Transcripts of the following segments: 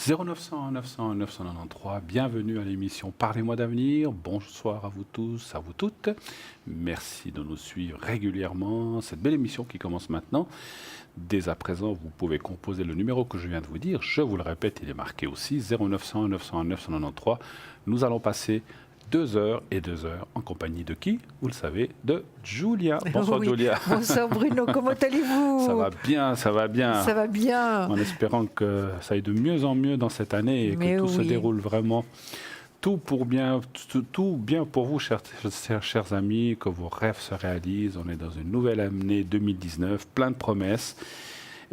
0900 900 993, bienvenue à l'émission Parlez-moi d'avenir. Bonsoir à vous tous, à vous toutes. Merci de nous suivre régulièrement. Cette belle émission qui commence maintenant. Dès à présent, vous pouvez composer le numéro que je viens de vous dire. Je vous le répète, il est marqué aussi 0900 900 993. Nous allons passer 2 heures et 2 heures en compagnie de qui? Vous le savez, de Julia. Bonsoir Oui. Julia. Bonsoir Bruno, comment allez-vous? Ça va bien, ça va bien. Ça va bien. En espérant que ça aille de mieux en mieux dans cette année et que tout se déroule vraiment tout bien pour vous, chers amis, que vos rêves se réalisent. On est dans une nouvelle année 2019, plein de promesses.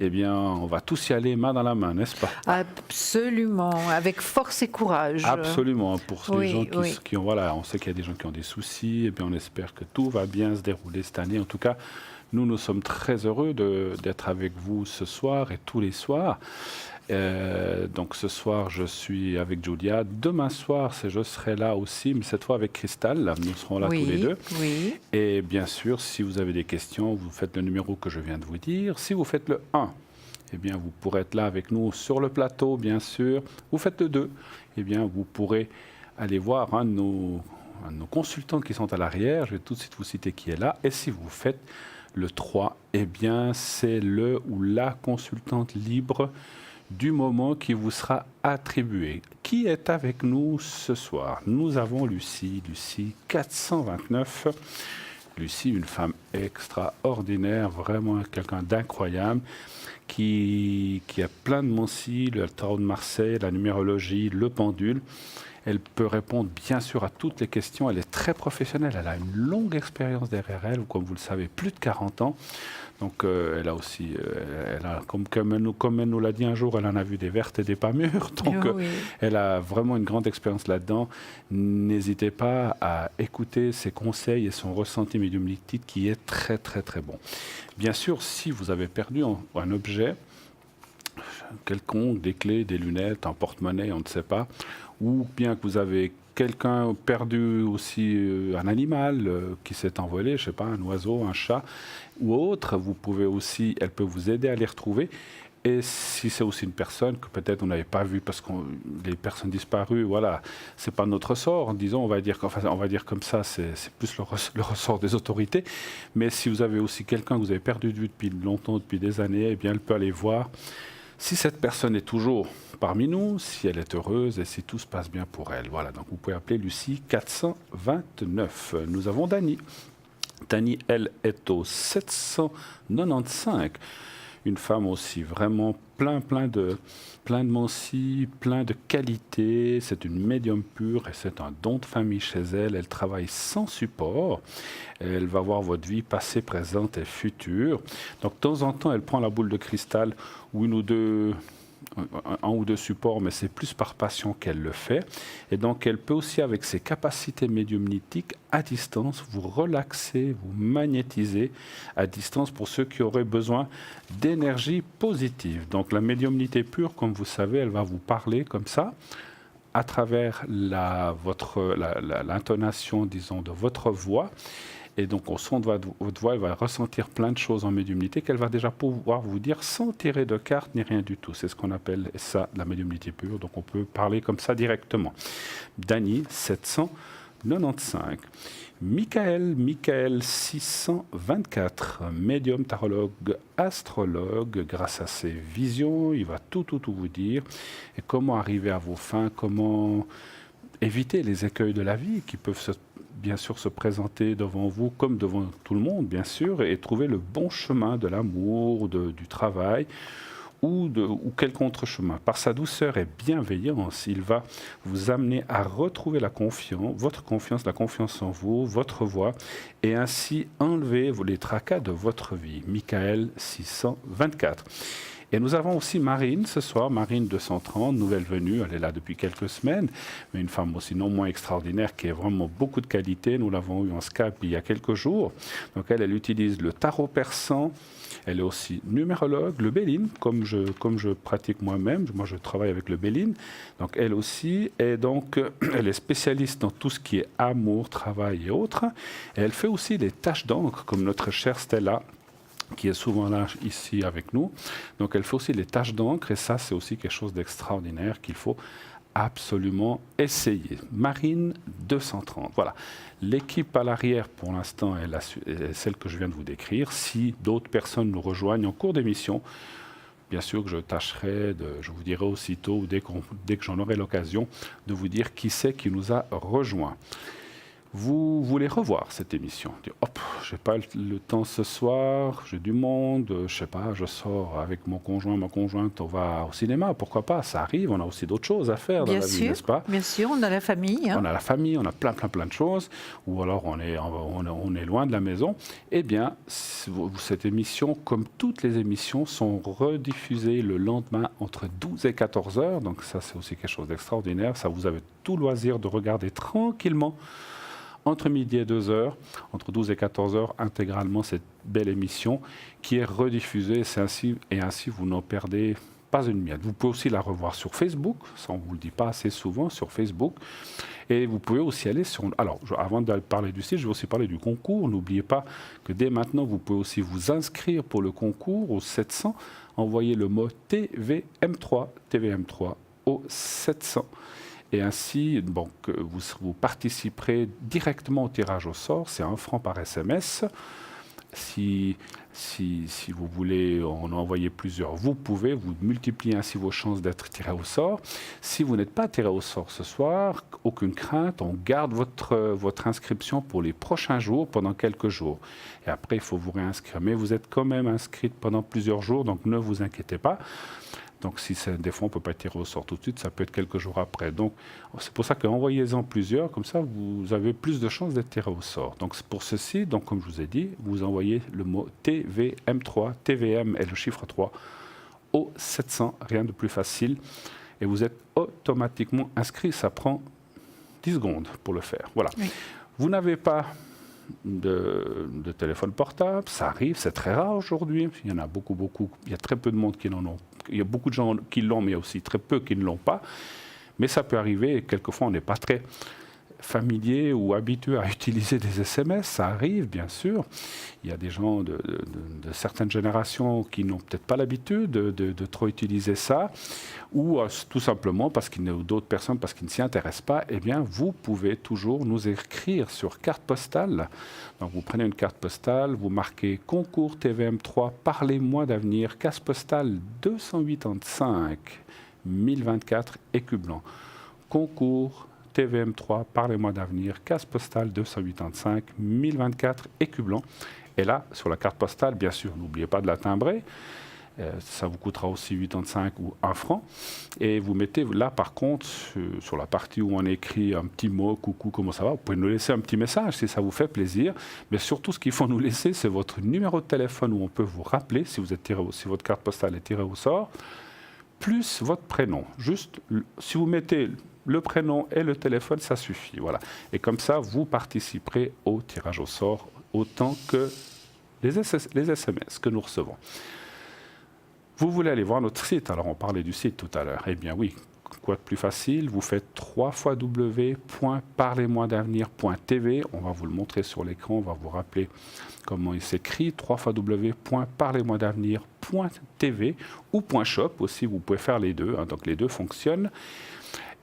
Eh bien, on va tous y aller main dans la main, n'est-ce pas? Absolument, avec force et courage. Absolument. Pour les gens oui. qui ont, voilà, on sait qu'il y a des gens qui ont des soucis. Eh bien, on espère que tout va bien se dérouler cette année. En tout cas, nous sommes très heureux d'être avec vous ce soir et tous les soirs. Donc ce soir, je suis avec Julia. Demain soir, je serai là aussi, mais cette fois avec Cristal. Nous serons là tous les deux. Oui. Et bien sûr, si vous avez des questions, vous faites le numéro que je viens de vous dire. Si vous faites le 1, eh bien, vous pourrez être là avec nous sur le plateau, bien sûr. Vous faites le 2, eh bien, vous pourrez aller voir un de nos consultants qui sont à l'arrière. Je vais tout de suite vous citer qui est là. Et si vous faites le 3, eh bien, c'est le ou la consultante libre du moment qui vous sera attribué. Qui est avec nous ce soir? Nous avons Lucie 429. Lucie, une femme extraordinaire, vraiment quelqu'un d'incroyable, qui a plein de mensis, le tarot de Marseille, la numérologie, le pendule. Elle peut répondre bien sûr à toutes les questions. Elle est très professionnelle. Elle a une longue expérience derrière elle, comme vous le savez, plus de 40 ans. Donc elle a aussi, comme elle nous l'a dit un jour, elle en a vu des vertes et des pas mûres. Donc elle a vraiment une grande expérience là-dedans. N'hésitez pas à écouter ses conseils et son ressenti médiumnique qui est très très très bon. Bien sûr, si vous avez perdu un objet quelconque, des clés, des lunettes, un porte-monnaie, on ne sait pas, ou bien que vous avez quelqu'un perdu aussi, un animal qui s'est envolé, je ne sais pas, un oiseau, un chat ou autre, vous pouvez aussi, elle peut vous aider à les retrouver. Et si c'est aussi une personne que peut-être on n'avait pas vue parce que les personnes disparues, voilà, c'est pas notre ressort, disons, on va dire comme ça, c'est plus le ressort des autorités. Mais si vous avez aussi quelqu'un que vous avez perdu de vue depuis longtemps, depuis des années, eh bien, elle peut aller voir. Si cette personne est toujours parmi nous, si elle est heureuse et si tout se passe bien pour elle. Voilà, donc vous pouvez appeler Lucie 429. Nous avons Dani. Dani, elle, est au 795. Une femme aussi vraiment plein de mensis, plein de qualités. C'est une médium pure et c'est un don de famille chez elle. Elle travaille sans support. Elle va voir votre vie passée, présente et future. Donc de temps en temps, elle prend la boule de cristal ou un ou deux supports, mais c'est plus par passion qu'elle le fait. Et donc, elle peut aussi, avec ses capacités médiumnitiques, à distance, vous relaxer, vous magnétiser à distance pour ceux qui auraient besoin d'énergie positive. Donc, la médiumnité pure, comme vous savez, elle va vous parler comme ça, à travers l'intonation, disons, de votre voix. Et donc, au son de votre voix, elle va ressentir plein de choses en médiumnité qu'elle va déjà pouvoir vous dire sans tirer de cartes ni rien du tout. C'est ce qu'on appelle ça, la médiumnité pure. Donc, on peut parler comme ça directement. Dani, 795. Michael 624, médium, tarologue, astrologue. Grâce à ses visions, il va tout vous dire. Et comment arriver à vos fins, comment éviter les écueils de la vie qui peuvent bien sûr se présenter devant vous comme devant tout le monde, bien sûr, et trouver le bon chemin de l'amour, du travail ou quelque autre chemin. Par sa douceur et bienveillance, il va vous amener à retrouver la confiance en vous, votre voix, et ainsi enlever les tracas de votre vie. Michael 624. Et nous avons aussi Marine ce soir, Marine 230, nouvelle venue, elle est là depuis quelques semaines, mais une femme aussi non moins extraordinaire qui a vraiment beaucoup de qualités. Nous l'avons eu en Skype il y a quelques jours. Donc elle utilise le tarot persan, elle est aussi numérologue, le Béline, comme je pratique moi-même. Moi, je travaille avec le Béline. Donc elle aussi, et donc elle est spécialiste dans tout ce qui est amour, travail et autres. Et elle fait aussi les taches d'encre, comme notre chère Stella. qui est souvent là, ici, avec nous. Donc, elle fait aussi les tâches d'encre, et ça, c'est aussi quelque chose d'extraordinaire qu'il faut absolument essayer. Marine 230, voilà. L'équipe à l'arrière, pour l'instant, est celle que je viens de vous décrire. Si d'autres personnes nous rejoignent en cours d'émission, bien sûr que je vous dirai aussitôt, ou dès que j'en aurai l'occasion, de vous dire qui c'est qui nous a rejoints. Vous voulez revoir cette émission. Hop, je n'ai pas le temps ce soir, j'ai du monde, je ne sais pas, je sors avec mon conjoint, ma conjointe, on va au cinéma, pourquoi pas, ça arrive, on a aussi d'autres choses à faire dans la vie, n'est-ce pas? Bien sûr, on a la famille. On a la famille, on a plein de choses, ou alors on est loin de la maison. Eh bien, cette émission, comme toutes les émissions, sont rediffusées le lendemain entre 12 et 14 heures, donc ça c'est aussi quelque chose d'extraordinaire, ça vous avez tout loisir de regarder tranquillement entre midi et 2 heures, entre 12 et 14 heures, intégralement cette belle émission qui est rediffusée. Ainsi, vous n'en perdez pas une miette. Vous pouvez aussi la revoir sur Facebook, ça on ne vous le dit pas assez souvent, sur Facebook. Et vous pouvez aussi aller sur... Alors, avant de parler du site, je vais aussi parler du concours. N'oubliez pas que dès maintenant, vous pouvez aussi vous inscrire pour le concours au 700. Envoyez le mot TVM3 au 700. Et ainsi, donc, vous participerez directement au tirage au sort. C'est 1 franc par SMS. Si vous voulez en envoyer plusieurs, vous pouvez. Vous multipliez ainsi vos chances d'être tiré au sort. Si vous n'êtes pas tiré au sort ce soir, aucune crainte. On garde votre inscription pour les prochains jours, pendant quelques jours. Et après, il faut vous réinscrire. Mais vous êtes quand même inscrite pendant plusieurs jours, donc ne vous inquiétez pas. Donc, des fois, on ne peut pas tirer au sort tout de suite, ça peut être quelques jours après. Donc, c'est pour ça qu'envoyez-en plusieurs, comme ça, vous avez plus de chances d'être tiré au sort. Donc, pour ceci, donc, comme je vous ai dit, vous envoyez le mot TVM3, TVM et le chiffre 3, au 700, rien de plus facile. Et vous êtes automatiquement inscrit, ça prend 10 secondes pour le faire. Voilà. Oui. Vous n'avez pas de téléphone portable, ça arrive, c'est très rare aujourd'hui. Il y en a beaucoup. Il y a très peu de monde qui en ont. Il y a beaucoup de gens qui l'ont, mais il y a aussi très peu qui ne l'ont pas. Mais ça peut arriver, et quelquefois on n'est pas très familier ou habitué à utiliser des SMS, ça arrive bien sûr. Il y a des gens de certaines générations qui n'ont peut-être pas l'habitude de trop utiliser ça, ou tout simplement parce d'autres personnes parce qu'ils ne s'y intéressent pas. Eh bien, vous pouvez toujours nous écrire sur carte postale. Donc, vous prenez une carte postale, vous marquez concours TVM3, parlez-moi d'avenir, case postale 285 1024 Écublanc. Concours TVM3, parlez-moi d'avenir, case postale 285 1024 Écublanc. Et là, sur la carte postale, bien sûr, n'oubliez pas de la timbrer. Ça vous coûtera aussi 85 ou 1 franc. Et vous mettez là, par contre, sur la partie où on écrit un petit mot, coucou, comment ça va, vous pouvez nous laisser un petit message si ça vous fait plaisir. Mais surtout, ce qu'il faut nous laisser, c'est votre numéro de téléphone où on peut vous rappeler si votre carte postale est tirée au sort, plus votre prénom. Juste, si vous mettez le prénom et le téléphone, ça suffit. Voilà. Et comme ça, vous participerez au tirage au sort autant que les SMS que nous recevons. Vous voulez aller voir notre site, alors on parlait du site tout à l'heure. Eh bien oui, quoi de plus facile, vous faites www.parlez-moi-d'avenir.tv. On va vous le montrer sur l'écran, on va vous rappeler comment il s'écrit, www.parlez-moi-d'avenir.tv ou .shop aussi, vous pouvez faire les deux, hein, donc les deux fonctionnent.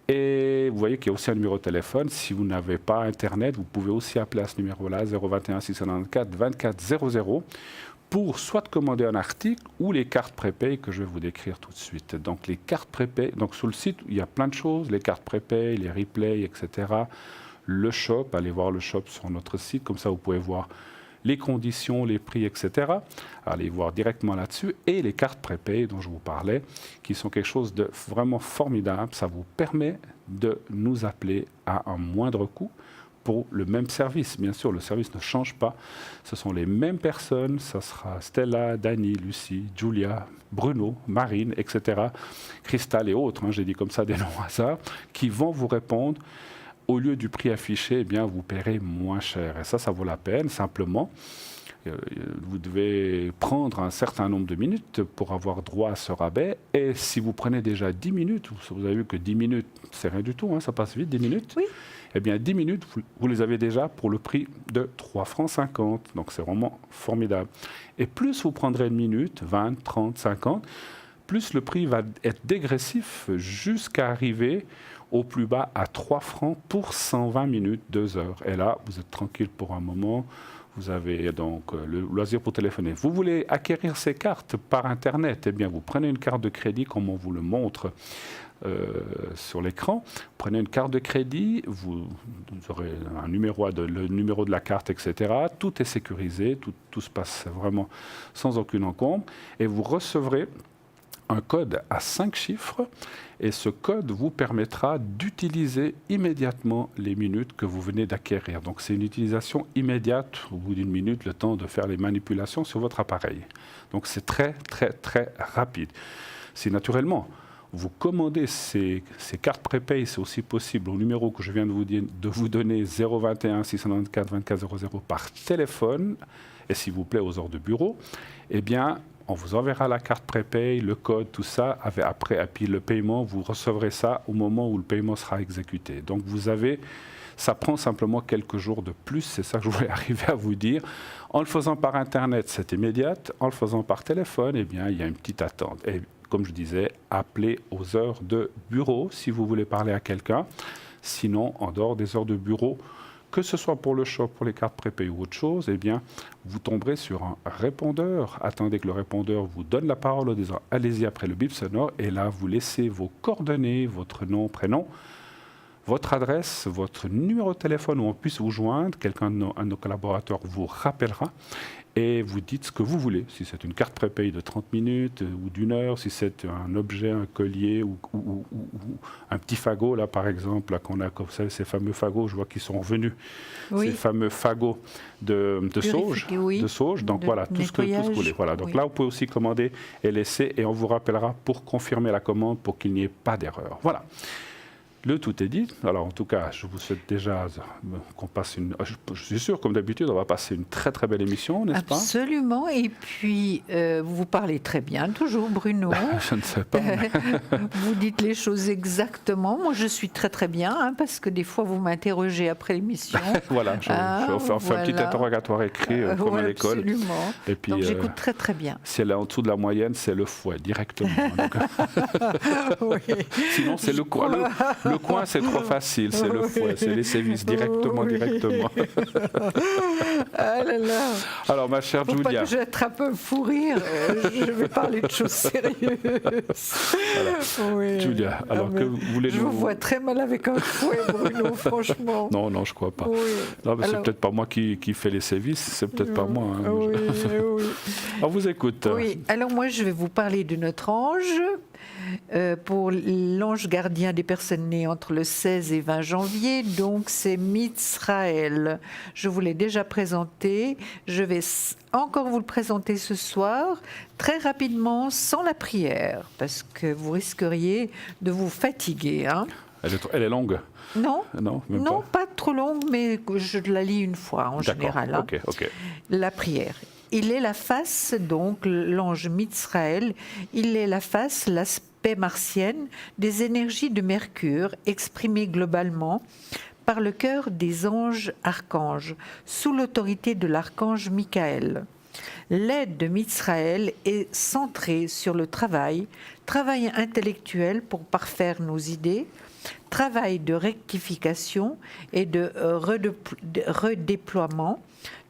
Et vous voyez qu'il y a aussi un numéro de téléphone. Si vous n'avez pas Internet, vous pouvez aussi appeler à ce numéro-là, 021 694 24 00, pour soit commander un article ou les cartes prépay que je vais vous décrire tout de suite. Donc les cartes prépay, donc sur le site, il y a plein de choses, les cartes prépay, les replays, etc. Le shop, allez voir le shop sur notre site, comme ça vous pouvez voir les conditions, les prix, etc. Allez voir directement là-dessus. Et les cartes prépay dont je vous parlais, qui sont quelque chose de vraiment formidable. Ça vous permet de nous appeler à un moindre coût pour le même service. Bien sûr, le service ne change pas. Ce sont les mêmes personnes. Ça sera Stella, Dani, Lucie, Julia, Bruno, Marine, etc. Cristal et autres, hein, j'ai dit comme ça des noms hasard, qui vont vous répondre. Au lieu du prix affiché, eh bien, vous paierez moins cher. Et ça vaut la peine. Simplement, Vous devez prendre un certain nombre de minutes pour avoir droit à ce rabais. Et si vous prenez déjà 10 minutes, vous avez vu que 10 minutes, c'est rien du tout, hein, ça passe vite, 10 minutes. Oui. Eh bien, 10 minutes, vous les avez déjà pour le prix de 3,50 francs. Donc, c'est vraiment formidable. Et plus vous prendrez de minutes, 20, 30, 50, plus le prix va être dégressif jusqu'à arriver au plus bas à 3 francs pour 120 minutes, 2 heures. Et là, vous êtes tranquille pour un moment. Vous avez donc le loisir pour téléphoner. Vous voulez acquérir ces cartes par Internet? Eh bien, vous prenez une carte de crédit, comme on vous le montre sur l'écran. Prenez une carte de crédit, vous aurez le numéro de la carte, etc. Tout est sécurisé, tout se passe vraiment sans aucune encombre. Et vous recevrez un code à 5 chiffres et ce code vous permettra d'utiliser immédiatement les minutes que vous venez d'acquérir. Donc c'est une utilisation immédiate, au bout d'une minute, le temps de faire les manipulations sur votre appareil. Donc c'est très très très rapide. Si naturellement vous commandez ces cartes prépay, c'est aussi possible au numéro que je viens de vous donner, 021 694 24 00 par téléphone, et s'il vous plaît aux heures de bureau, eh bien on vous enverra la carte prépay, le code, tout ça. Après, et puis le paiement, vous recevrez ça au moment où le paiement sera exécuté. Donc ça prend simplement quelques jours de plus, c'est ça que je voulais arriver à vous dire. En le faisant par Internet, c'est immédiat. En le faisant par téléphone, eh bien, il y a une petite attente. Et comme je disais, appelez aux heures de bureau si vous voulez parler à quelqu'un. Sinon, en dehors des heures de bureau, que ce soit pour le shop, pour les cartes prépay ou autre chose, eh bien, vous tomberez sur un répondeur. Attendez que le répondeur vous donne la parole en disant « Allez-y » après le bip sonore. Et là, vous laissez vos coordonnées, votre nom, prénom, votre adresse, votre numéro de téléphone où on puisse vous joindre. Un de nos collaborateurs vous rappellera. Et vous dites ce que vous voulez. Si c'est une carte prépay de 30 minutes ou d'une heure, si c'est un objet, un collier ou un petit fagot, là par exemple, là, qu'on a, comme ça, ces fameux fagots, je vois qu'ils sont revenus, oui. Ces fameux fagots de sauge. Oui. De sauge. Donc voilà, tout ce que vous voulez. Voilà. Donc oui. Là, vous pouvez aussi commander et laisser, et on vous rappellera pour confirmer la commande pour qu'il n'y ait pas d'erreur. Voilà. Le tout est dit. Alors, en tout cas, je vous souhaite déjà qu'on passe une... Je suis sûr, comme d'habitude, on va passer une très, très belle émission, n'est-ce pas? Absolument. Et puis, vous parlez très bien, toujours, Bruno. Je ne sais pas. Vous dites les choses exactement. Moi, je suis très, très bien, hein, parce que des fois, vous m'interrogez après l'émission. Voilà, je fais un petit interrogatoire écrit, comme à l'école. Absolument. Et puis, donc, j'écoute très, très bien. Si elle est en dessous de la moyenne, c'est le fouet, directement. Oui. Sinon, c'est le coin. Le coin, c'est trop facile, c'est le fouet, c'est les sévices directement. Ah là là. Alors, ma chère Julia. Pas que j'attrape un fou rire, je vais parler de choses sérieuses. Voilà. Oui. Julia, alors que voulez-nous... Je vous vois très mal avec un fouet, Bruno, franchement. Non, je crois pas. Oui. Non, mais c'est peut-être pas moi qui fais les sévices, c'est peut-être pas moi. Hein. Oui. On vous écoute. Oui, alors moi, je vais vous parler de notre ange. Pour l'ange gardien des personnes nées entre le 16 et 20 janvier, donc c'est Mitsraël. Je vous l'ai déjà présenté, je vais encore vous le présenter ce soir, très rapidement, sans la prière, parce que vous risqueriez de vous fatiguer. Hein. Elle est longue? Non, non, pas trop longue, mais je la lis une fois en général. Hein. Ok. La prière. Il est la face, donc, l'ange Mitsraël, il est la face, l'aspect martienne des énergies de Mercure exprimées globalement par le cœur des anges archanges, sous l'autorité de l'archange Michael. L'aide de Mitsraël est centrée sur le travail intellectuel pour parfaire nos idées, travail de rectification et de redéploiement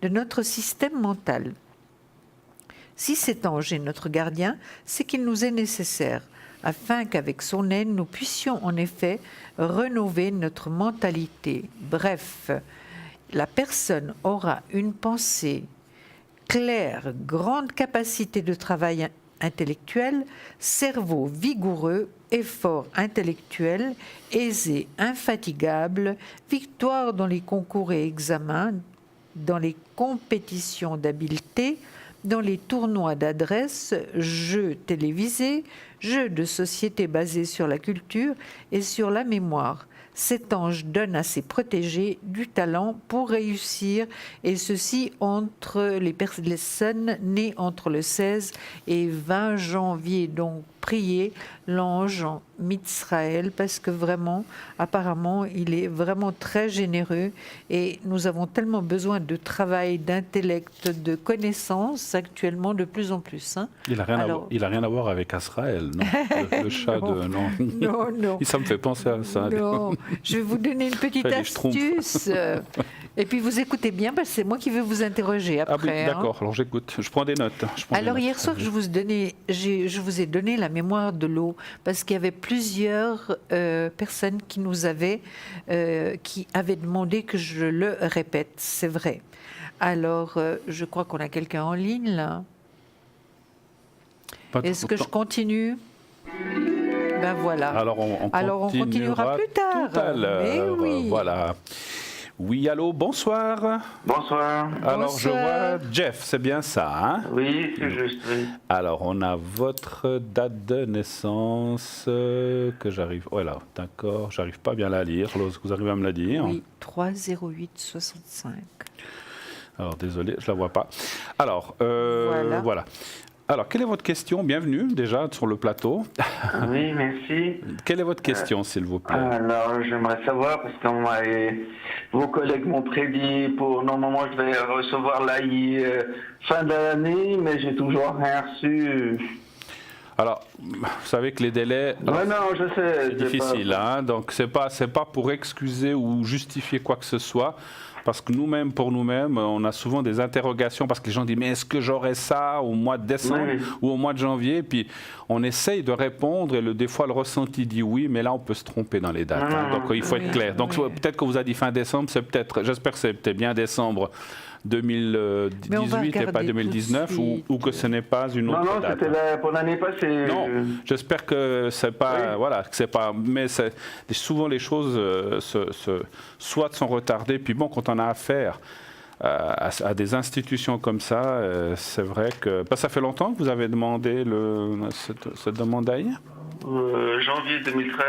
de notre système mental. Si cet ange est notre gardien, c'est qu'il nous est nécessaire, afin qu'avec son aide, nous puissions en effet rénover notre mentalité. Bref, la personne aura une pensée claire, grande capacité de travail intellectuel, cerveau vigoureux, effort intellectuel, aisé, infatigable, victoire dans les concours et examens, dans les compétitions d'habileté, dans les tournois d'adresse, jeux télévisés, jeux de société basés sur la culture et sur la mémoire. cet ange donne à ses protégés du talent pour réussir, et ceci entre les personnes nées entre le 16 et 20 janvier. Donc, priez l'ange en Mitzraël, parce que vraiment, apparemment, il est vraiment très généreux et nous avons tellement besoin de travail, d'intellect, de connaissances actuellement de plus en plus. Hein. Il n'a rien à voir avec Azraël, non? Le chat non, de... Non. Non. Ça me fait penser à ça. Non, je vais vous donner une petite astuce. Et puis vous écoutez bien, parce que c'est moi qui vais vous interroger après. Ah oui, d'accord, alors j'écoute. Je prends des notes. Alors hier soir, je vous ai donné la mémoire de l'eau, parce qu'il y avait plusieurs personnes qui qui avaient demandé que je le répète. C'est vrai. Alors, je crois qu'on a quelqu'un en ligne là. Est-ce que je continue? Ben voilà. Alors on continuera plus tard. Tout à l'heure. Mais oui. Voilà. Oui, allô, bonsoir. Bonsoir. Alors, je vois Jeff, c'est bien ça, hein? Oui, c'est juste, oui. Alors, on a votre date de naissance que j'arrive... Voilà, d'accord, j'arrive pas bien à la lire. Vous arrivez à me la dire? Oui, 30865. Alors, désolé, je la vois pas. Alors, voilà. Alors, quelle est votre question? Bienvenue déjà sur le plateau. Oui, merci. Quelle est votre question, s'il vous plaît? Alors, j'aimerais savoir, parce que vos collègues m'ont prédit normalement, je vais recevoir l'AI fin d'année, mais j'ai toujours rien reçu. Alors, vous savez que les délais... Non, je sais. C'est difficile, hein, donc c'est pas pour excuser ou justifier quoi que ce soit. Parce que pour nous-mêmes, on a souvent des interrogations parce que les gens disent mais est-ce que j'aurai ça au mois de décembre ou au mois de janvier? Puis on essaye de répondre et des fois le ressenti dit oui, mais là on peut se tromper dans les dates. Donc il faut être clair. Donc peut-être qu'on vous a dit fin décembre, j'espère que c'est peut-être bien décembre 2018 et pas 2019 ou que ce n'est pas une autre date. Non, c'était pour l'année passée. Non, j'espère que c'est pas mais souvent les choses soit sont retardées, puis bon, quand on a affaire à des institutions comme ça, c'est vrai que ça fait longtemps que vous avez demandé cette demande d'AI? Janvier 2013.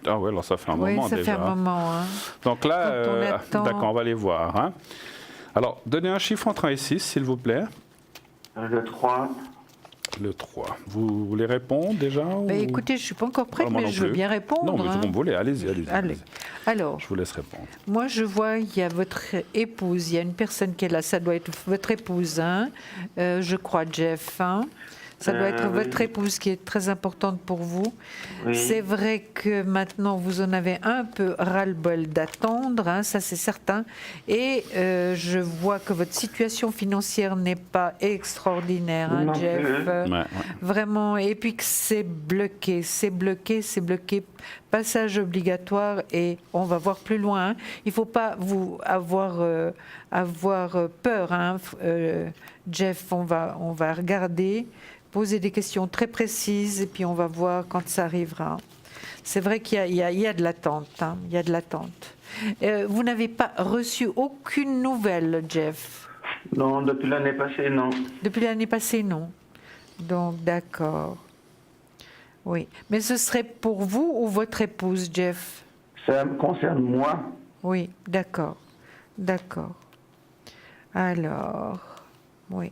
Ah oui, alors ça fait un moment déjà. Oui, ça fait un moment. Hein. Donc là, d'accord, on va les voir. Hein. Alors, donnez un chiffre entre 1 et 6, s'il vous plaît. Le 3. Le 3. Vous voulez répondre déjà Écoutez, je ne suis pas encore prête, mais je veux bien répondre. Non, mais vous voulez, allez-y. Alors, je vous laisse répondre. Moi, je vois, il y a votre épouse, il y a une personne qui est là, ça doit être votre épouse, hein, je crois, Jeff. Hein. Ça doit être votre épouse qui est très importante pour vous. Oui. C'est vrai que maintenant, vous en avez un peu ras-le-bol d'attendre, hein, ça c'est certain. Et je vois que votre situation financière n'est pas extraordinaire, hein, Jeff. Vraiment. Et puis que c'est bloqué. Passage obligatoire et on va voir plus loin. Hein. Il ne faut pas vous avoir peur, hein, Jeff. On va regarder, poser des questions très précises et puis on va voir quand ça arrivera. C'est vrai qu'il y a de l'attente. Hein, il y a de l'attente. Vous n'avez pas reçu aucune nouvelle, Jeff? Non, depuis l'année passée, non. Depuis l'année passée, non. Donc, d'accord. Oui. Mais ce serait pour vous ou votre épouse, Jeff? Ça me concerne moi. Oui, d'accord. D'accord. Alors, oui.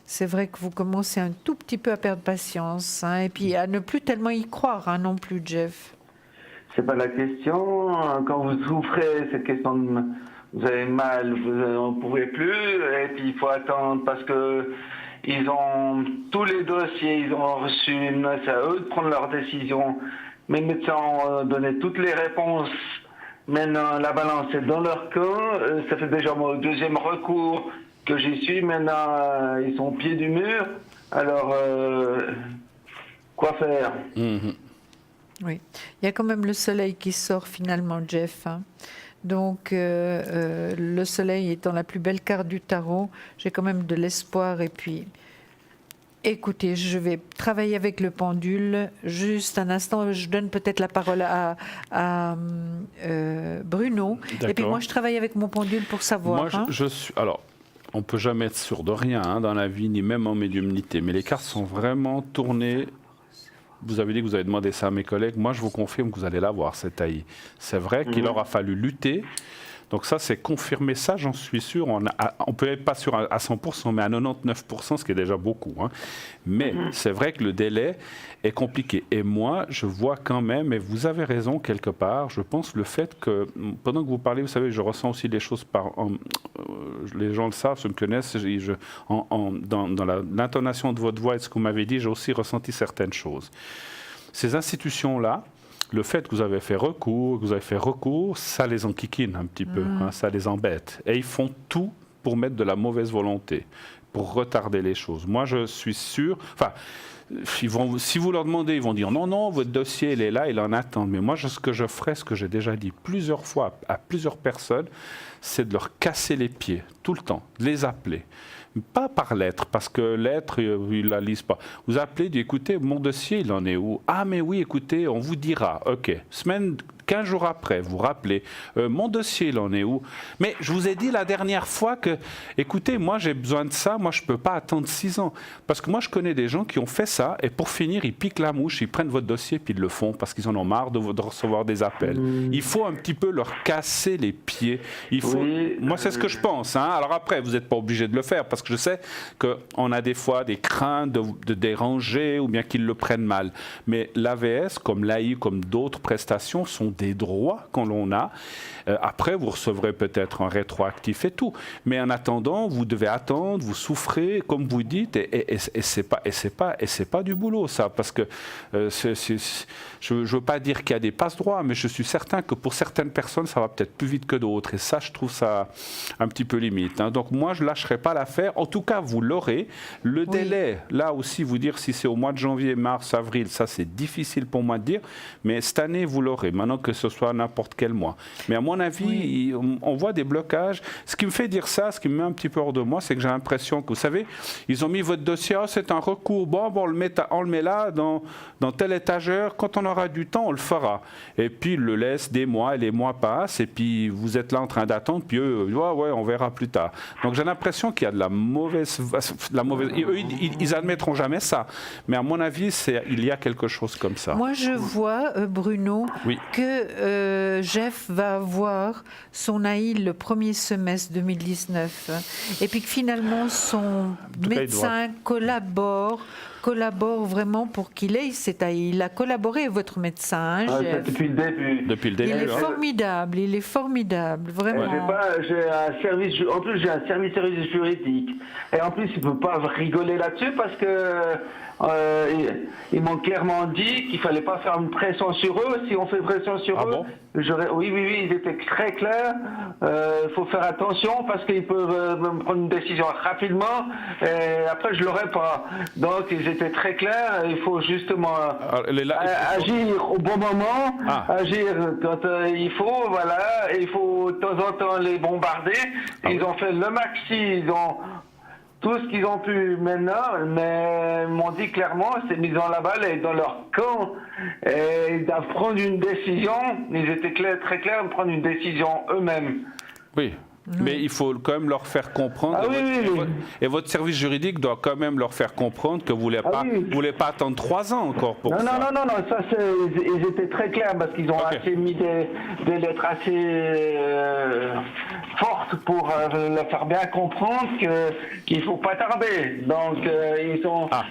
C'est vrai que vous commencez un tout petit peu à perdre patience, hein, et puis à ne plus tellement y croire, hein, non plus, Jeff. C'est pas la question. Quand vous souffrez, cette question de vous avez mal, vous n'en pouvez plus, et puis il faut attendre parce que ils ont tous les dossiers, ils ont reçu, c'est à eux de prendre leurs décisions. Mais les médecins ont donné toutes les réponses. Maintenant, la balance est dans leur camp. Ça fait déjà mon deuxième recours que j'y suis. Maintenant, ils sont au pied du mur. Alors, quoi faire? Oui. Il y a quand même le soleil qui sort finalement, Jeff. Hein. Donc, le soleil étant la plus belle carte du tarot, j'ai quand même de l'espoir. Et puis, écoutez, je vais travailler avec le pendule. Juste un instant, je donne peut-être la parole à Bruno. Et puis moi, je travaille avec mon pendule pour savoir. Moi, je suis... Alors, on ne peut jamais être sûr de rien, hein, dans la vie, ni même en médiumnité. Mais les cartes sont vraiment tournées vous avez dit que vous avez demandé ça à mes collègues. Moi, je vous confirme que vous allez l'avoir, cette AI. C'est vrai qu'il aura fallu lutter. Donc ça, c'est confirmé. Ça, j'en suis sûr. On ne peut être pas sûr à 100%, mais à 99%, ce qui est déjà beaucoup. Hein. Mais c'est vrai que le délai est compliqué. Et moi, je vois quand même, et vous avez raison quelque part, je pense le fait que, pendant que vous parlez, vous savez, je ressens aussi des choses les gens le savent, ceux me connaissent, dans l'intonation de votre voix et ce que vous m'avez dit, j'ai aussi ressenti certaines choses. Ces institutions-là, le fait que vous avez fait recours, ça les enquiquine un petit peu, hein, ça les embête. Et ils font tout pour mettre de la mauvaise volonté, pour retarder les choses. Moi, je suis sûr... Enfin, si vous leur demandez, ils vont dire non, votre dossier, il est là, il en attend. Mais moi, ce que je ferai, ce que j'ai déjà dit plusieurs fois à plusieurs personnes, c'est de leur casser les pieds, tout le temps, de les appeler. Pas par lettre, parce que lettre, ils ne la lisent pas. Vous appelez, dites, écoutez, mon dossier, il en est où? Ah, mais oui, écoutez, on vous dira. OK. 15 jours après, vous rappelez, mon dossier, il en est où? Mais je vous ai dit la dernière fois que, écoutez, moi, j'ai besoin de ça, moi, je ne peux pas attendre 6 ans. Parce que moi, je connais des gens qui ont fait ça, et pour finir, ils piquent la mouche, ils prennent votre dossier, puis ils le font, parce qu'ils en ont marre de recevoir des appels. Il faut un petit peu leur casser les pieds. Moi, c'est ce que je pense. Hein. Alors après, vous n'êtes pas obligé de le faire, parce que je sais qu'on a des fois des craintes de déranger, ou bien qu'ils le prennent mal. Mais l'AVS, comme l'AI, comme d'autres prestations, sont des droits qu'on l'on a. Après, vous recevrez peut-être un rétroactif et tout. Mais en attendant, vous devez attendre, vous souffrez, comme vous dites, et c'est pas du boulot, ça. Parce que je ne veux pas dire qu'il y a des passe-droits, mais je suis certain que pour certaines personnes, ça va peut-être plus vite que d'autres. Et ça, je trouve ça un petit peu limite. Hein. Donc moi, je ne lâcherai pas l'affaire. En tout cas, vous l'aurez. Le délai, là aussi, vous dire si c'est au mois de janvier, mars, avril, ça, c'est difficile pour moi de dire. Mais cette année, vous l'aurez. Maintenant que ce soit n'importe quel mois. Mais à mon avis, on voit des blocages. Ce qui me fait dire ça, ce qui me met un petit peu hors de moi, c'est que j'ai l'impression que, vous savez, ils ont mis votre dossier, c'est un recours, bon, on le met là, dans telle étagère, quand on aura du temps, on le fera. Et puis, ils le laissent des mois, et les mois passent, et puis vous êtes là en train d'attendre, puis eux, ouais, on verra plus tard. Donc j'ai l'impression qu'il y a de la mauvaise... Eux, ils admettront jamais ça. Mais à mon avis, il y a quelque chose comme ça. Moi, je vois, Bruno, que Jeff va avoir son AI le premier semestre 2019. Et puis que finalement, son médecin collabore vraiment pour qu'il ait cet AI. Il a collaboré avec votre médecin, Jeff. Depuis le début. Depuis le début. Il est formidable, vraiment. En plus, j'ai un service juridique. Et en plus, il ne peut pas rigoler là-dessus parce que ils m'ont clairement dit qu'il ne fallait pas faire une pression sur eux. Si on fait pression sur eux, oui, ils étaient très clairs. Il faut faire attention parce qu'ils peuvent prendre une décision rapidement. Et après, je ne l'aurai pas. Donc, ils étaient très clairs. Il faut justement agir au bon moment, agir quand il faut, voilà. Et il faut de temps en temps les bombarder. Ils ont fait le maxi. Ils ont tout ce qu'ils ont pu maintenant, mais m'ont dit clairement, c'est mis dans la balle et dans leur camp, et ils doivent prendre une décision. Ils étaient très clairs de prendre une décision eux-mêmes. Oui. Mais il faut quand même leur faire comprendre, et votre service juridique doit quand même leur faire comprendre que vous ne voulez pas attendre 3 ans encore pour ça. Non, ça ils étaient très clairs parce qu'ils ont assez mis des lettres assez fortes pour leur faire bien comprendre qu'il ne faut pas tarder. Donc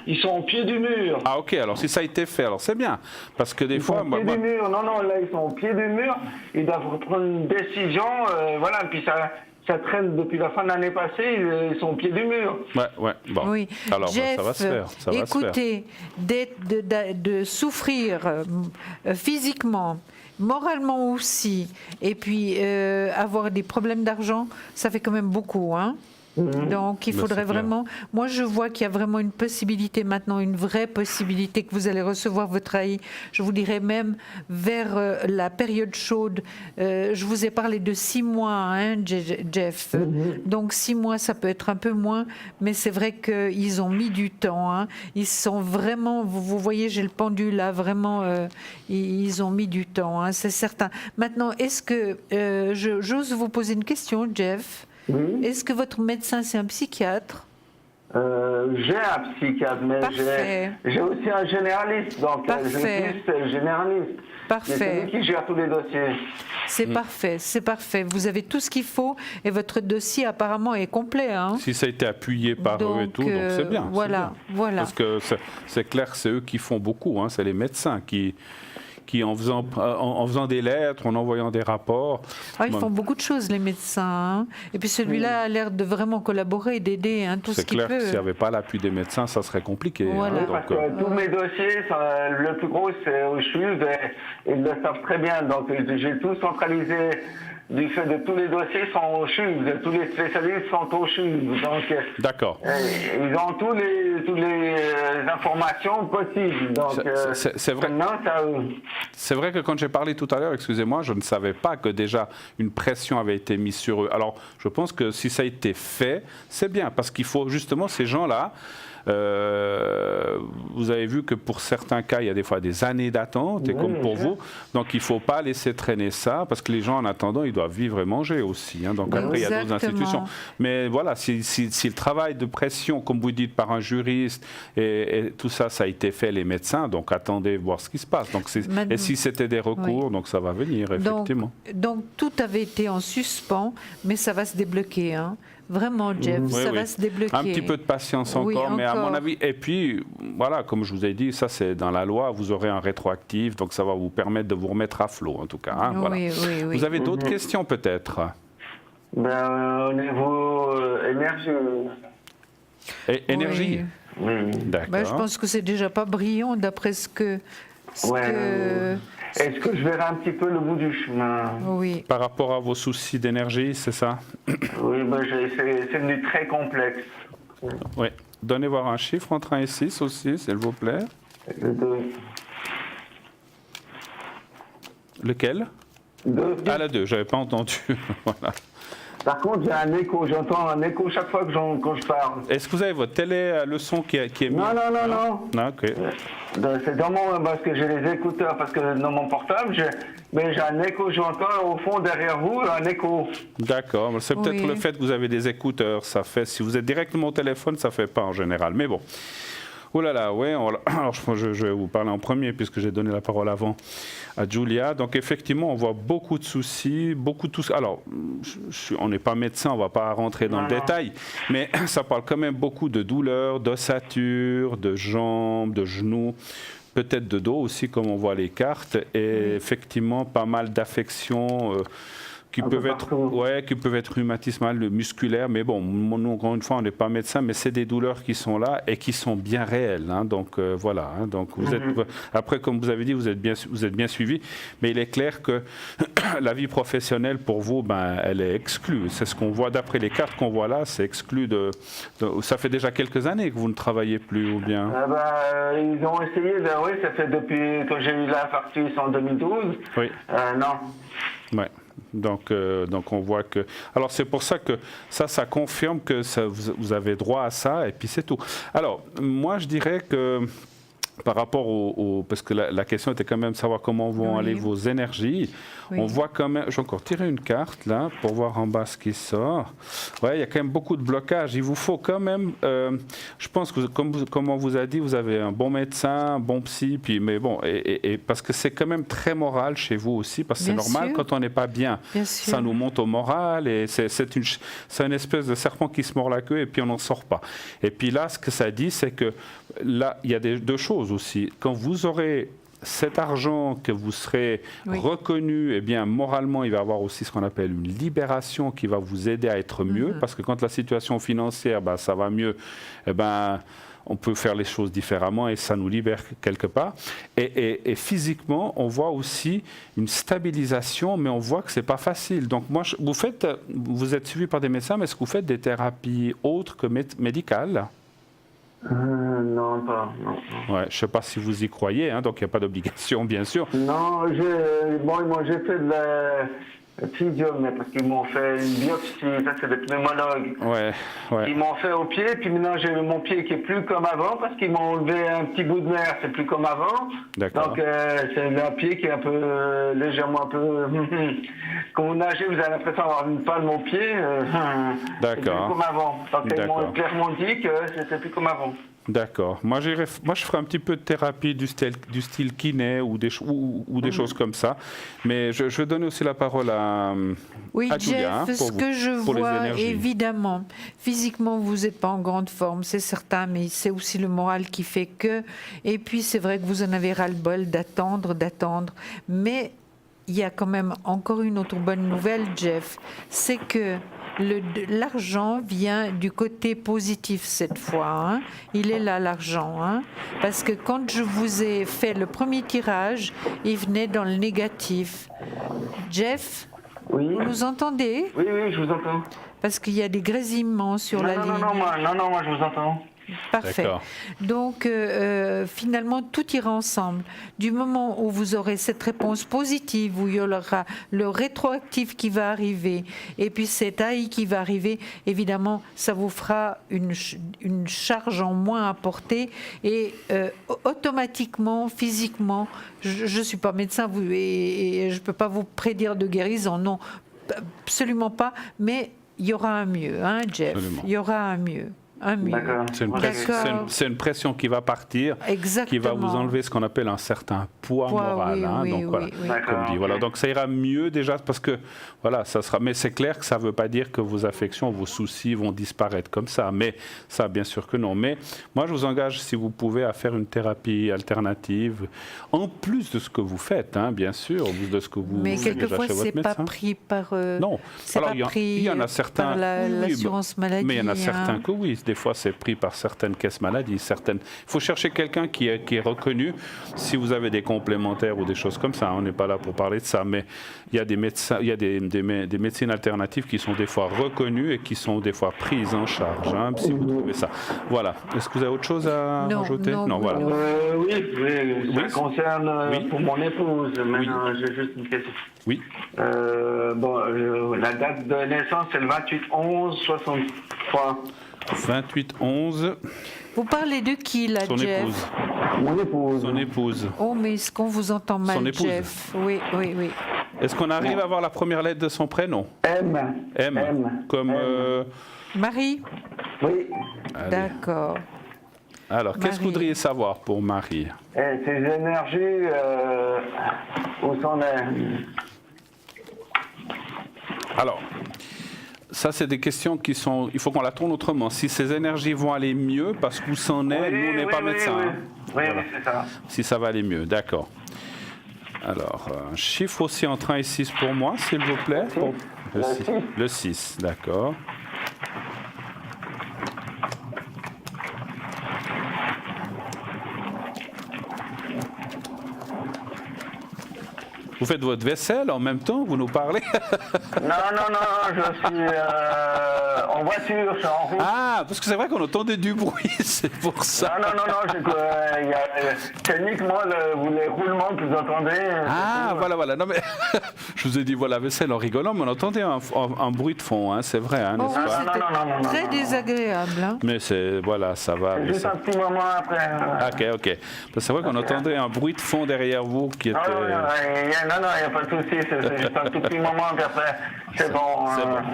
ils sont au pied du mur. Ah ok, alors si ça a été fait, alors c'est bien. Parce que des fois... Sont au pied du mur. Non, là ils sont au pied du mur, ils doivent prendre une décision, voilà, puis ça traîne depuis la fin de l'année passée, ils sont au pied du mur. Ouais, bon. Oui. Alors, Jeff, ça va se faire. Écoutez, de souffrir physiquement, moralement aussi, et puis avoir des problèmes d'argent, ça fait quand même beaucoup, hein. Donc il faudrait vraiment... Moi je vois qu'il y a vraiment une possibilité maintenant, une vraie possibilité que vous allez recevoir votre AI. Je vous dirais même vers la période chaude. Je vous ai parlé de 6 mois, hein, Jeff. Donc 6 mois ça peut être un peu moins, mais c'est vrai qu'ils ont mis du temps. Hein. Ils sont vraiment... Vous voyez, j'ai le pendule là, vraiment, ils ont mis du temps, hein, c'est certain. Maintenant, est-ce que... j'ose vous poser une question, Jeff. Est-ce que votre médecin, c'est un psychiatre? J'ai un psychiatre, mais Parfait. j'ai aussi un généraliste, donc Parfait. c'est le généraliste. Parfait. C'est lui qui gère tous les dossiers. C'est parfait, c'est parfait. Vous avez tout ce qu'il faut et votre dossier apparemment est complet. Hein. Si ça a été appuyé par eux et tout, donc c'est bien. Voilà, c'est bien. voilà. Parce que c'est clair que c'est eux qui font beaucoup, hein, c'est les médecins qui en faisant des lettres, en envoyant des rapports. Ils font beaucoup de choses, les médecins. Hein. Et puis celui-là a l'air de vraiment collaborer, d'aider tout ce qu'il peut. C'est clair que s'il n'y avait pas l'appui des médecins, ça serait compliqué. Voilà. Hein, Oui, parce que tous mes dossiers, le plus gros, c'est au CHUV, et ils le savent très bien. Donc j'ai tout centralisé du fait de tous les dossiers sont au CHUV, tous les spécialistes sont au CHUV. Donc, d'accord. Ils ont toutes les informations possibles. Donc, c'est vrai. C'est vrai que quand j'ai parlé tout à l'heure, excusez-moi, je ne savais pas que déjà une pression avait été mise sur eux. Alors, je pense que si ça a été fait, c'est bien, parce qu'il faut justement ces gens-là. Vous avez vu que pour certains cas, il y a des fois des années d'attente, et comme pour vous. Donc, il ne faut pas laisser traîner ça, parce que les gens, en attendant, ils doivent vivre et manger aussi. Hein. Donc, après, il y a d'autres institutions. Mais voilà, si le travail de pression, comme vous dites, par un juriste, et tout ça, ça a été fait, les médecins, donc attendez voir ce qui se passe. Donc, et si c'était des recours, donc ça va venir, effectivement. Donc, tout avait été en suspens, mais ça va se débloquer. Hein. Vraiment, Jeff, ça va se débloquer. Un petit peu de patience encore, mais à mon avis, et puis, voilà, comme je vous ai dit, ça c'est dans la loi, vous aurez un rétroactif, donc ça va vous permettre de vous remettre à flot, en tout cas. Hein, voilà. Vous avez d'autres questions, peut-être? Au niveau énergie. Énergie? Oui. D'accord. Je pense que c'est déjà pas brillant, d'après ce que... Est-ce que je verrai un petit peu le bout du chemin? Oui. Par rapport à vos soucis d'énergie, c'est ça? Oui, c'est devenu très complexe. Oui. Donnez voir un chiffre entre 1 et 6 aussi, s'il vous plaît. Le 2. Lequel? 2. Ah, le 2, je n'avais pas entendu. Voilà. Par contre, j'ai un écho, j'entends un écho chaque fois quand je parle. Est-ce que vous avez votre télé, le son qui est mis? Non. Non, ok. C'est dans parce que j'ai les écouteurs, parce que dans mon portable, mais j'ai un écho, j'entends au fond derrière vous un écho. D'accord, c'est peut-être le fait que vous avez des écouteurs, ça fait, si vous êtes directement au téléphone, ça ne fait pas en général, mais bon. Oh là là, ouais, alors je vais vous parler en premier puisque j'ai donné la parole avant à Julia. Donc effectivement, on voit beaucoup de soucis, Alors, on n'est pas médecin, on ne va pas rentrer dans le détail, mais ça parle quand même beaucoup de douleurs, d'ossature, de jambes, de genoux, peut-être de dos aussi, comme on voit les cartes, et effectivement pas mal d'affections. Qui peuvent être rhumatismales, musculaires, mais bon, nous, encore une fois, on n'est pas médecin, mais c'est des douleurs qui sont là et qui sont bien réelles. Hein, donc voilà. Hein, donc vous êtes, après, comme vous avez dit, vous êtes bien suivi, mais il est clair que la vie professionnelle pour vous, elle est exclue. C'est ce qu'on voit d'après les cartes qu'on voit là, c'est exclu ça fait déjà quelques années que vous ne travaillez plus, ou bien? Ils ont essayé. Oui, ça fait depuis que j'ai eu l'infarctus en 2012. Oui. Non. Ouais. Donc on voit que... Alors c'est pour ça que ça confirme que vous avez droit à ça, et puis c'est tout. Alors, moi je dirais que par rapport parce que la question était quand même de savoir comment vont aller vos énergies. On voit quand même, j'ai encore tiré une carte là pour voir en bas ce qui sort. Ouais, il y a quand même beaucoup de blocages. Il vous faut quand même, je pense que comme on vous a dit, vous avez un bon médecin, un bon psy, mais bon, et parce que c'est quand même très moral chez vous aussi, parce que c'est normal quand on n'est pas bien. Ça nous monte au moral, et c'est une espèce de serpent qui se mord la queue et puis on n'en sort pas. Et puis là, ce que ça dit, c'est que là, il y a deux choses aussi. Quand vous aurez cet argent, que vous serez reconnu, eh bien, moralement, il va y avoir aussi ce qu'on appelle une libération qui va vous aider à être mieux, parce que quand la situation financière, ça va mieux, on peut faire les choses différemment et ça nous libère quelque part. Et physiquement, on voit aussi une stabilisation, mais on voit que ce n'est pas facile. Donc, vous êtes suivi par des médecins, mais est-ce que vous faites des thérapies autres que médicales? Non, pas. Non. Ouais, je ne sais pas si vous y croyez, hein, donc il n'y a pas d'obligation, bien sûr. Non, moi j'ai fait physio, mais parce qu'ils m'ont fait une biopsie, ça c'est des pneumologues. Ouais, ouais. Ils m'ont fait au pied, puis maintenant j'ai mon pied qui est plus comme avant, parce qu'ils m'ont enlevé un petit bout de nerf, c'est plus comme avant. D'accord. Donc c'est un pied qui est un peu, légèrement un peu... Quand vous nagez, vous avez l'impression d'avoir une palme au pied. C'est plus D'accord. comme avant. Donc ils m'ont D'accord. clairement dit que c'était plus comme avant. D'accord. Moi, je ferai un petit peu de thérapie du style kiné ou des choses comme ça. Mais je vais donner aussi la parole à Oui, Julia, Jeff, ce que je pour les vois, énergies. évidemment, physiquement, vous n'êtes pas en grande forme, c'est certain, mais c'est aussi le moral qui fait que. Et puis, c'est vrai que vous en avez ras-le-bol d'attendre. Mais il y a quand même encore une autre bonne nouvelle, Jeff, c'est que l'argent vient du côté positif cette fois. Hein. Il est là, l'argent. Hein. Parce que quand je vous ai fait le premier tirage, il venait dans le négatif. Jeff, Oui. vous nous entendez? Oui, je vous entends. Parce qu'il y a des grésillements sur la ligne. Non, moi je vous entends. Parfait. D'accord. Donc, finalement, tout ira ensemble. Du moment où vous aurez cette réponse positive, où il y aura le rétroactif qui va arriver, et puis cet AI qui va arriver, évidemment, ça vous fera une charge en moins à porter. Et automatiquement, physiquement, je ne suis pas médecin et je ne peux pas vous prédire de guérison, non, absolument pas. Mais il y aura un mieux, hein, Jeff? Absolument. Il y aura un mieux. D'accord. C'est une pression qui va partir, Exactement. qui va vous enlever ce qu'on appelle un certain poids moral. Oui, hein. oui, Donc, voilà. oui. Comme dit. Voilà. Donc ça ira mieux déjà parce que voilà, ça sera. Mais c'est clair que ça ne veut pas dire que vos affections, vos soucis vont disparaître comme ça. Mais ça, bien sûr que non. Mais moi, je vous engage, si vous pouvez, à faire une thérapie alternative en plus de ce que vous faites, hein, bien sûr, de ce que vous Mais faites déjà quelquefois, chez votre c'est médecin. pas pris par. Non. C'est Alors, pas il pris y en a certains. par l'assurance maladie. Mais il y en a hein. certains que oui. Des fois, c'est pris par certaines caisses maladies. Il faut chercher quelqu'un qui est reconnu. Si vous avez des complémentaires ou des choses comme ça, on n'est pas là pour parler de ça. Mais il y a des médecins, il y a des médecines alternatives qui sont des fois reconnues et qui sont des fois prises en charge. Hein, si vous trouvez ça. Voilà. Est-ce que vous avez autre chose à rajouter? Non, voilà. Oui, ça concerne pour mon épouse. Maintenant, j'ai juste une question. Oui. La date de naissance, c'est le 28/11/63. 28/11. Vous parlez de qui, là, Son Jeff? épouse. Mon épouse. Son épouse. Oh, mais est-ce qu'on vous entend mal, Son épouse. Jeff? Oui. Est-ce qu'on arrive à avoir la première lettre de son prénom? M. Comme. Marie? Oui. Allez. D'accord. Alors, qu'est-ce que vous Marie. voudriez savoir pour Marie? Et ses énergies, où s'en est? Alors, ça, c'est des questions qui sont... Il faut qu'on la tourne autrement. Si ces énergies vont aller mieux, parce que où s'en est, nous, on n'est pas médecin. Oui, hein. Voilà. c'est ça. Si ça va aller mieux, d'accord. Alors, un chiffre aussi entre 1 et 6 pour moi, s'il vous plaît. Le 6, d'accord. Vous faites votre vaisselle en même temps, vous nous parlez? Non, je suis en voiture, je suis en route. Ah, parce que c'est vrai qu'on entendait du bruit, c'est pour ça. Non, c'est uniquement les roulements que vous entendez. Ah, voilà. Non, mais je vous ai dit, voilà, vaisselle en rigolant, mais on entendait un bruit de fond, hein, c'est vrai, hein, Oh, n'est-ce oui, pas? c'était très désagréable. Hein. Mais c'est, voilà, ça va. Mais Juste ça... un petit moment après. Ok. Parce que c'est vrai qu'on entendait un bruit de fond derrière vous qui était... Non, il n'y a pas de souci, c'est juste un tout petit moment, puis après, c'est bon.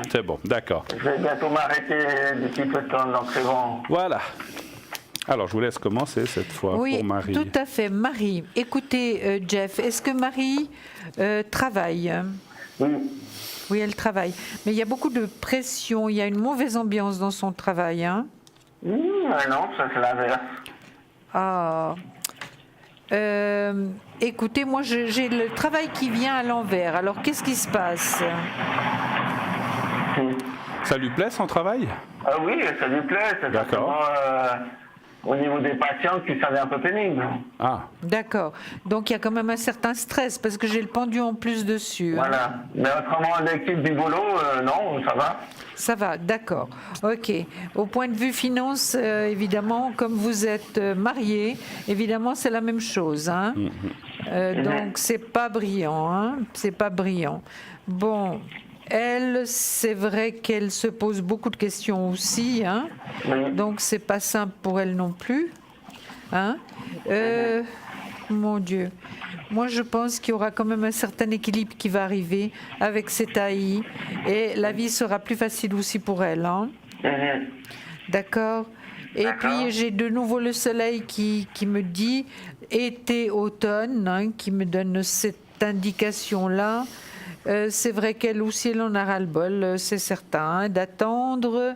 C'est bon, d'accord. Je vais bientôt m'arrêter d'ici peu de temps, donc c'est bon. Voilà. Alors, je vous laisse commencer cette fois Oui, pour Marie. tout à fait. Marie, écoutez, Jeff, est-ce que Marie travaille? Oui. Oui, elle travaille. Mais il y a beaucoup de pression, il y a une mauvaise ambiance dans son travail. Hein? Non, ça c'est l'inverse. Ah. Écoutez, moi j'ai le travail qui vient à l'envers. Alors qu'est-ce qui se passe? Ça lui plaît son travail? Oui, ça lui plaît. C'est D'accord. Au niveau des patients, qui ça devient un peu pénible. Ah, D'accord. Donc il y a quand même un certain stress parce que j'ai le pendu en plus dessus. Hein. Voilà. Mais autrement, l'équipe du boulot, non, ça va. Ça va, d'accord. Ok. Au point de vue finance, évidemment, comme vous êtes mariés, évidemment, c'est la même chose. Hein. Donc, c'est pas brillant, hein, c'est pas brillant. Bon, elle, c'est vrai qu'elle se pose beaucoup de questions aussi, hein. Donc, c'est pas simple pour elle non plus, hein. Mon Dieu. Moi, je pense qu'il y aura quand même un certain équilibre qui va arriver avec cet AI et la vie sera plus facile aussi pour elle, hein. D'accord. Et puis, j'ai de nouveau le soleil qui me dit été, automne, hein, qui me donne cette indication-là. C'est vrai qu'elle aussi, elle en a ras-le-bol, c'est certain, hein, d'attendre.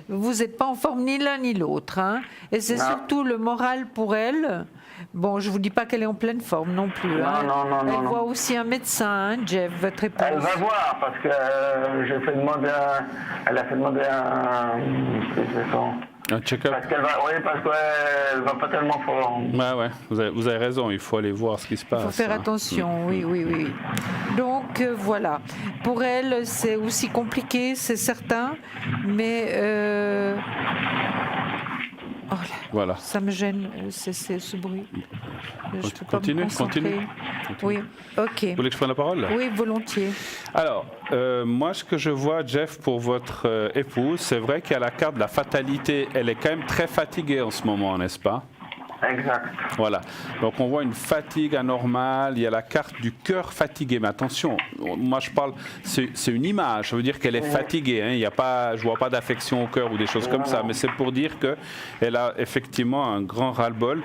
Vous n'êtes pas en forme ni l'un ni l'autre, hein. Et c'est surtout le moral pour elle. Bon, je ne vous dis pas qu'elle est en pleine forme non plus. Non, hein. Elle voit non. aussi un médecin, hein, Jeff, votre épouse. Elle va voir, parce que elle a fait demander Un check-up. parce qu'elle va pas tellement fort. Ouais, vous avez raison, il faut aller voir ce qui se passe. Il faut faire hein. attention, oui. Donc voilà, pour elle c'est aussi compliqué, c'est certain, mais oh là, Voilà. ça me gêne, c'est ce bruit. Je peux pas Continue, me concentrer. continue. Oui, ok. Vous voulez que je prenne la parole? Oui, volontiers. Alors, moi, ce que je vois, Jeff, pour votre épouse, c'est vrai qu'il y a la carte de la fatalité. Elle est quand même très fatiguée en ce moment, n'est-ce pas? Exact. Voilà. Donc, on voit une fatigue anormale. Il y a la carte du cœur fatigué. Mais attention, moi, je parle, c'est une image. Ça veut dire qu'elle est fatiguée. Hein. Il y a pas, je vois pas d'affection au cœur ou des choses comme ça. Mais c'est pour dire qu'elle a effectivement un grand ras-le-bol.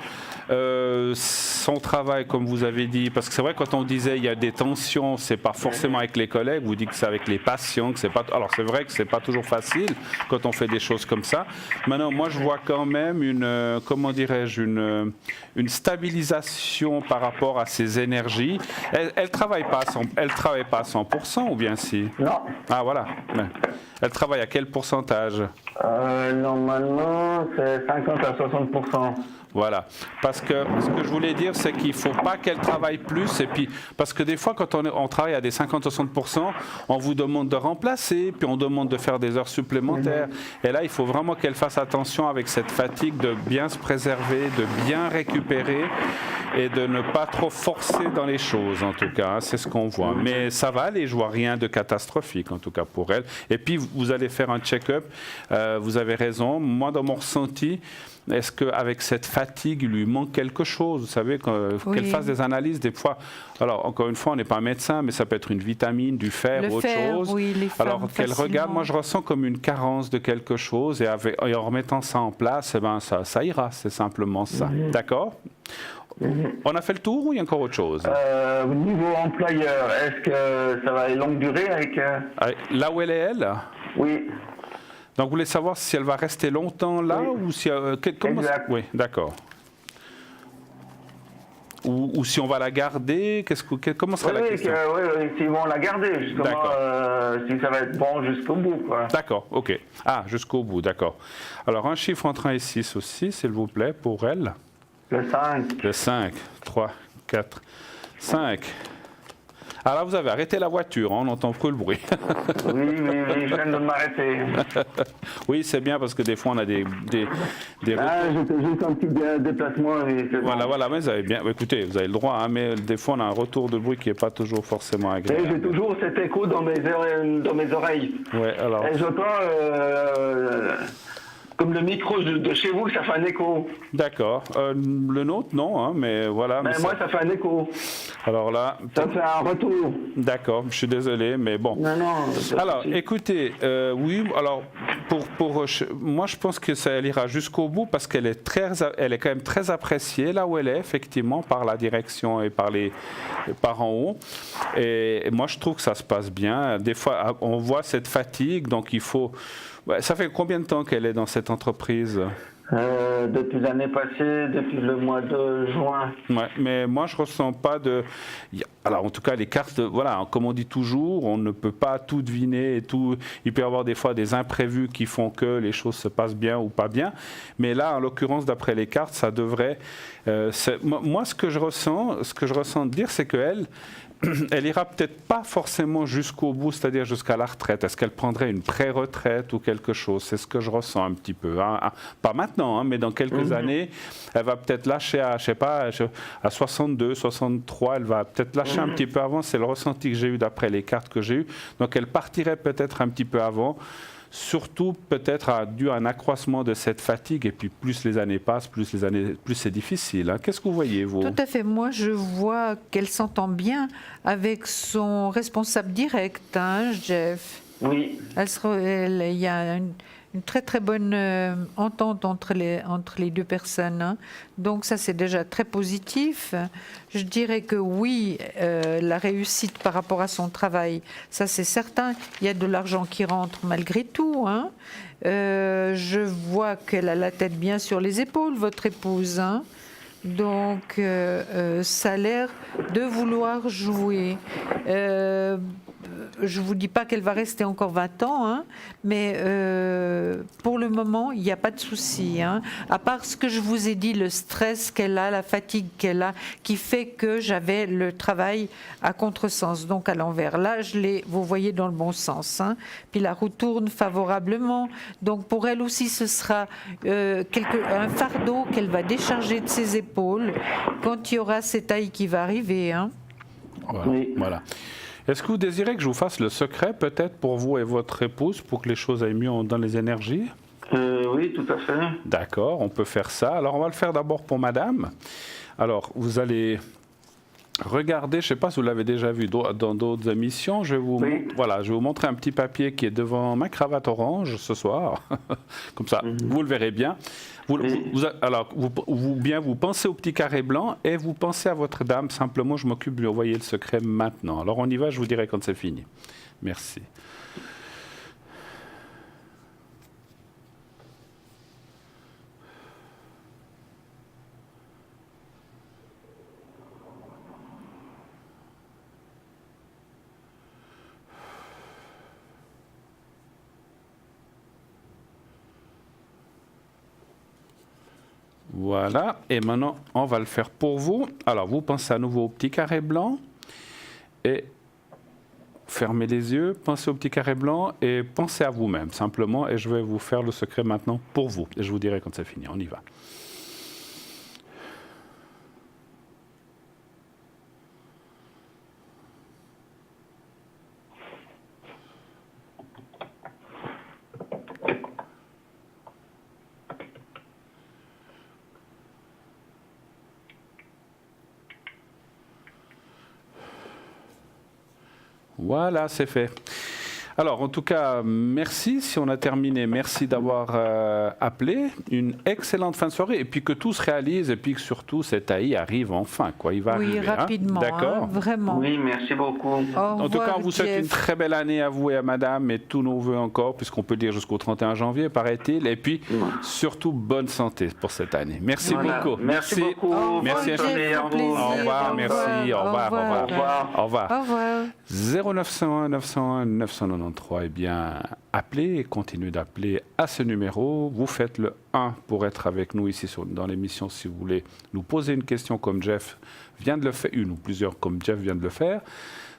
Son travail, comme vous avez dit, parce que c'est vrai, quand on disait il y a des tensions, c'est pas forcément avec les collègues. Vous dites que c'est avec les patients, que c'est pas. Alors, c'est vrai que c'est pas toujours facile quand on fait des choses comme ça. Maintenant, moi, je vois quand même comment dirais-je, une stabilisation par rapport à ses énergies. Elle travaille pas à 100% ou bien si? Non. Ah voilà. Ouais. Elle travaille à quel pourcentage? Normalement, c'est 50 à 60%. Voilà. Parce que ce que je voulais dire, c'est qu'il ne faut pas qu'elle travaille plus. Et puis, parce que des fois, quand on travaille à des 50-60%, on vous demande de remplacer, puis on demande de faire des heures supplémentaires. Et là, il faut vraiment qu'elle fasse attention avec cette fatigue de bien se préserver, de bien récupérer et de ne pas trop forcer dans les choses, en tout cas. C'est ce qu'on voit. Mais ça va aller, je vois rien de catastrophique, en tout cas pour elle. Et puis, vous allez faire un check-up. Vous avez raison. Moi, dans mon ressenti, est-ce qu'avec cette fatigue, il lui manque quelque chose? Vous savez, qu'elle fasse des analyses, des fois. Alors, encore une fois, on n'est pas médecin, mais ça peut être une vitamine, du fer, autre chose. Oui, les femmes, alors, qu'elle regarde, moi, je ressens comme une carence de quelque chose, et en remettant ça en place, eh ben, ça ira, c'est simplement ça. D'accord? On a fait le tour ou il y a encore autre chose? Au niveau employeur, est-ce que ça va aller longue durée avec... Là où elle est, elle? Oui. Donc, vous voulez savoir si elle va rester longtemps là ou si... Exact. Oui, d'accord. Ou si on va la garder, comment sera la question? Oui, s'ils vont la garder, justement, si ça va être bon jusqu'au bout. D'accord, ok. Ah, jusqu'au bout, d'accord. Alors, un chiffre entre 1 et 6 aussi, s'il vous plaît, pour elle. Le 5. Le 5, 3, 4, 5. Alors là, vous avez arrêté la voiture, hein, on n'entend plus le bruit. Oui, je viens de m'arrêter. Oui, c'est bien parce que des fois, on a des j'étais juste un petit déplacement. Voilà, mais vous avez bien. Écoutez, vous avez le droit, hein, mais des fois, on a un retour de bruit qui n'est pas toujours forcément agréable. J'ai toujours cet écho dans mes oreilles. Ouais, alors. Et j'entends comme le micro de chez vous, ça fait un écho. D'accord. Le nôtre, non, hein, mais voilà. Mais moi, ça fait un écho. Alors là... Ça fait un retour. D'accord, je suis désolé, mais bon. Non. Alors, écoutez, oui, alors, moi, je pense que ça elle ira jusqu'au bout parce qu'elle est quand même très appréciée là où elle est, effectivement, par la direction et par en haut. Et moi, je trouve que ça se passe bien. Des fois, on voit cette fatigue, donc il faut... Ça fait combien de temps qu'elle est dans cette entreprise? Depuis l'année passée, depuis le mois de juin. Ouais, mais moi, je ressens pas de... Alors, en tout cas, les cartes, voilà, comme on dit toujours, on ne peut pas tout deviner et tout. Il peut y avoir des fois des imprévus qui font que les choses se passent bien ou pas bien. Mais là, en l'occurrence, d'après les cartes, ça devrait. Moi, ce que je ressens de dire, c'est qu'elle, elle ira peut-être pas forcément jusqu'au bout, c'est-à-dire jusqu'à la retraite. Est-ce qu'elle prendrait une pré-retraite ou quelque chose? C'est ce que je ressens un petit peu. Hein. Pas maintenant, hein, mais dans quelques années, elle va peut-être lâcher à, je sais pas, à 62, 63, elle va peut-être lâcher un petit peu avant. C'est le ressenti que j'ai eu d'après les cartes que j'ai eues. Donc elle partirait peut-être un petit peu avant. Surtout peut-être dû à un accroissement de cette fatigue, et puis plus les années passent, plus c'est difficile. Hein. Qu'est-ce que vous voyez, vous? Tout à fait. Moi, je vois qu'elle s'entend bien avec son responsable direct, hein, Jeff. Oui. Il y a une très très bonne entente entre les deux personnes. Hein. Donc ça, c'est déjà très positif. Je dirais que oui, la réussite par rapport à son travail, ça c'est certain. Il y a de l'argent qui rentre malgré tout. Hein. Je vois qu'elle a la tête bien sur les épaules, votre épouse. Hein. Donc ça a l'air de vouloir jouer. Je ne vous dis pas qu'elle va rester encore 20 ans, hein, mais pour le moment, il n'y a pas de souci. Hein, à part ce que je vous ai dit, le stress qu'elle a, la fatigue qu'elle a, qui fait que j'avais le travail à contresens, donc à l'envers. Là, vous voyez, dans le bon sens. Hein, puis la roue tourne favorablement. Donc pour elle aussi, ce sera un fardeau qu'elle va décharger de ses épaules quand il y aura cette taille qui va arriver. Hein. Voilà. Oui. Voilà. Est-ce que vous désirez que je vous fasse le secret, peut-être, pour vous et votre épouse, pour que les choses aillent mieux dans les énergies? Oui, tout à fait. D'accord, on peut faire ça. Alors, on va le faire d'abord pour madame. Alors, vous allez regarder, je ne sais pas si vous l'avez déjà vu dans d'autres émissions, je vais vous montrer un petit papier qui est devant ma cravate orange ce soir. Comme ça, vous le verrez bien. Vous pensez au petit carré blanc et vous pensez à votre dame. Simplement, je m'occupe de lui envoyer le secret maintenant. Alors, on y va, je vous dirai quand c'est fini. Merci. Voilà, et maintenant on va le faire pour vous. Alors vous pensez à nouveau au petit carré blanc et fermez les yeux, pensez au petit carré blanc et pensez à vous-même simplement, et je vais vous faire le secret maintenant pour vous. Et je vous dirai quand c'est fini, on y va. Voilà, c'est fait. Alors, en tout cas, merci. Si on a terminé, merci d'avoir appelé. Une excellente fin de soirée. Et puis que tout se réalise. Et puis que surtout, cet AI arrive enfin. Quoi. Il va arriver. Oui, rapidement. D'accord. Hein, vraiment. Oui, merci beaucoup. En tout cas, on vous souhaite une très belle année à vous et à madame. Et tous nos voeux encore, puisqu'on peut dire jusqu'au 31 janvier, paraît-il. Et puis, surtout, bonne santé pour cette année. Merci beaucoup. Merci beaucoup. Merci. Au revoir. Merci. Au revoir. Au revoir. Au revoir. Au revoir. 0901 901 993. Eh bien, appelez et continuez d'appeler à ce numéro. Vous faites le 1 pour être avec nous ici dans l'émission si vous voulez nous poser une question comme Jeff vient de le faire, une ou plusieurs comme Jeff vient de le faire.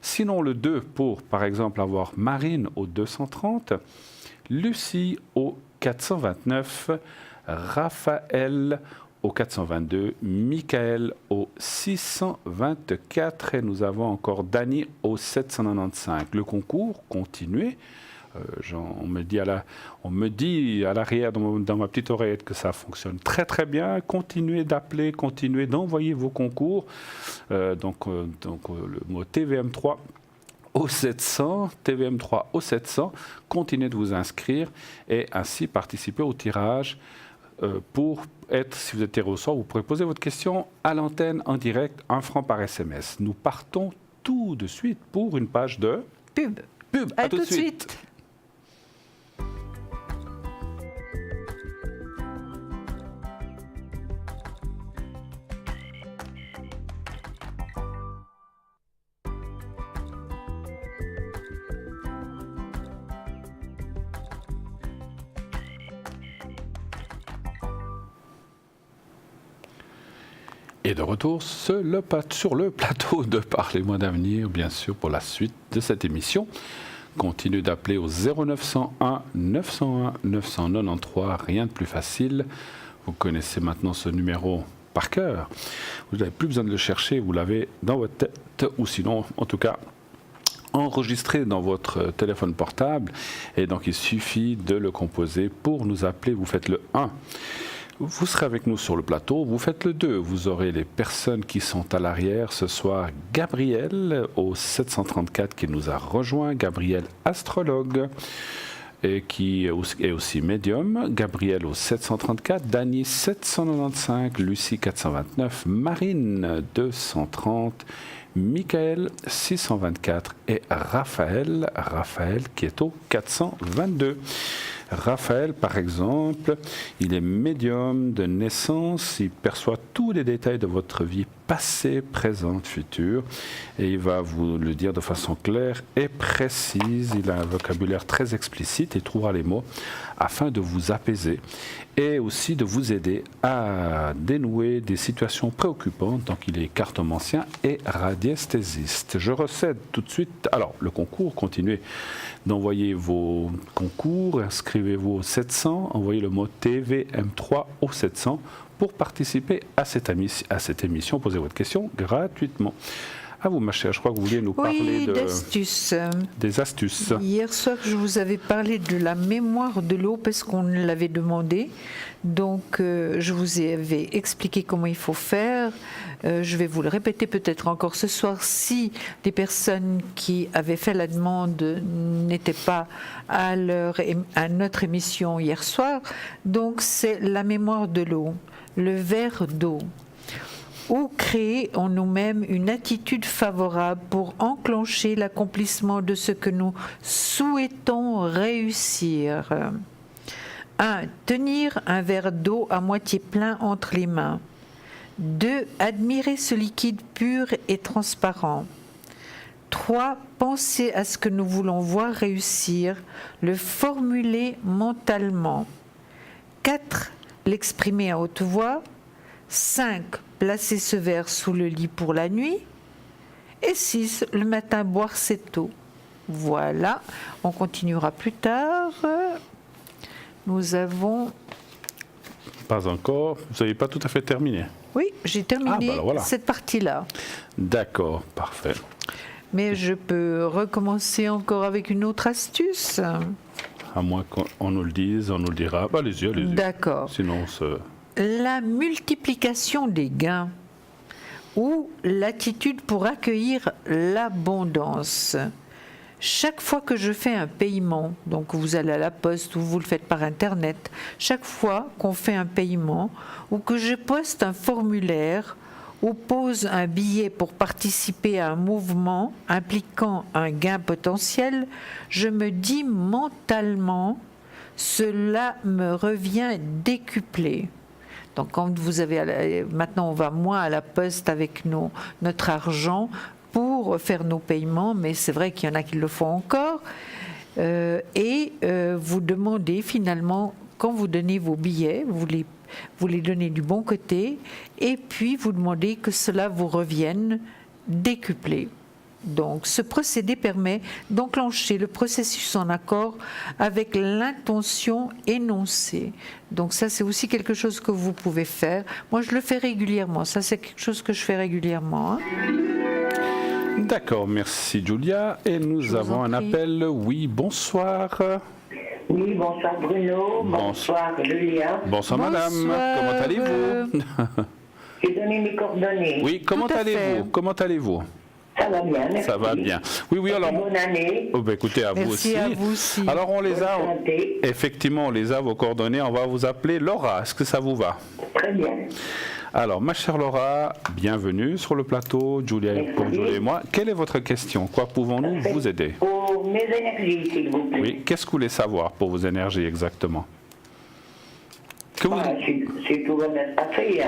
Sinon, le 2 pour, par exemple, avoir Marine au 230, Lucie au 429, Raphaël au 422, Michael au 624 et nous avons encore Dany au 795. Le concours, continuez. On me dit à l'arrière dans ma petite oreillette que ça fonctionne très très bien. Continuez d'appeler, continuez d'envoyer vos concours. Donc le mot TVM3 au 700, TVM3 au 700. Continuez de vous inscrire et ainsi participer au tirage. Pour être, si vous êtes tiré au sort, vous pourrez poser votre question à l'antenne en direct, 1 franc par SMS. Nous partons tout de suite pour une page de pub. À tout de suite. Et de retour sur le plateau de Parlez-moi d'avenir, bien sûr, pour la suite de cette émission. Continuez d'appeler au 0901 901 993, rien de plus facile. Vous connaissez maintenant ce numéro par cœur. Vous n'avez plus besoin de le chercher, vous l'avez dans votre tête, ou sinon, en tout cas, enregistré dans votre téléphone portable. Et donc, il suffit de le composer pour nous appeler. Vous faites le 1. Vous serez avec nous sur le plateau, vous faites le 2. Vous aurez les personnes qui sont à l'arrière. Ce soir, Gabriel au 734 qui nous a rejoint. Gabriel, astrologue, et qui est aussi médium. Gabriel au 734, Dany 795, Lucie 429, Marine 230, Michael 624 et Raphaël qui est au 422. Raphaël, par exemple, il est médium de naissance, il perçoit tous les détails de votre vie passée, présente, future, et il va vous le dire de façon claire et précise. Il a un vocabulaire très explicite et trouvera les mots afin de vous apaiser et aussi de vous aider à dénouer des situations préoccupantes. Donc il est cartomancien et radiesthésiste. Je recède tout de suite. Alors, le concours, continuez d'envoyer vos concours, inscrivez-vous au 700, envoyez le mot TVM3 au 700 pour participer à cette émission. Posez votre question gratuitement. À vous, ma chère, je crois que vous vouliez nous parler d'astuces. Des astuces. Hier soir, je vous avais parlé de la mémoire de l'eau parce qu'on l'avait demandé. Donc, je vous avais expliqué comment il faut faire. Je vais vous le répéter peut-être encore ce soir si des personnes qui avaient fait la demande n'étaient pas à notre émission hier soir. Donc, c'est la mémoire de l'eau, le verre d'eau. Ou créer en nous-mêmes une attitude favorable pour enclencher l'accomplissement de ce que nous souhaitons réussir. 1. Tenir un verre d'eau à moitié plein entre les mains. 2. Admirer ce liquide pur et transparent. 3. Penser à ce que nous voulons voir réussir, le formuler mentalement. 4. L'exprimer à haute voix. 5. Placer ce verre sous le lit pour la nuit. Et 6. Le matin, boire cette eau. Voilà, on continuera plus tard. Nous avons... Pas encore, vous n'avez pas tout à fait terminé. Oui, j'ai terminé voilà. cette partie-là. D'accord, parfait. Mais je peux recommencer encore avec une autre astuce. À moins qu'on nous le dise, on nous le dira. Allez-y. D'accord. Sinon, La multiplication des gains ou l'attitude pour accueillir l'abondance. Chaque fois que je fais un paiement, donc vous allez à la poste ou vous le faites par Internet, chaque fois qu'on fait un paiement ou que je poste un formulaire ou pose un billet pour participer à un mouvement impliquant un gain potentiel, je me dis mentalement, cela me revient décuplé. Donc quand vous avez, maintenant on va moins à la poste avec notre argent pour faire nos paiements, mais c'est vrai qu'il y en a qui le font encore. Vous demandez finalement, quand vous donnez vos billets, vous les donnez du bon côté, et puis vous demandez que cela vous revienne décuplé. Donc, ce procédé permet d'enclencher le processus en accord avec l'intention énoncée. Donc ça, c'est aussi quelque chose que vous pouvez faire. Moi, je le fais régulièrement. Ça, c'est quelque chose que je fais régulièrement. D'accord, merci Julia. Et nous avons un appel. Oui, bonsoir. Oui, bonsoir Bruno. Bonsoir Julia. Bonsoir madame. Comment allez-vous? J'ai donné mes coordonnées. Oui, comment allez-vous? Ça va bien, merci. Ça va bien. Oui, alors... Bonne année. Écoutez, à vous aussi. Merci à vous aussi. Alors, on les a... Effectivement, on les a, vos coordonnées. On va vous appeler Laura. Est-ce que ça vous va? Très bien. Alors, ma chère Laura, bienvenue sur le plateau, Julia et moi. Quelle est votre question? Quoi pouvons-nous vous aider? Pour mes énergies, s'il vous plaît. Oui, qu'est-ce que vous voulez savoir pour vos énergies exactement? C'est tout va bien se passer.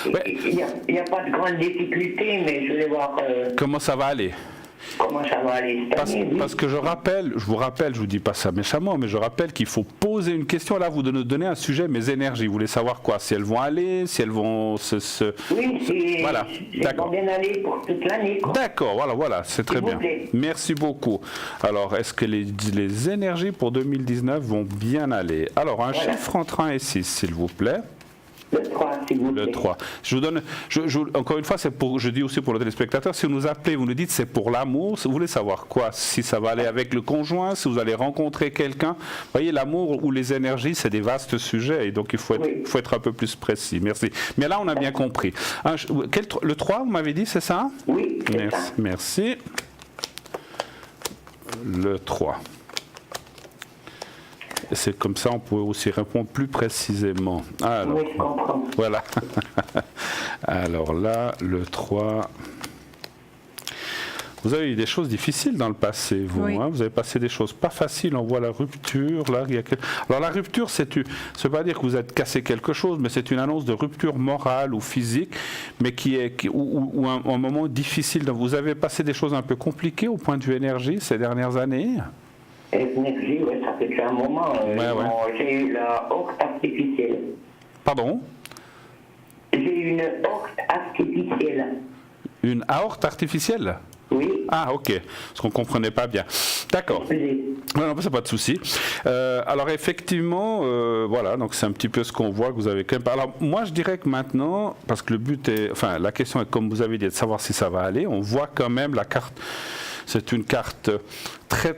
Il n'y a pas de grande difficulté, mais je voulais voir... Comment ça va aller? comment ça va aller cette année, oui. Parce que je vous rappelle, je vous dis pas ça méchamment, mais je rappelle qu'il faut poser une question. Là, vous donnez un sujet, mes énergies. Vous voulez savoir quoi? Si elles vont aller, si elles vont Oui, voilà, d'accord. Bien aller pour toute l'année. D'accord, voilà, c'est très bien. Merci beaucoup. Alors, est-ce que les énergies pour 2019 vont bien aller? Alors, un chiffre entre 1 et 6, s'il vous plaît. Le 3, s'il vous plaît. Le 3. Je vous donne, encore une fois, je dis aussi pour le téléspectateur, si vous nous appelez, vous nous dites c'est pour l'amour, vous voulez savoir quoi? Si ça va aller avec le conjoint, si vous allez rencontrer quelqu'un. Vous voyez, l'amour ou les énergies, c'est des vastes sujets, et donc il faut être un peu plus précis. Merci. Mais là, on a bien compris. Le 3, vous m'avez dit, c'est ça? Oui, c'est ça. Merci. Le 3. C'est comme ça, on peut aussi répondre plus précisément. Alors, oui, je comprends. Voilà. Alors là, le 3. Vous avez eu des choses difficiles dans le passé, vous. Oui. Hein, vous avez passé des choses pas faciles. On voit la rupture. Là, Alors la rupture, ça ne veut pas dire que vous êtes cassé quelque chose, mais c'est une annonce de rupture morale ou physique, mais ou un moment difficile. Donc, vous avez passé des choses un peu compliquées au point de vue énergie ces dernières années? Énergie, oui, ça fait déjà un moment. J'ai eu la horte artificielle. Pardon? J'ai eu une horte artificielle. Une aorte artificielle? Oui. Ah, ok. Parce qu'on ne comprenait pas bien. D'accord. Non, c'est pas de souci. Alors, effectivement, voilà, donc c'est un petit peu ce qu'on voit que vous avez quand même. Alors, moi, je dirais que maintenant, parce que le but est. Enfin, la question est, comme vous avez dit, de savoir si ça va aller. On voit quand même la carte. C'est une carte très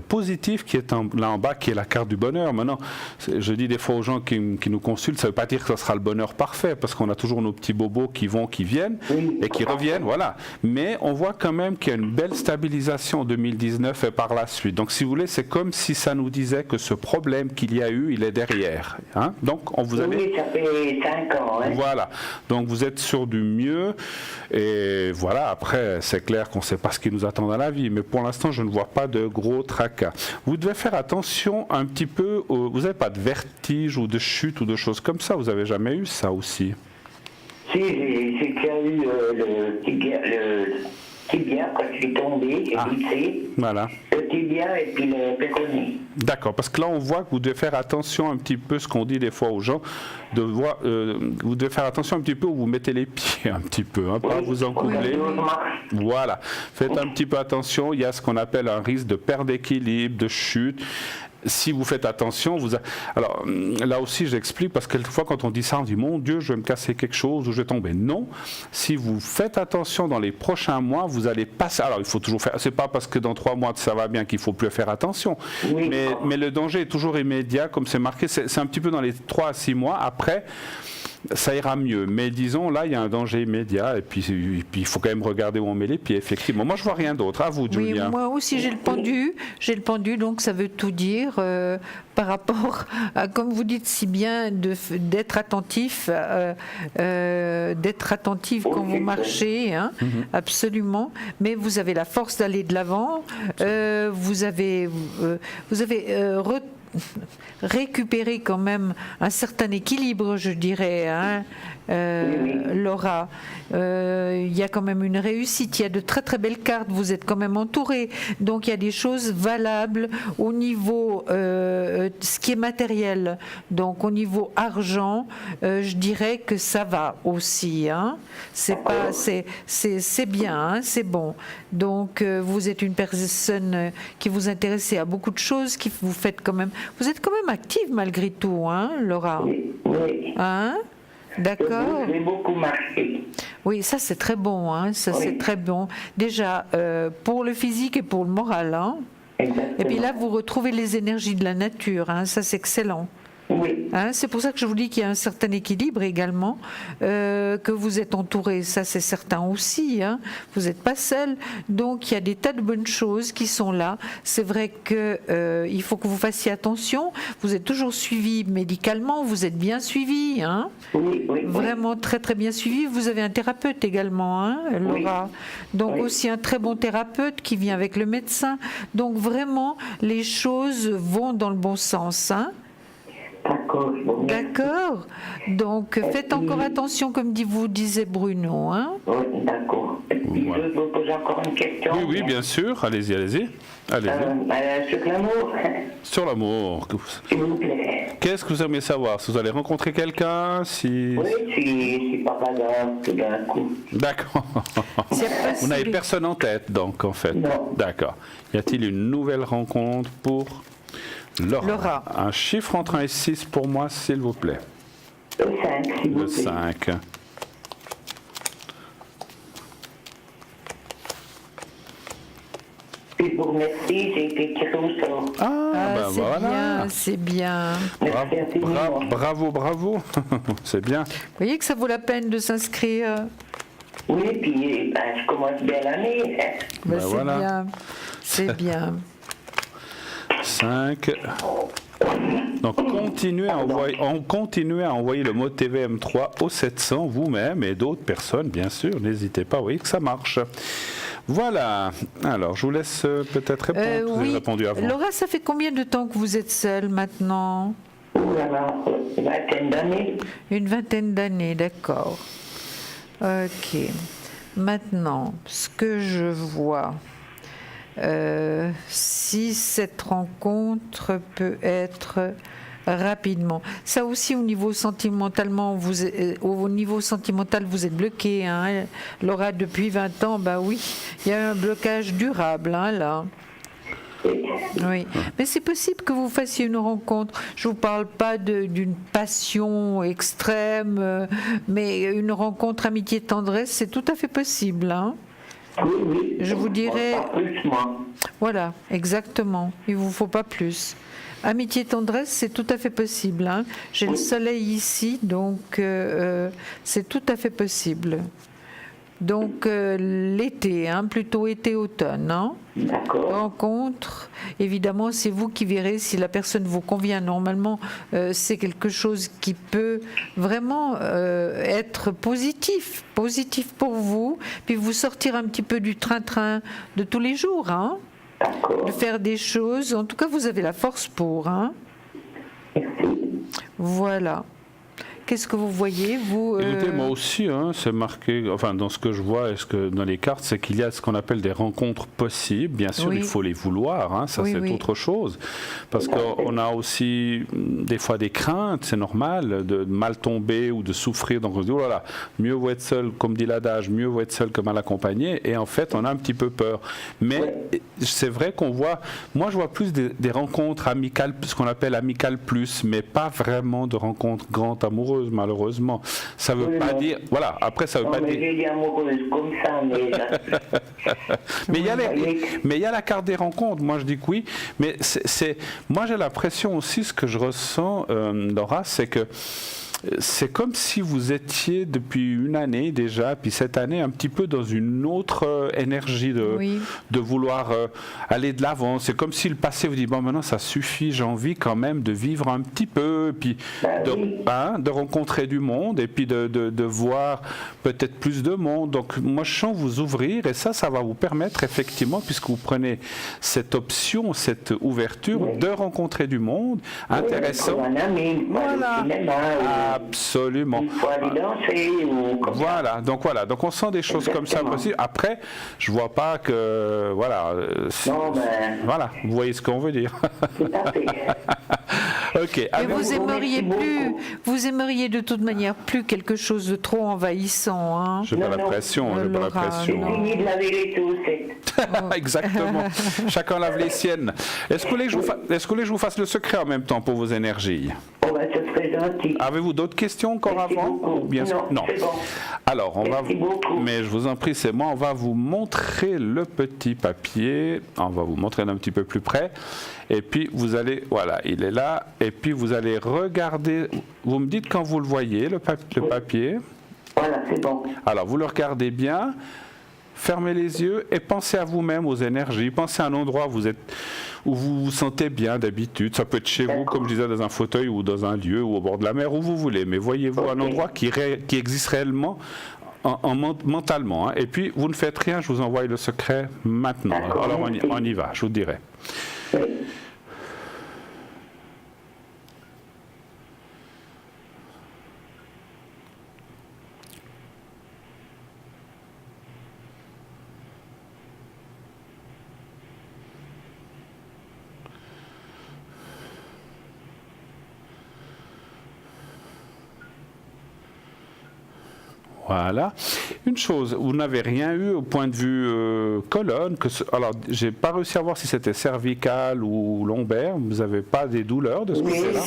positive qui est là en bas, qui est la carte du bonheur. Maintenant, je dis des fois aux gens qui nous consultent, ça ne veut pas dire que ce sera le bonheur parfait, parce qu'on a toujours nos petits bobos qui viennent et qui reviennent, voilà. Mais on voit quand même qu'il y a une belle stabilisation en 2019 et par la suite. Donc, si vous voulez, c'est comme si ça nous disait que ce problème qu'il y a eu, il est derrière. Hein? Donc, vous avez... Oui, ça fait 5 ans. Hein. Voilà. Donc, vous êtes sur du mieux. Et voilà, après, c'est clair qu'on ne sait pas ce qui nous attend dans la vie. Mais pour l'instant, je ne vois pas de gros tracas. Vous devez faire attention un petit peu. Vous n'avez pas de vertige ou de chute ou de choses comme ça. Vous n'avez jamais eu ça aussi? Si, j'ai déjà eu le tibia quand je suis tombé, j'ai glissé. Voilà. Le tibia et puis le péroné. D'accord, parce que là on voit que vous devez faire attention un petit peu, ce qu'on dit des fois aux gens, vous devez faire attention un petit peu où vous mettez les pieds un petit peu, hein, pas vous encoubler. Voilà, faites un petit peu attention, il y a ce qu'on appelle un risque de perte d'équilibre, de chute. Si vous faites attention, alors là aussi j'explique, parce que quelquefois quand on dit ça, on dit mon Dieu, je vais me casser quelque chose ou je vais tomber. Non, si vous faites attention dans les prochains mois, vous allez passer. Alors il faut toujours faire. C'est pas parce que dans 3 mois ça va bien qu'il faut plus faire attention. Oui. Mais le danger est toujours immédiat, comme c'est marqué. C'est un petit peu dans les 3 à 6 mois. Après, ça ira mieux. Mais disons, là, il y a un danger immédiat. Et puis il faut quand même regarder où on met les pieds, effectivement. Moi, je vois rien d'autre. À vous, Julia. Oui, moi aussi, j'ai le pendu, donc ça veut tout dire par rapport à, comme vous dites si bien, d'être attentif, quand vous marchez, hein, absolument. Mais vous avez la force d'aller de l'avant. Vous avez récupérer quand même un certain équilibre, je dirais, hein, Laura. Il y a quand même une réussite, il y a de très très belles cartes, vous êtes quand même entourée, donc il y a des choses valables au niveau ce qui est matériel, donc au niveau argent, je dirais que ça va aussi, hein. C'est bien, hein, c'est bon. Donc vous êtes une personne qui vous intéresse à beaucoup de choses, qui vous faites quand même, vous êtes quand même active malgré tout, hein, Laura. Oui. Hein? D'accord. J'ai beaucoup marché. Oui, ça c'est très bon, hein, ça c'est très bon. Déjà pour le physique et pour le moral, hein. Exactement. Et puis là vous retrouvez les énergies de la nature, hein, ça c'est excellent. Oui. Hein, c'est pour ça que je vous dis qu'il y a un certain équilibre également, que vous êtes entouré, ça c'est certain aussi, hein, vous n'êtes pas seul, donc il y a des tas de bonnes choses qui sont là. C'est vrai qu'il faut que vous fassiez attention, vous êtes toujours suivi médicalement, vous êtes bien suivi, hein, vraiment très très bien suivi, vous avez un thérapeute également, hein, Laura, donc aussi un très bon thérapeute qui vient avec le médecin, donc vraiment les choses vont dans le bon sens, hein. D'accord. Donc faites encore attention, comme vous disait Bruno. Hein. Oui, d'accord. puis Voilà. je vous pose encore une question. Oui, bien sûr. Allez-y, allez-y. Allez-y. Sur l'amour, Sur l'amour. s'il vous plaît. Qu'est-ce que vous aimez savoir? Si vous allez rencontrer quelqu'un, si... Oui, si pas grave, tout d'un coup. D'accord. Vous n'avez personne en tête, donc, en fait. Non. D'accord. Y a-t-il une nouvelle rencontre pour Laura? Laura. Un chiffre entre 1 et 6 pour moi, s'il vous plaît. Le 5, s'il vous Le plaît. 5. Puis je vous remercie, j'ai été tiré au sort. Ah, Ah, ben c'est voilà. bien, c'est bien. Merci infiniment. Bravo. C'est bien. Vous voyez que ça vaut la peine de s'inscrire. Oui, puis je commence bien l'année. Ben, c'est voilà. bien, c'est bien. 5. Donc continuez à envoyer le mot TVM3 au 700 vous-même et d'autres personnes, bien sûr. N'hésitez pas, vous voyez que ça marche. Voilà. Alors, je vous laisse peut-être répondre. Vous avez Oui. répondu avant. Laura, ça fait combien de temps que vous êtes seule maintenant? Ouh là là, une vingtaine d'années. Une vingtaine d'années, d'accord. Ok. Maintenant, ce que je vois, si cette rencontre peut être rapidement. Ça aussi, au niveau sentimentalement, au niveau sentimental, vous êtes bloqué. Hein. Laura, depuis 20 ans, bah oui, il y a un blocage durable, hein, là. Oui, mais c'est possible que vous fassiez une rencontre. Je ne vous parle pas d'une passion extrême, mais une rencontre amitié-tendresse, c'est tout à fait possible. Hein. Oui. Je vous dirais... Pas plus, moi. Voilà, exactement. Il ne vous faut pas plus. Amitié-tendresse, c'est tout à fait possible. Hein. J'ai le soleil ici, donc c'est tout à fait possible. Donc l'été, hein, plutôt été-automne. Hein. D'accord. Rencontre, évidemment, c'est vous qui verrez si la personne vous convient. Normalement, c'est quelque chose qui peut vraiment être positif pour vous, puis vous sortir un petit peu du train-train de tous les jours, hein, de faire des choses. En tout cas, vous avez la force pour. Hein. Voilà. Qu'est-ce que vous voyez, vous Écoutez, moi aussi, hein, c'est marqué, enfin dans ce que je vois, dans les cartes, c'est qu'il y a ce qu'on appelle des rencontres possibles. Bien sûr, Oui. il faut les vouloir, hein, ça Oui, c'est oui. autre chose. Parce qu'on a aussi des fois des craintes, c'est normal, de mal tomber ou de souffrir. Donc on se dit, oh là là, mieux vaut être seul, comme dit l'adage, mieux vaut être seul que mal accompagné. Et en fait, on a un petit peu peur. Mais c'est vrai qu'on voit, moi je vois plus des rencontres amicales, ce qu'on appelle amicales plus, mais pas vraiment de rencontres grandes amoureuses. Malheureusement, ça veut pas dire. Voilà. Après, ça veut Non, pas mais dire. j'ai dit amoureuse comme ça, mais Mais il y a la carte des rencontres. Moi, je dis que oui. Mais moi, j'ai l'impression aussi, ce que je ressens, Laura, c'est que c'est comme si vous étiez depuis une année déjà, puis cette année un petit peu dans une autre énergie de vouloir aller de l'avant. C'est comme si le passé vous dit, bon maintenant ça suffit, j'ai envie quand même de vivre un petit peu, puis de rencontrer du monde, et puis de voir peut-être plus de monde. Donc moi je sens vous ouvrir, et ça va vous permettre effectivement, puisque vous prenez cette option, cette ouverture de rencontrer du monde intéressant. comme un ami, Voilà. au cinéma, Absolument. il faut aller danser ou comme ça. Donc on sent des choses comme ça Exactement. possible. Après, je vois pas que Non, ben, voilà, vous voyez ce qu'on veut dire. tout à fait. Ok. Mais Avez-vous- vous aimeriez de toute manière plus quelque chose de trop envahissant. Hein. J'ai pas Non, la non. pression, j'ai pas la Laura, pression. non. Fini de laver les chaussettes. Exactement. Chacun lave les siennes. Est-ce que vous voulez que je vous fasse le secret en même temps pour vos énergies? Oh, ben, ce serait gentil. Avez-vous d'autres questions encore Merci avant? beaucoup. Bien sûr. Non, c'est bon. Alors, Merci beaucoup. mais je vous en prie, c'est moi. On va vous montrer le petit papier. On va vous montrer d'un petit peu plus près. Et puis, vous allez, voilà, il est là. Et puis, vous allez regarder. Vous me dites quand vous le voyez, le papier. Voilà, c'est bon. Alors, vous le regardez bien. Fermez les yeux et pensez à vous-même, aux énergies. Pensez à un endroit où vous vous sentez bien d'habitude. Ça peut être chez vous, comme je disais, dans un fauteuil ou dans un lieu ou au bord de la mer, où vous voulez. Mais voyez-vous un endroit qui existe réellement mentalement. Hein. Et puis, vous ne faites rien, je vous envoie le secret maintenant. Alors, on y va, je vous dirai. Voilà. Une chose, vous n'avez rien eu au point de vue colonne. Alors, j'ai pas réussi à voir si c'était cervical ou lombaire. Vous n'avez pas des douleurs de ce côté-là?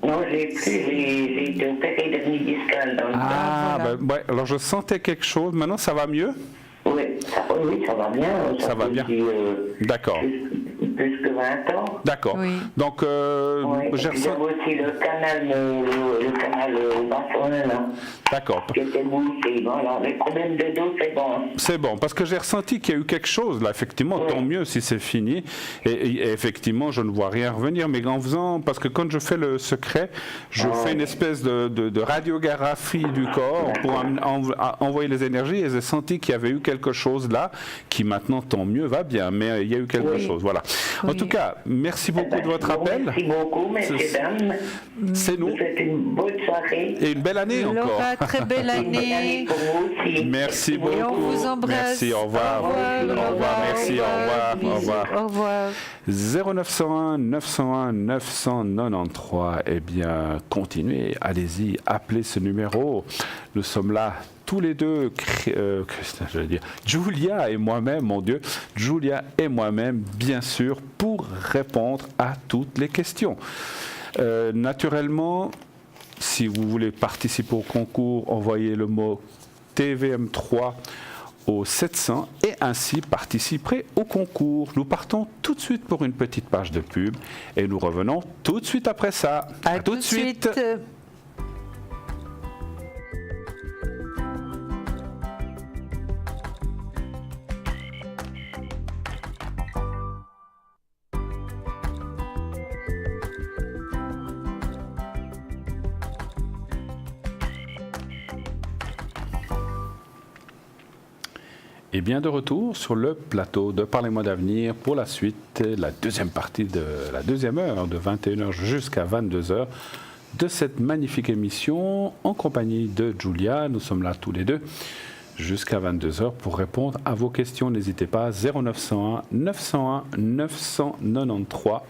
Non, j'ai plus. J'ai été opéré d'hernie discale dans le Ah, voilà. ouais. Alors je sentais quelque chose. Maintenant, ça va mieux? Oui, ça va bien. Ça va bien. D'accord. Plus que 20 ans. D'accord. Oui. Donc, Oui, j'ai j'avais aussi le canal bassin, D'accord. qui était bouché. Voilà, les problèmes de dos, c'est bon. C'est bon, parce que j'ai ressenti qu'il y a eu quelque chose là, effectivement, tant mieux si c'est fini. Et effectivement, je ne vois rien revenir, mais en faisant, parce que quand je fais le secret, je fais une espèce de radiographie du corps pour envoyer les énergies, et j'ai senti qu'il y avait eu quelque chose là, qui maintenant, tant mieux, va bien, mais il y a eu quelque chose, voilà. En tout cas, merci beaucoup de votre appel. Merci beaucoup, messieurs, dames. C'est nous. Vous faites une bonne soirée. Et une belle année encore. Laura, très belle Une bonne année année. pour vous aussi. Merci beaucoup. Et on vous embrasse. Merci, au revoir. Au revoir, Au revoir, merci, au revoir. Au revoir. Au revoir. 0901 901 993. Eh bien, continuez, allez-y, appelez ce numéro. Nous sommes là tous les deux, Julia et moi-même, mon Dieu, Julia et moi-même, bien sûr, pour répondre à toutes les questions. Naturellement, si vous voulez participer au concours, envoyez le mot TVM3 au 700 et ainsi participerez au concours. Nous partons tout de suite pour une petite page de pub et nous revenons tout de suite après ça. À tout de suite. Et bien de retour sur le plateau de Parlez-moi d'avenir pour la suite, la deuxième partie de la deuxième heure, de 21h jusqu'à 22h, de cette magnifique émission en compagnie de Julia. Nous sommes là tous les deux jusqu'à 22h pour répondre à vos questions. N'hésitez pas, 0901 901 993.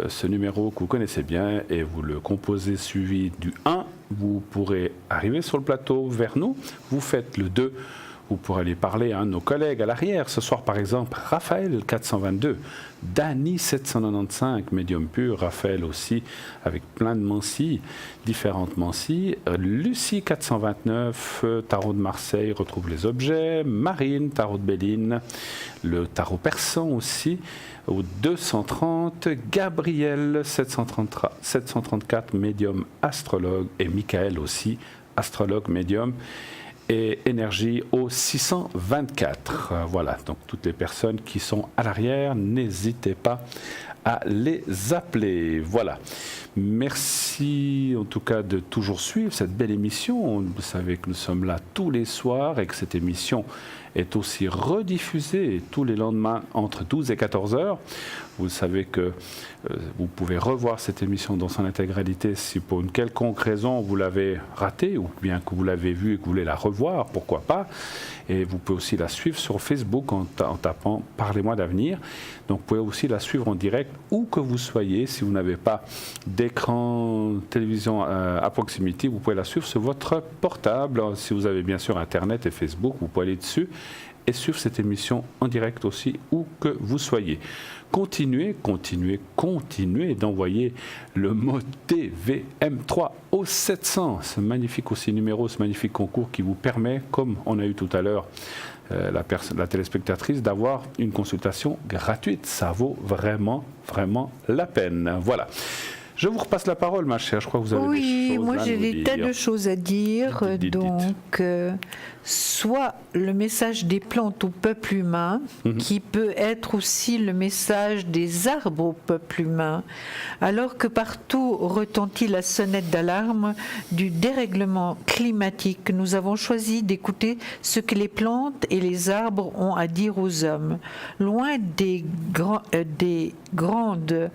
Ce numéro que vous connaissez bien et vous le composez suivi du 1. Vous pourrez arriver sur le plateau vers nous. Vous faites le 2. Vous pourrez aller parler à un de nos collègues à l'arrière. Ce soir, par exemple, Raphaël 422, Dany 795, médium pur, Raphaël aussi, avec plein de mancies, différentes mancies. Lucie 429, tarot de Marseille, retrouve les objets. Marine, tarot de Béline, le tarot persan aussi, au 230. Gabriel 734, médium astrologue. Et Michael aussi, astrologue médium. Et énergie au 624. Voilà, donc toutes les personnes qui sont à l'arrière, n'hésitez pas à les appeler. Voilà. Merci en tout cas de toujours suivre cette belle émission. Vous savez que nous sommes là tous les soirs et que cette émission est aussi rediffusée tous les lendemains entre 12 et 14 heures. Vous savez que vous pouvez revoir cette émission dans son intégralité si pour une quelconque raison vous l'avez ratée ou bien que vous l'avez vue et que vous voulez la revoir, pourquoi pas. Et vous pouvez aussi la suivre sur Facebook en tapant « Parlez-moi d'avenir ». Donc vous pouvez aussi la suivre en direct où que vous soyez. Si vous n'avez pas d'écran télévision à proximité, vous pouvez la suivre sur votre portable. Si vous avez bien sûr Internet et Facebook, vous pouvez aller dessus et suivre cette émission en direct aussi où que vous soyez. Continuez d'envoyer le mot TVM3 au 700. Ce magnifique aussi numéro, ce magnifique concours qui vous permet, comme on a eu tout à l'heure, la téléspectatrice, d'avoir une consultation gratuite. Ça vaut vraiment, vraiment la peine. Voilà. Je vous repasse la parole, ma chère. Je crois que vous avez des choses à nous dire. Oui, moi j'ai des tas de choses à dire. Dites. Donc, soit le message des plantes au peuple humain, qui peut être aussi le message des arbres au peuple humain, alors que partout retentit la sonnette d'alarme du dérèglement climatique. Nous avons choisi d'écouter ce que les plantes et les arbres ont à dire aux hommes. Loin des grandes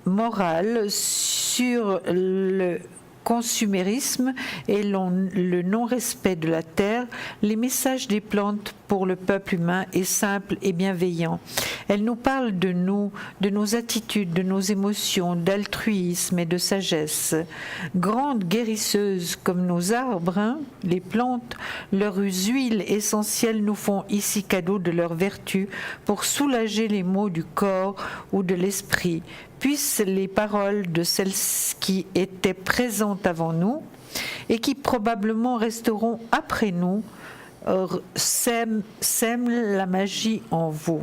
morale sur le consumérisme et le non-respect de la terre, les messages des plantes pour le peuple humain est simple et bienveillant. Elle nous parle de nous, de nos attitudes, de nos émotions, d'altruisme et de sagesse. Grandes guérisseuses comme nos arbres, hein, les plantes, leurs huiles essentielles nous font ici cadeau de leurs vertus pour soulager les maux du corps ou de l'esprit. Puissent les paroles de celles qui étaient présentes avant nous et qui probablement resteront après nous sème la magie en vous.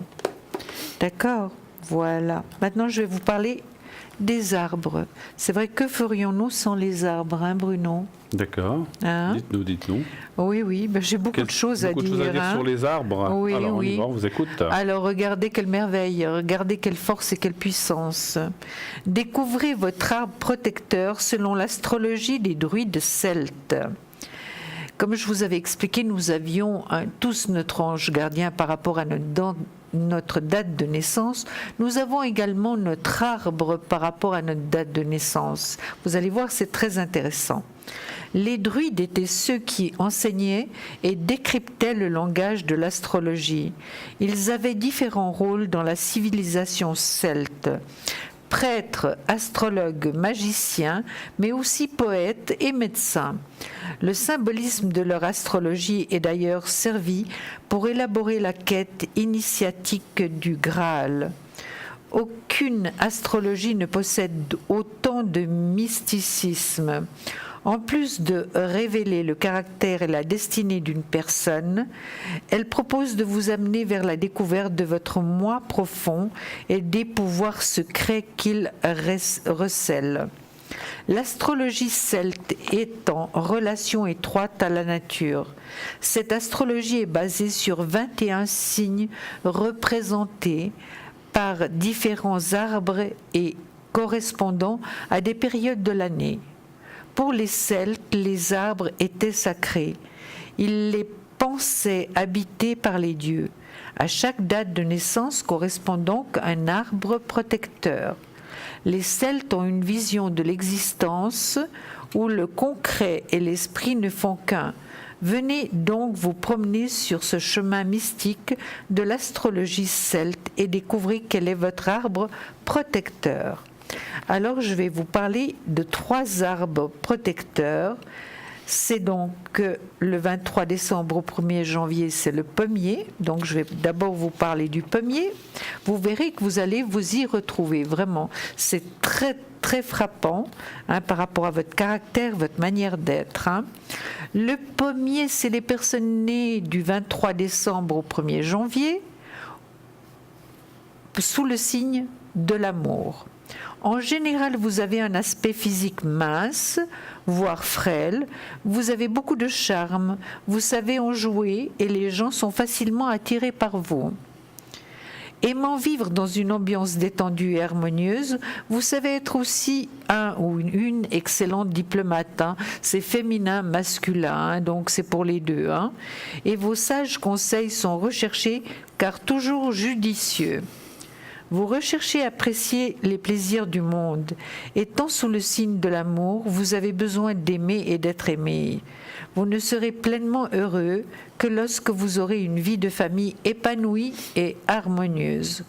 D'accord ? Voilà. Maintenant, je vais vous parler des arbres. C'est vrai, que ferions-nous sans les arbres, hein, Bruno ? D'accord. Hein ? Dites-nous. Oui, ben, j'ai beaucoup de choses à dire. Beaucoup de choses à dire hein. sur les arbres. Oui, Alors, oui. on vous écoute. Alors, regardez quelle merveille, regardez quelle force et quelle puissance. Découvrez votre arbre protecteur selon l'astrologie des druides celtes. Comme je vous avais expliqué, nous avions tous notre ange gardien par rapport à notre date de naissance. Nous avons également notre arbre par rapport à notre date de naissance. Vous allez voir, c'est très intéressant. Les druides étaient ceux qui enseignaient et décryptaient le langage de l'astrologie. Ils avaient différents rôles dans la civilisation celte. Prêtres, astrologues, magiciens, mais aussi poètes et médecins. Le symbolisme de leur astrologie est d'ailleurs servi pour élaborer la quête initiatique du Graal. Aucune astrologie ne possède autant de mysticisme. En plus de révéler le caractère et la destinée d'une personne, elle propose de vous amener vers la découverte de votre moi profond et des pouvoirs secrets qu'il recèle. L'astrologie celte est en relation étroite à la nature. Cette astrologie est basée sur 21 signes représentés par différents arbres et correspondant à des périodes de l'année. Pour les Celtes, les arbres étaient sacrés. Ils les pensaient habités par les dieux. À chaque date de naissance correspond donc un arbre protecteur. Les Celtes ont une vision de l'existence où le concret et l'esprit ne font qu'un. Venez donc vous promener sur ce chemin mystique de l'astrologie celte et découvrez quel est votre arbre protecteur. Alors je vais vous parler de 3 arbres protecteurs. C'est donc le 23 décembre au 1er janvier, c'est le pommier. Donc je vais d'abord vous parler du pommier. Vous verrez que vous allez vous y retrouver. Vraiment, c'est très très frappant par rapport à votre caractère, votre manière d'être. Le pommier, c'est les personnes nées du 23 décembre au 1er janvier sous le signe de l'amour. En général, vous avez un aspect physique mince, voire frêle. Vous avez beaucoup de charme, vous savez en jouer et les gens sont facilement attirés par vous. Aimant vivre dans une ambiance détendue et harmonieuse, vous savez être aussi un ou une excellente diplomate. C'est féminin, masculin, donc c'est pour les deux. Et vos sages conseils sont recherchés car toujours judicieux. Vous recherchez à apprécier les plaisirs du monde. Étant sous le signe de l'amour, vous avez besoin d'aimer et d'être aimé. Vous ne serez pleinement heureux que lorsque vous aurez une vie de famille épanouie et harmonieuse.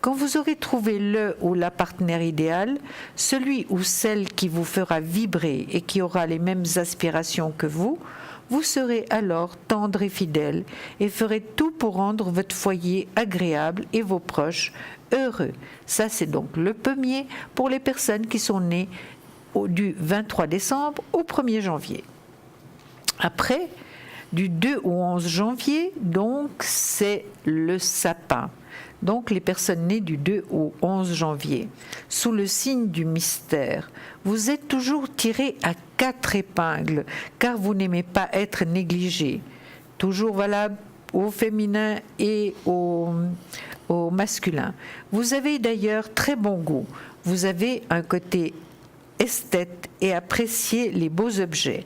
Quand vous aurez trouvé le ou la partenaire idéal, celui ou celle qui vous fera vibrer et qui aura les mêmes aspirations que vous serez alors tendre et fidèle et ferez tout pour rendre votre foyer agréable et vos proches heureux. Ça, c'est donc le pommier pour les personnes qui sont nées du 23 décembre au 1er janvier. Après, du 2 au 11 janvier, donc, c'est le sapin. Donc, les personnes nées du 2 au 11 janvier, sous le signe du mystère, vous êtes toujours tirés à 4 épingles, car vous n'aimez pas être négligé. Toujours valable au féminin et au masculin. Vous avez d'ailleurs très bon goût. Vous avez un côté esthète et appréciez les beaux objets.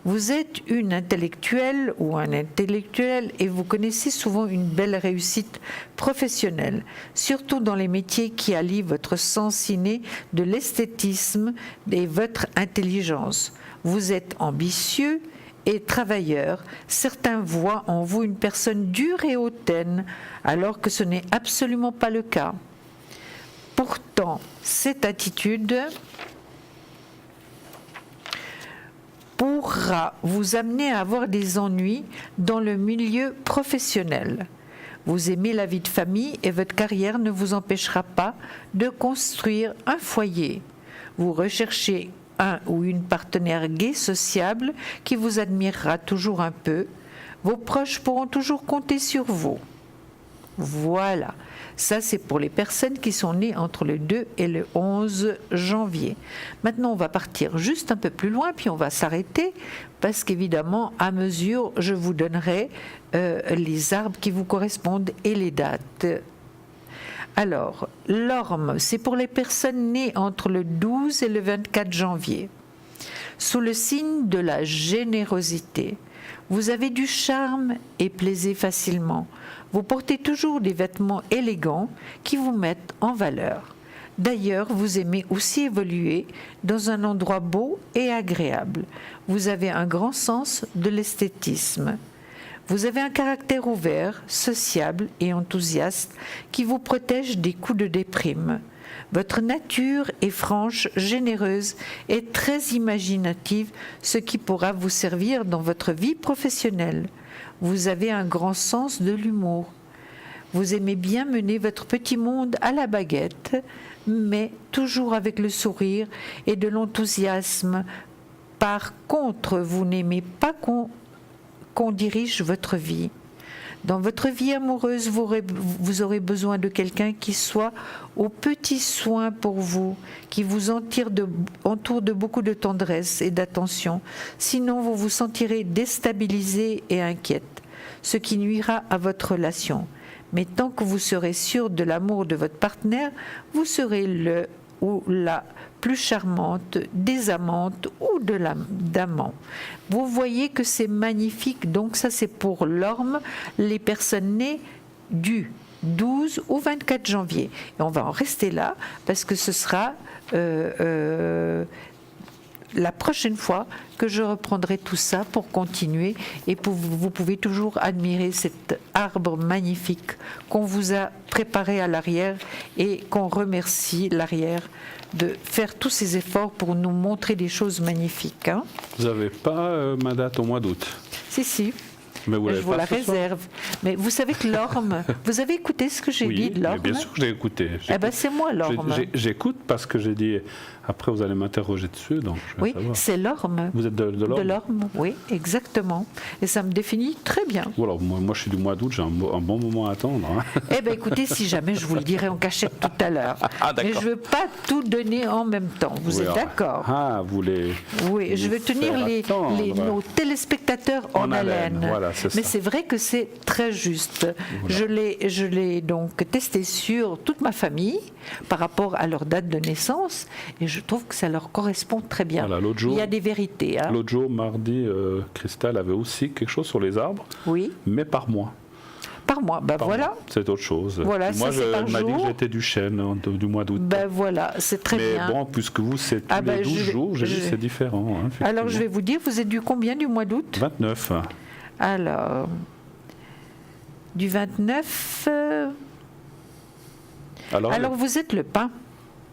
Vous êtes une intellectuelle ou un intellectuel et vous connaissez souvent une belle réussite professionnelle, surtout dans les métiers qui allient votre sens inné de l'esthétisme et votre intelligence. Vous êtes ambitieux et travailleur, certains voient en vous une personne dure et hautaine, alors que ce n'est absolument pas le cas. Pourtant, cette attitude pourra vous amener à avoir des ennuis dans le milieu professionnel. Vous aimez la vie de famille et votre carrière ne vous empêchera pas de construire un foyer. Vous recherchez un ou une partenaire gai, sociable, qui vous admirera toujours un peu. Vos proches pourront toujours compter sur vous. Voilà, ça c'est pour les personnes qui sont nées entre le 2 et le 11 janvier. Maintenant, on va partir juste un peu plus loin, puis on va s'arrêter, parce qu'évidemment, à mesure, je vous donnerai les arbres qui vous correspondent et les dates. Alors, l'orme, c'est pour les personnes nées entre le 12 et le 24 janvier. Sous le signe de la générosité, vous avez du charme et plaisez facilement. Vous portez toujours des vêtements élégants qui vous mettent en valeur. D'ailleurs, vous aimez aussi évoluer dans un endroit beau et agréable. Vous avez un grand sens de l'esthétisme. Vous avez un caractère ouvert, sociable et enthousiaste qui vous protège des coups de déprime. Votre nature est franche, généreuse et très imaginative, ce qui pourra vous servir dans votre vie professionnelle. Vous avez un grand sens de l'humour. Vous aimez bien mener votre petit monde à la baguette, mais toujours avec le sourire et de l'enthousiasme. Par contre, vous n'aimez pas qu'on dirige votre vie. Dans votre vie amoureuse, vous aurez besoin de quelqu'un qui soit aux petits soins pour vous, qui vous entoure de beaucoup de tendresse et d'attention. Sinon, vous vous sentirez déstabilisé et inquiète, ce qui nuira à votre relation. Mais tant que vous serez sûr de l'amour de votre partenaire, vous serez le ou la plus charmante des amantes ou de d'amants. Vous voyez que c'est magnifique, donc ça c'est pour l'orme, les personnes nées du 12 au 24 janvier. Et on va en rester là parce que ce sera la prochaine fois que je reprendrai tout ça pour continuer et vous pouvez toujours admirer cet arbre magnifique qu'on vous a préparé à l'arrière et qu'on remercie l'arrière de faire tous ces efforts pour nous montrer des choses magnifiques. Hein. Vous n'avez pas ma date au mois d'août? Si. Mais je vous la réserve. Mais vous savez que l'orme, vous avez écouté ce que j'ai dit de l'orme? Bien sûr que j'ai écouté. Eh ben c'est moi l'orme. J'écoute parce que j'ai dit, après vous allez m'interroger dessus. Donc oui, c'est l'orme. Vous êtes de l'orme? De l'orme, oui, exactement. Et ça me définit très bien. Voilà, moi je suis du mois d'août, j'ai un bon moment à attendre. Hein. Eh bien écoutez, si jamais je vous le dirai en cachette tout à l'heure. Ah, d'accord. Mais je ne veux pas tout donner en même temps. Vous êtes d'accord? Ah, vous voulez. Oui, je veux tenir nos téléspectateurs en haleine. Voilà, c'est ça. Mais c'est vrai que c'est très juste. Voilà. Je l'ai donc testé sur toute ma famille par rapport à leur date de naissance et je trouve que ça leur correspond très bien. Voilà, l'autre jour, il y a des vérités. Hein. L'autre jour, mardi, Christelle avait aussi quelque chose sur les arbres, oui. Mais par mois. Par mois, ben par voilà. Mois. C'est autre chose. Voilà, moi, elle m'a dit que j'étais du chêne du mois d'août. Ben voilà, c'est très bien. Mais bon, puisque vous, c'est tous les 12 jours, j'ai dit c'est différent. Hein, alors, je vais vous dire, vous êtes du combien du mois d'août? 29. Alors, du 29... Alors vous êtes le pin.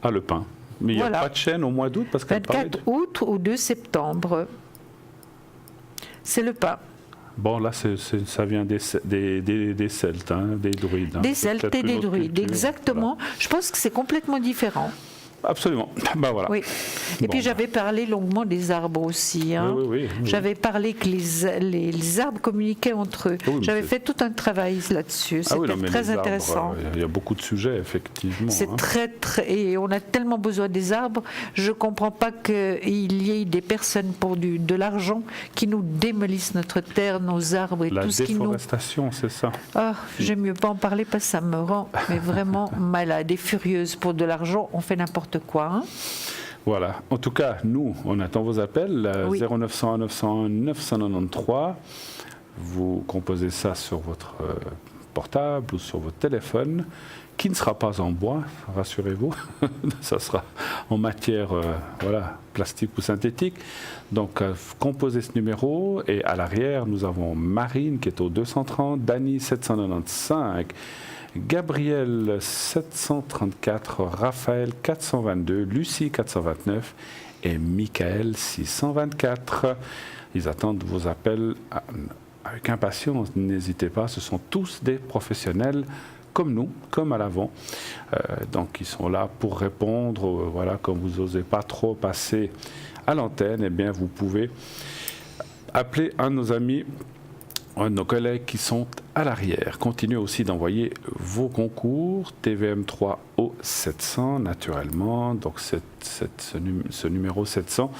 Ah, le pin. Mais il n'y a pas de chêne au mois d'août parce 24 août ou 2 septembre. C'est le pin. Bon, là, ça vient des Celtes, hein, des druides. Hein. Des Celtes et des druides, exactement. Voilà. Je pense que c'est complètement différent. Absolument. Ben voilà. Oui. Et puis j'avais parlé longuement des arbres aussi. Hein. Oui. J'avais parlé que les arbres communiquaient entre eux. J'avais fait tout un travail là-desy. C'était très intéressant. Il y a beaucoup de sujets, effectivement. C'est très. Et on a tellement besoin des arbres. Je ne comprends pas qu'il y ait des personnes pour de l'argent qui nous démolissent notre terre, nos arbres et tout ce qui nous... La déforestation, c'est ça. Ah, j'aime mieux pas en parler parce que ça me rend vraiment malade et furieuse. Pour de l'argent, on fait n'importe quoi. Hein. Voilà. En tout cas, nous, on attend vos appels. 0901 901 993. Vous composez ça sur votre portable ou sur votre téléphone, qui ne sera pas en bois, rassurez-vous, ça sera en matière plastique ou synthétique. Donc composez ce numéro et à l'arrière nous avons Marine qui est au 230, Dany 795, Gabriel 734, Raphaël 422, Lucie 429 et Michael 624. Ils attendent vos appels avec impatience, n'hésitez pas, ce sont tous des professionnels comme nous, comme à l'avant. Donc ils sont là pour répondre. Comme vous n'osez pas trop passer à l'antenne, eh bien vous pouvez appeler un de nos amis, un de nos collègues qui sont à l'arrière. Continuez aussi d'envoyer vos concours TVM3 au 700 naturellement. Donc ce numéro 700.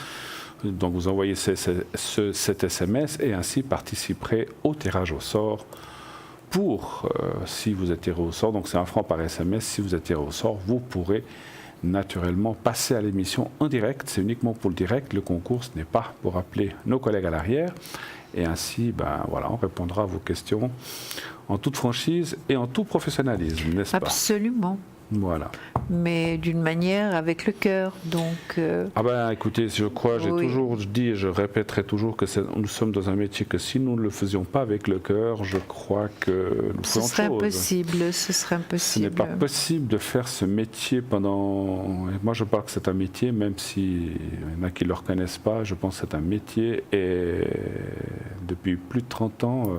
Donc vous envoyez cet SMS et ainsi participerez au tirage au sort. Si vous êtes tiré au sort, donc c'est 1 franc par SMS, si vous êtes tiré au sort, vous pourrez naturellement passer à l'émission en direct. C'est uniquement pour le direct, le concours, ce n'est pas pour appeler nos collègues à l'arrière. Et ainsi, on répondra à vos questions en toute franchise et en tout professionnalisme, n'est-ce pas? Absolument. Voilà. Mais d'une manière avec le cœur, donc... écoutez, je crois, j'ai toujours dit et je répéterai toujours que nous sommes dans un métier que si nous ne le faisions pas avec le cœur, je crois que nous ferions ce serait impossible. Ce n'est pas possible de faire ce métier pendant... Et moi, je parle que c'est un métier, même s'il y en a qui ne le reconnaissent pas, je pense que c'est un métier et depuis plus de 30 ans...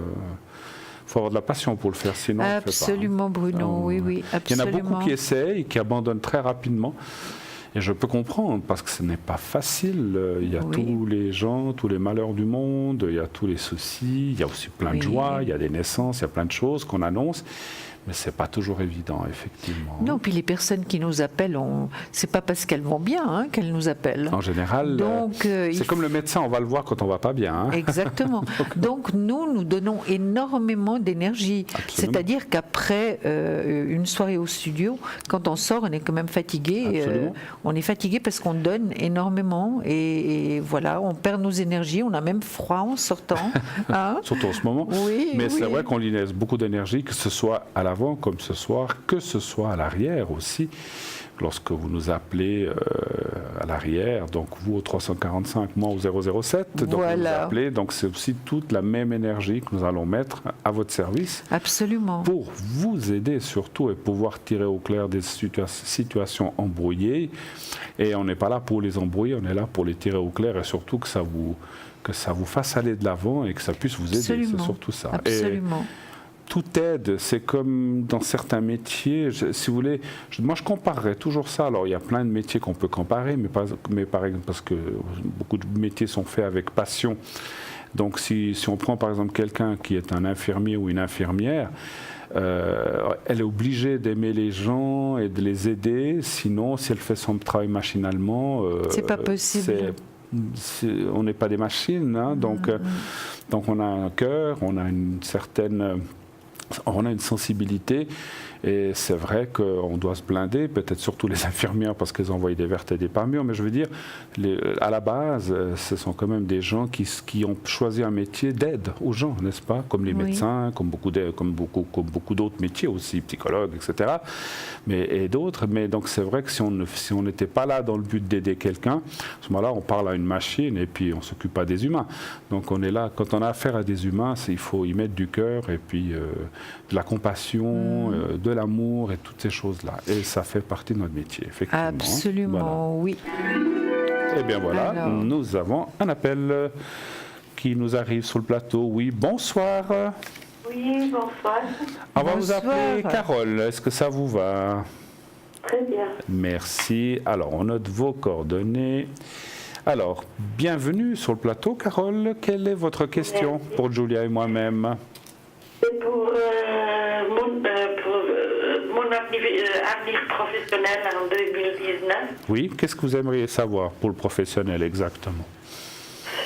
Il faut avoir de la passion pour le faire, sinon on ne le fait pas. Absolument, Bruno, oui, absolument. Il y en a beaucoup qui essayent, qui abandonnent très rapidement. Et je peux comprendre, parce que ce n'est pas facile. Il y a tous les gens, tous les malheurs du monde, il y a tous les soucis, il y a aussi plein de joie, il y a des naissances, il y a plein de choses qu'on annonce. Mais ce n'est pas toujours évident, effectivement. Non, puis les personnes qui nous appellent, ce n'est pas parce qu'elles vont bien qu'elles nous appellent. En général, c'est comme le médecin, on va le voir quand on ne va pas bien. Exactement. Donc nous donnons énormément d'énergie. C'est-à-dire qu'après une soirée au studio, quand on sort, on est quand même fatigué. On est fatigué parce qu'on donne énormément. Et voilà, on perd nos énergies, on a même froid en sortant. Surtout en ce moment. Mais c'est vrai qu'on y laisse beaucoup d'énergie, que ce soit à l'avant comme ce soir, que ce soit à l'arrière aussi, lorsque vous nous appelez à l'arrière, donc vous au 345, moi au 007, donc vous nous appelez, donc c'est aussi toute la même énergie que nous allons mettre à votre service. Absolument. Pour vous aider surtout et pouvoir tirer au clair des situations embrouillées. Et on n'est pas là pour les embrouiller, on est là pour les tirer au clair et surtout que ça vous fasse aller de l'avant et que ça puisse vous aider. Absolument. C'est surtout ça. Absolument. Tout aide, c'est comme dans certains métiers, si vous voulez, moi je comparerais toujours ça. Alors il y a plein de métiers qu'on peut comparer, mais par exemple, parce que beaucoup de métiers sont faits avec passion. Donc si on prend par exemple quelqu'un qui est un infirmier ou une infirmière, elle est obligée d'aimer les gens et de les aider, sinon si elle fait son travail machinalement, c'est pas possible. On n'est pas des machines, donc on a un cœur, on a une sensibilité et c'est vrai qu'on doit se blinder, peut-être surtout les infirmières parce qu'elles envoient des vertes et des pas mûres, mais je veux dire, à la base, ce sont quand même des gens qui ont choisi un métier d'aide aux gens, n'est-ce pas? Comme les médecins, comme beaucoup d'autres métiers aussi, psychologues, etc. Et d'autres, mais donc c'est vrai que si on n'était pas là dans le but d'aider quelqu'un, à ce moment-là, on parle à une machine et puis on ne s'occupe pas des humains. Donc on est là, quand on a affaire à des humains, il faut y mettre du cœur et puis de la compassion, de l'amour et toutes ces choses-là. Et ça fait partie de notre métier, effectivement. Absolument, oui. Eh bien voilà, nous avons un appel qui nous arrive sur le plateau. Oui, bonsoir. Oui, bonsoir. On va vous appeler Carole. Est-ce que ça vous va? Très bien. Merci. Alors, on note vos coordonnées. Alors, bienvenue sur le plateau, Carole. Quelle est votre question pour Julia et moi-même? C'est pour mon avenir professionnel en 2019. Oui, qu'est-ce que vous aimeriez savoir pour le professionnel exactement?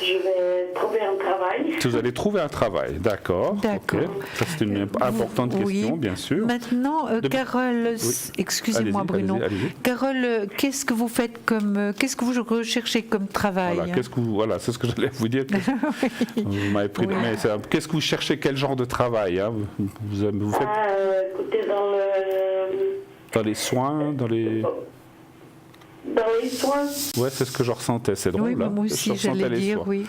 Je vais trouver un travail. Si vous allez trouver un travail, d'accord. D'accord. Ok. Ça, c'est une importante Oui. question, bien sûr. Maintenant, Carole, excusez-moi Allez-y, Bruno. allez-y. Carole, qu'est-ce que vous faites qu'est-ce que vous recherchez comme travail? Voilà, c'est ce que j'allais vous dire. Vous m'avez pris. Oui. Mais qu'est-ce que vous cherchez? Quel genre de travail, hein? Vous faites Écoutez, dans les soins, dans les soins. Ouais, c'est ce que je ressentais. C'est drôle. Oui, mais hein. moi Je aussi, ressentais j'allais les dire, soins. oui.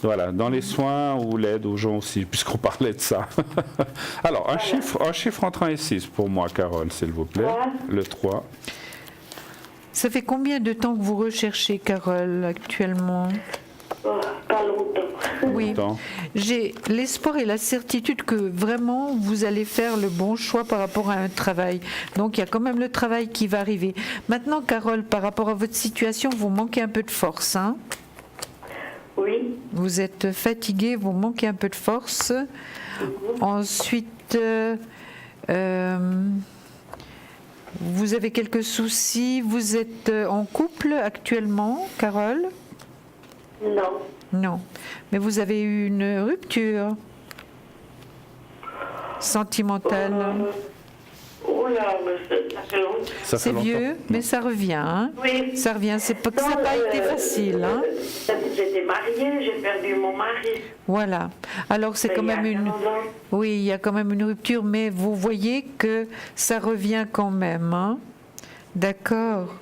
Voilà, dans les soins ou l'aide aux gens aussi, puisqu'on parlait de ça. Alors, un chiffre entre 1 et 6 pour moi, Carole, s'il vous plaît. 3. Le 3. Ça fait combien de temps que vous recherchez, Carole, actuellement? Pas longtemps. Oui, Longtemps. j'ai l'espoir et la certitude que vraiment vous allez faire le bon choix par rapport à un travail. Donc il y a quand même le travail qui va arriver. Maintenant, Carole, par rapport à votre situation, vous manquez un peu de force, hein? Oui. Vous êtes fatiguée, vous manquez un peu de force. Ensuite, vous avez quelques soucis. Vous êtes en couple actuellement, Carole? Non. Non. Mais vous avez eu une rupture sentimentale. Oh là, mais ça fait longtemps. Ça fait C'est longtemps. vieux, mais ça revient. Hein? Oui. Ça revient. C'est pas que ça n'a pas été facile. Hein? J'étais mariée, j'ai perdu mon mari. Voilà. Alors c'est quand Il y a même une. 15 ans. Oui, il y a quand même une rupture, mais vous voyez que ça revient quand même. Hein? D'accord.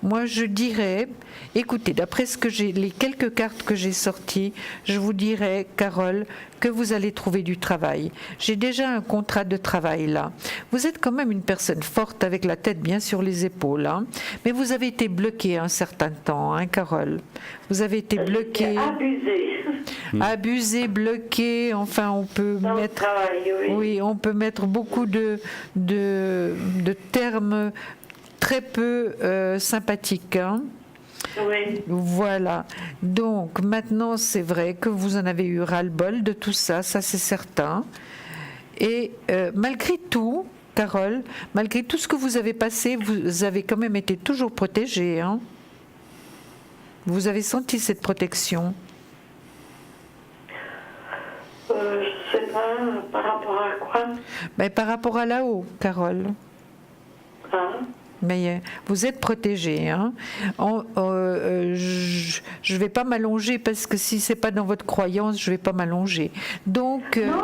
Moi, je dirais, écoutez, d'après ce que les quelques cartes que j'ai sorties, je vous dirais, Carole, que vous allez trouver du travail. J'ai déjà un contrat de travail là. Vous êtes quand même une personne forte avec la tête bien sur les épaules, hein, mais vous avez été bloquée un certain temps, hein, Carole. Vous avez été bloquée, Abusée. bloquée. Enfin, on peut Dans le mettre. travail, oui. Oui, on peut mettre beaucoup de termes très peu sympathiques. Hein. Oui. Voilà. Donc maintenant, c'est vrai que vous en avez eu ras-le-bol de tout ça, ça c'est certain. Et malgré tout, Carole, malgré tout ce que vous avez passé, vous avez quand même été toujours protégée. Hein. Vous avez senti cette protection. Je sais pas, par rapport à quoi? Ben, par rapport à là-haut, Carole. Hein? Mais vous êtes protégée. Hein. Je ne vais pas m'allonger parce que si ce n'est pas dans votre croyance, je ne vais pas m'allonger. Donc, Non,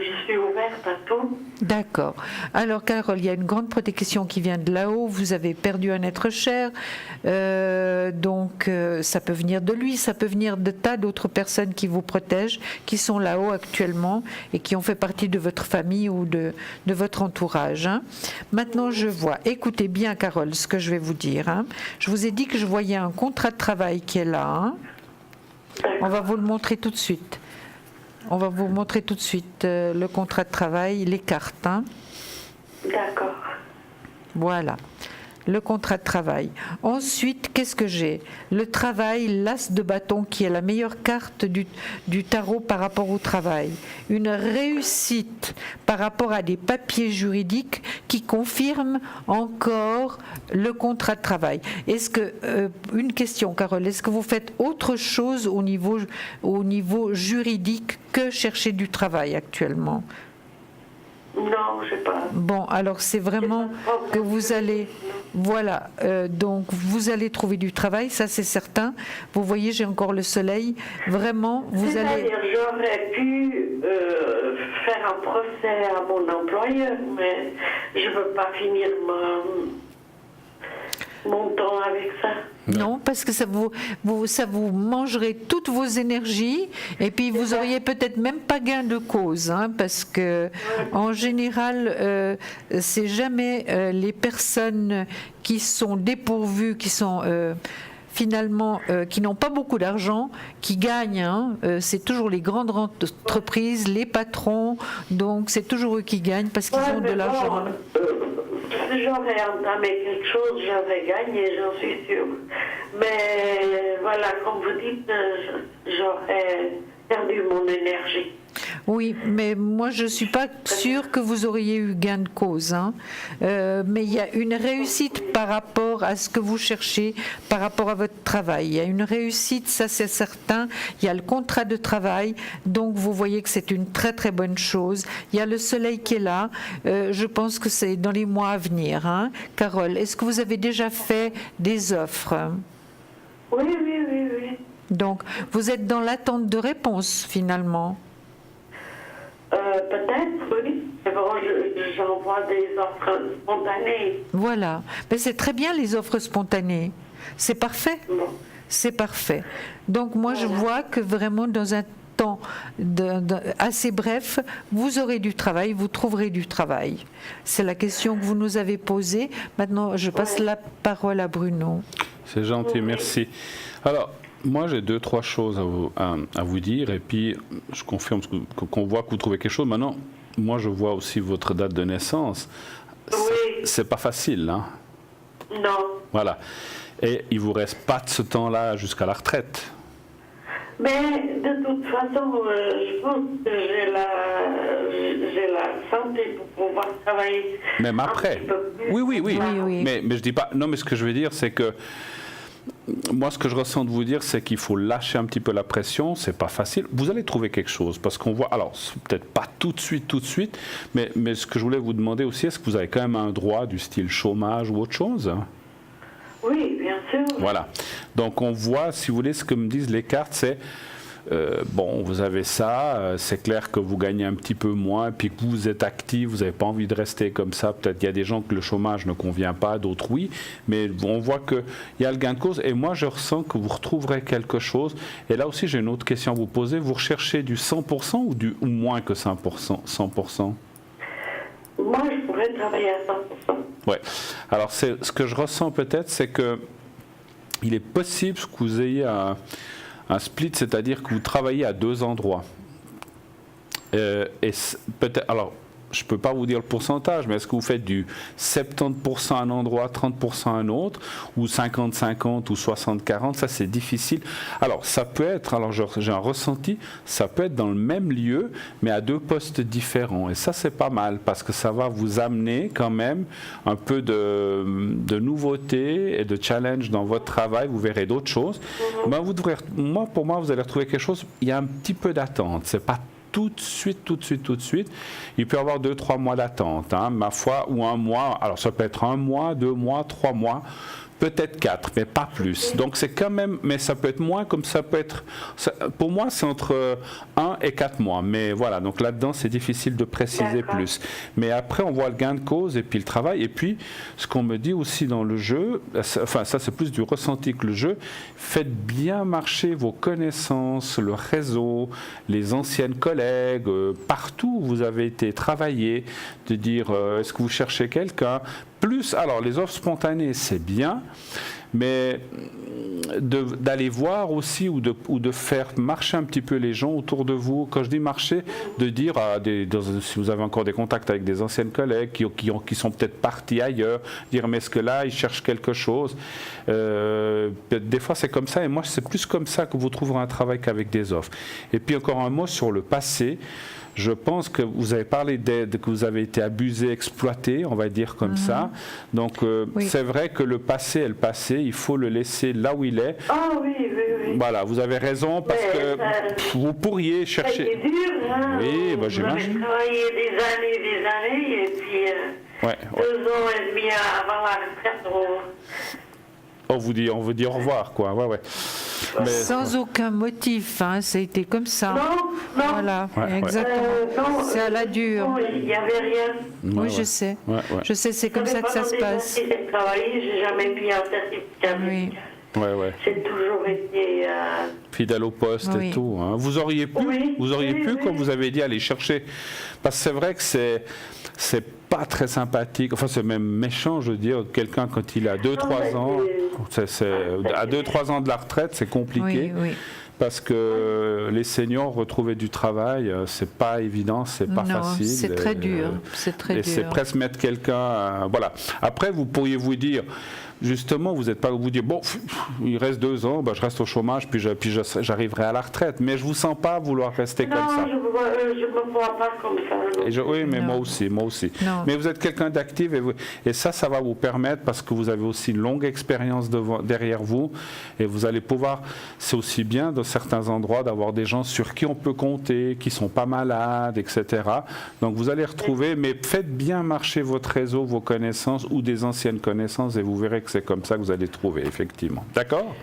je suis ouverte à tout. D'accord. Alors, Carole, il y a une grande protection qui vient de là-haut. Vous avez perdu un être cher. Donc, ça peut venir de lui, ça peut venir de tas d'autres personnes qui vous protègent, qui sont là-haut actuellement et qui ont fait partie de votre famille ou de votre entourage. Hein. Maintenant, je vois. Écoutez bien, Carole, ce que je vais vous dire. Hein. Je vous ai dit que je voyais un contrat de travail qui est là. Hein. On va vous le montrer tout de suite. On va vous montrer tout de suite le contrat de travail, les cartes. Hein. D'accord. Voilà, le contrat de travail. Ensuite, qu'est-ce que j'ai? Le travail, l'as de bâton, qui est la meilleure carte du tarot par rapport au travail. Une réussite par rapport à des papiers juridiques qui confirment encore le contrat de travail. Est-ce que, une question, Carole, est-ce que vous faites autre chose au niveau juridique que chercher du travail actuellement? Non, je sais pas. Bon, alors c'est vraiment que vous allez, voilà, donc vous allez trouver du travail, ça c'est certain. Vous voyez, j'ai encore le soleil. Vraiment, vous allez. C'est-à-dire, j'aurais pu faire un procès à mon employeur, mais je ne veux pas finir mon temps avec ça. Non, parce que ça vous mangerait toutes vos énergies et puis vous auriez peut-être même pas gain de cause, hein, parce que en général, c'est jamais les personnes qui sont dépourvues, qui sont finalement qui n'ont pas beaucoup d'argent, qui gagnent. Hein. C'est toujours les grandes entreprises, les patrons, donc c'est toujours eux qui gagnent parce qu'ils ont de l'argent. Si j'aurais entamé quelque chose, j'aurais gagné, j'en suis sûre. Mais voilà, comme vous dites, j'aurais perdu mon énergie. Oui, mais moi je ne suis pas sûre que vous auriez eu gain de cause. Hein. Mais il y a une réussite par rapport à ce que vous cherchez, par rapport à votre travail. Il y a une réussite, ça c'est certain. Il y a le contrat de travail, donc vous voyez que c'est une très très bonne chose. Il y a le soleil qui est là. Je pense que c'est dans les mois à venir. Hein. Carole, est-ce que vous avez déjà fait des offres ? Oui. Donc, vous êtes dans l'attente de réponse, finalement. Peut-être, oui. Mais bon, j'envoie des offres spontanées. Voilà. Mais c'est très bien, les offres spontanées. C'est parfait. Bon. C'est parfait. Donc, moi, je vois que vraiment, dans un temps assez bref, vous aurez du travail, vous trouverez du travail. C'est la question que vous nous avez posée. Maintenant, je passe la parole à Bruno. C'est gentil, merci. Alors, moi, j'ai 2-3 choses à vous dire, et puis je confirme qu'on voit que vous trouvez quelque chose. Maintenant, moi, je vois aussi votre date de naissance. Oui. C'est pas facile, hein? Non. Voilà. Et il vous reste pas de ce temps-là jusqu'à la retraite. Mais de toute façon, je pense que j'ai la santé pour pouvoir travailler. Même après. Oui. Oui. Mais je dis pas. Non, mais ce que je veux dire, c'est que moi, ce que je ressens de vous dire, c'est qu'il faut lâcher un petit peu la pression. C'est pas facile. Vous allez trouver quelque chose, parce qu'on voit. Alors, c'est peut-être pas tout de suite, mais ce que je voulais vous demander aussi, est-ce que vous avez quand même un droit du style chômage ou autre chose? Oui, bien sûr. Voilà. Donc on voit, si vous voulez, ce que me disent les cartes, c'est bon, vous avez ça, c'est clair que vous gagnez un petit peu moins, puis que vous êtes actif, vous n'avez pas envie de rester comme ça. Peut-être qu'il y a des gens que le chômage ne convient pas, d'autres oui, mais on voit qu'il y a le gain de cause. Et moi, je ressens que vous retrouverez quelque chose. Et là aussi, j'ai une autre question à vous poser. Vous recherchez du 100% ou moins que 100%? Moi, je pourrais travailler à 100%. Ouais. Alors, ce que je ressens peut-être, c'est que il est possible que vous ayez un split, c'est-à-dire que vous travaillez à 2 endroits. Et peut-être, alors, je ne peux pas vous dire le pourcentage, mais est-ce que vous faites du 70% à un endroit, 30% à un autre, ou 50-50 ou 60-40? Ça, c'est difficile. Alors, ça peut être, alors j'ai un ressenti, ça peut être dans le même lieu, mais à 2 postes différents. Et ça, c'est pas mal, parce que ça va vous amener quand même un peu de nouveauté et de challenge dans votre travail. Vous verrez d'autres choses. Ben, pour moi, vous allez retrouver quelque chose. Il y a un petit peu d'attente. C'est pas tout de suite. Il peut y avoir 2-3 mois d'attente, hein, ma foi, ou 1 mois. Alors ça peut être 1 mois, 2 mois, 3 mois, peut-être 4, mais pas plus. Donc c'est quand même, mais ça peut être moins, comme ça peut être, pour moi c'est entre 1 et 4 mois. Mais voilà, donc là-dedans c'est difficile de préciser plus. Mais après on voit le gain de cause et puis le travail. Et puis ce qu'on me dit aussi dans le jeu, enfin ça c'est plus du ressenti que le jeu, faites bien marcher vos connaissances, le réseau, les anciennes collègues, partout où vous avez été travailler, de dire est-ce que vous cherchez quelqu'un? Plus, alors les offres spontanées c'est bien, mais d'aller voir aussi ou de faire marcher un petit peu les gens autour de vous. Quand je dis marcher, de dire si vous avez encore des contacts avec des anciennes collègues qui sont peut-être partis ailleurs, dire mais est-ce que là ils cherchent quelque chose, des fois c'est comme ça, et moi c'est plus comme ça que vous trouverez un travail qu'avec des offres. Et puis encore un mot sur le passé. Je pense que vous avez parlé d'aide, que vous avez été abusé, exploité, on va dire comme ça. Donc, c'est vrai que le passé est le passé, il faut le laisser là où il est. Ah oui. Voilà, vous avez raison, parce que vous pourriez chercher... C'est dur, hein. Oui, bah, j'imagine. J'ai travaillé des années, et puis 2 ans et demi avant la retraite, on vous dit au revoir, quoi. Ouais. Mais sans aucun motif, hein, ça a été comme ça. Non. Voilà, exactement. C'est à la dure. Non, il n'y avait rien. Oui, je sais. Je sais, c'est comme ça que ça se passe. J'ai travaillé, j'ai jamais mis un certificat. Oui. Ouais. J'ai toujours été fidèle au poste et tout. Hein. Vous auriez pu, comme vous avez dit, aller chercher. Parce que c'est vrai que c'est pas très sympathique. Enfin, c'est même méchant, je veux dire. Quelqu'un, quand il a 2-3 ans, à 2-3 ans de la retraite, c'est compliqué. Oui. Parce que les seniors retrouver du travail, c'est pas évident, c'est pas facile. C'est très dur. C'est très dur. C'est presque mettre quelqu'un. Voilà. Après, vous pourriez vous dire, justement, vous n'êtes pas vous dire bon, il reste 2 ans, je reste au chômage, puis j'arriverai à la retraite. Mais je vous sens pas vouloir rester comme ça. Non, je me vois pas comme ça. Oui, mais Non. moi aussi. Non. Mais vous êtes quelqu'un d'actif et ça va vous permettre, parce que vous avez aussi une longue expérience derrière vous, et vous allez pouvoir, c'est aussi bien dans certains endroits d'avoir des gens sur qui on peut compter, qui sont pas malades, etc. Donc vous allez retrouver, mais faites bien marcher votre réseau, vos connaissances ou des anciennes connaissances, et vous verrez que c'est comme ça que vous allez trouver, effectivement. D'accord ?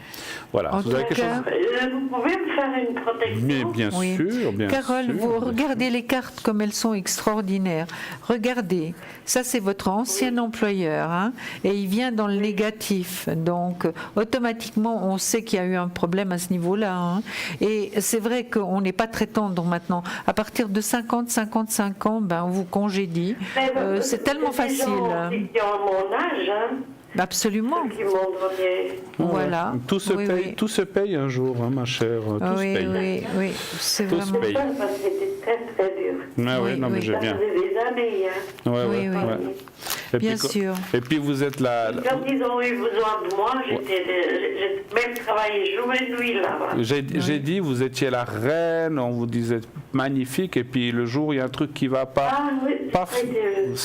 Voilà. En Vous avez tout quelque cas, chose ? Vous pouvez me faire une protection? Mais bien Oui. sûr, bien Carole, sûr. vous regardez les cartes comme elles sont extraordinaires. Regardez, ça c'est votre ancien employeur, hein, et il vient dans le négatif. Donc automatiquement, on sait qu'il y a eu un problème à ce niveau-là. Hein. Et c'est vrai qu'on n'est pas très tendre maintenant. À partir de 50-55 ans, on vous congédie. C'est tellement facile. Qui ont mon âge, hein, Absolument. qui m'ont donné. Voilà. Tout se Oui, paye, oui. tout se paye un jour, hein, ma chère. Tout se Oui, paye. oui, c'est Tout se vraiment. paye. Parce que c'était très très dur. Ah oui, Oui, non, mais oui. j'ai Ça bien. faisait des années. Hein. Ouais, Oui, ouais, oui. ouais. Et Bien puis, sûr. Et puis vous êtes là. Quand ils ont eu besoin de moi, j'ai même travaillé jour et nuit là-bas. J'ai dit, vous étiez la reine, on vous disait magnifique, et puis le jour, il y a un truc qui va pas, Ah oui, paf,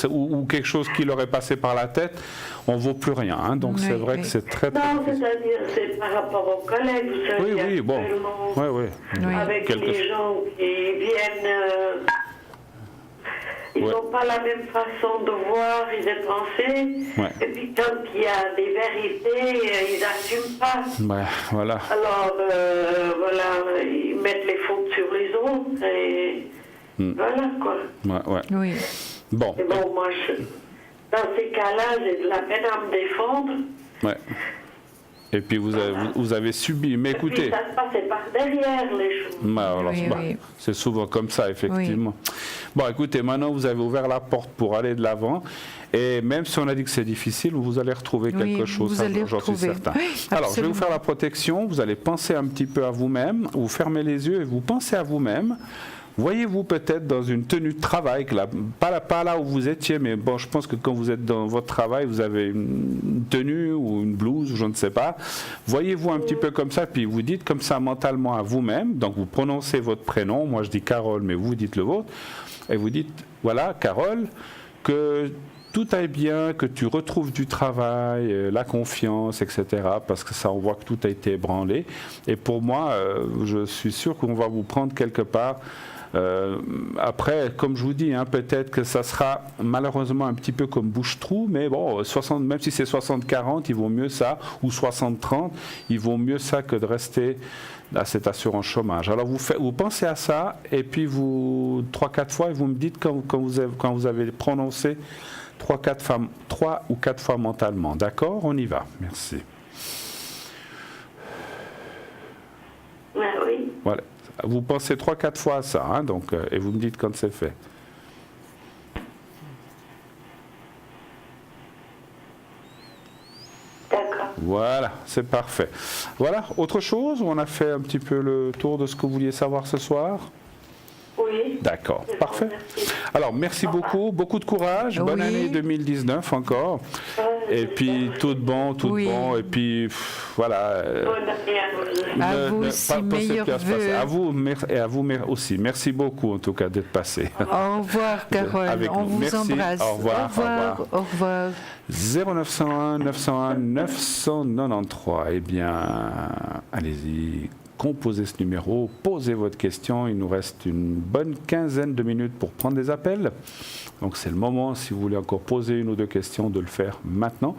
ou quelque chose qui leur est passé par la tête, on vaut plus rien. Hein, donc Oui, c'est vrai oui. que c'est très, très Non, difficile. c'est-à-dire, c'est par rapport aux collègues, vous savez. Oui, bon. actuellement, Ouais, ouais. Oui. Avec Quelque les chose. gens qui viennent, ils Ouais. n'ont pas la même façon de voir et de penser. Ouais. Et puis quand il y a des vérités, ils n'assument pas. Ouais, voilà. Alors, voilà, ils mettent les fautes sur les autres et voilà quoi. Ouais, ouais. Oui. Bon. Et bon, moi, dans ces cas-là, j'ai de la peine à me défendre. Ouais. Et puis vous avez subi. Mais Et écoutez. puis ça se passait par derrière les choses. Alors, Oui, oui. c'est souvent comme ça, effectivement. Bon, écoutez, maintenant vous avez ouvert la porte pour aller de l'avant. Et même si on a dit que c'est difficile, vous allez retrouver Oui, quelque chose, vous ça, allez j'en suis retrouver. certain. Oui, Alors, je vais vous absolument. faire la protection. Vous allez penser un petit peu à vous-même. Vous fermez les yeux et vous pensez à vous-même. Voyez-vous peut-être dans une tenue de travail, pas là où vous étiez, mais bon, je pense que quand vous êtes dans votre travail, vous avez une tenue ou une blouse, ou je ne sais pas. Voyez-vous un petit peu comme ça, puis vous dites comme ça mentalement à vous-même, donc vous prononcez votre prénom, moi je dis Carole, mais vous dites le vôtre, et vous dites, voilà, Carole, que tout aille bien, que tu retrouves du travail, la confiance, etc. Parce que ça, on voit que tout a été ébranlé. Et pour moi, je suis sûr qu'on va vous prendre quelque part. Après, comme je vous dis, hein, peut-être que ça sera malheureusement un petit peu comme bouche-trou, mais bon, même si c'est 60-40, il vaut mieux ça, ou 60-30, il vaut mieux ça que de rester à cette assurance chômage. Alors vous pensez à ça, et puis 3-4 fois, et vous me dites quand vous avez prononcé 3 ou 4 fois mentalement. D'accord? On y va. Merci. Ah oui. Voilà. Vous pensez 3-4 fois à ça, hein, donc, et vous me dites quand c'est fait. D'accord. Voilà, c'est parfait. Voilà, autre chose? On a fait un petit peu le tour de ce que vous vouliez savoir ce soir? Oui. D'accord, Je vous parfait. remercie. Alors, merci beaucoup de courage, bonne Oui. année 2019 encore, et puis tout de bon, Oui. et puis voilà. Bonne année à vous. À vous aussi, pas se meilleurs faire se passer. vœux. À vous, et à vous aussi. Merci beaucoup en tout cas d'être passé. Au revoir, Carole. Avec On nous. vous Merci. embrasse. Au revoir, Au revoir. Au revoir. 0901 901 993. Eh bien, allez-y, composez ce numéro, posez votre question. Il nous reste une bonne quinzaine de minutes pour prendre des appels. Donc c'est le moment, si vous voulez encore poser une ou deux questions, de le faire maintenant.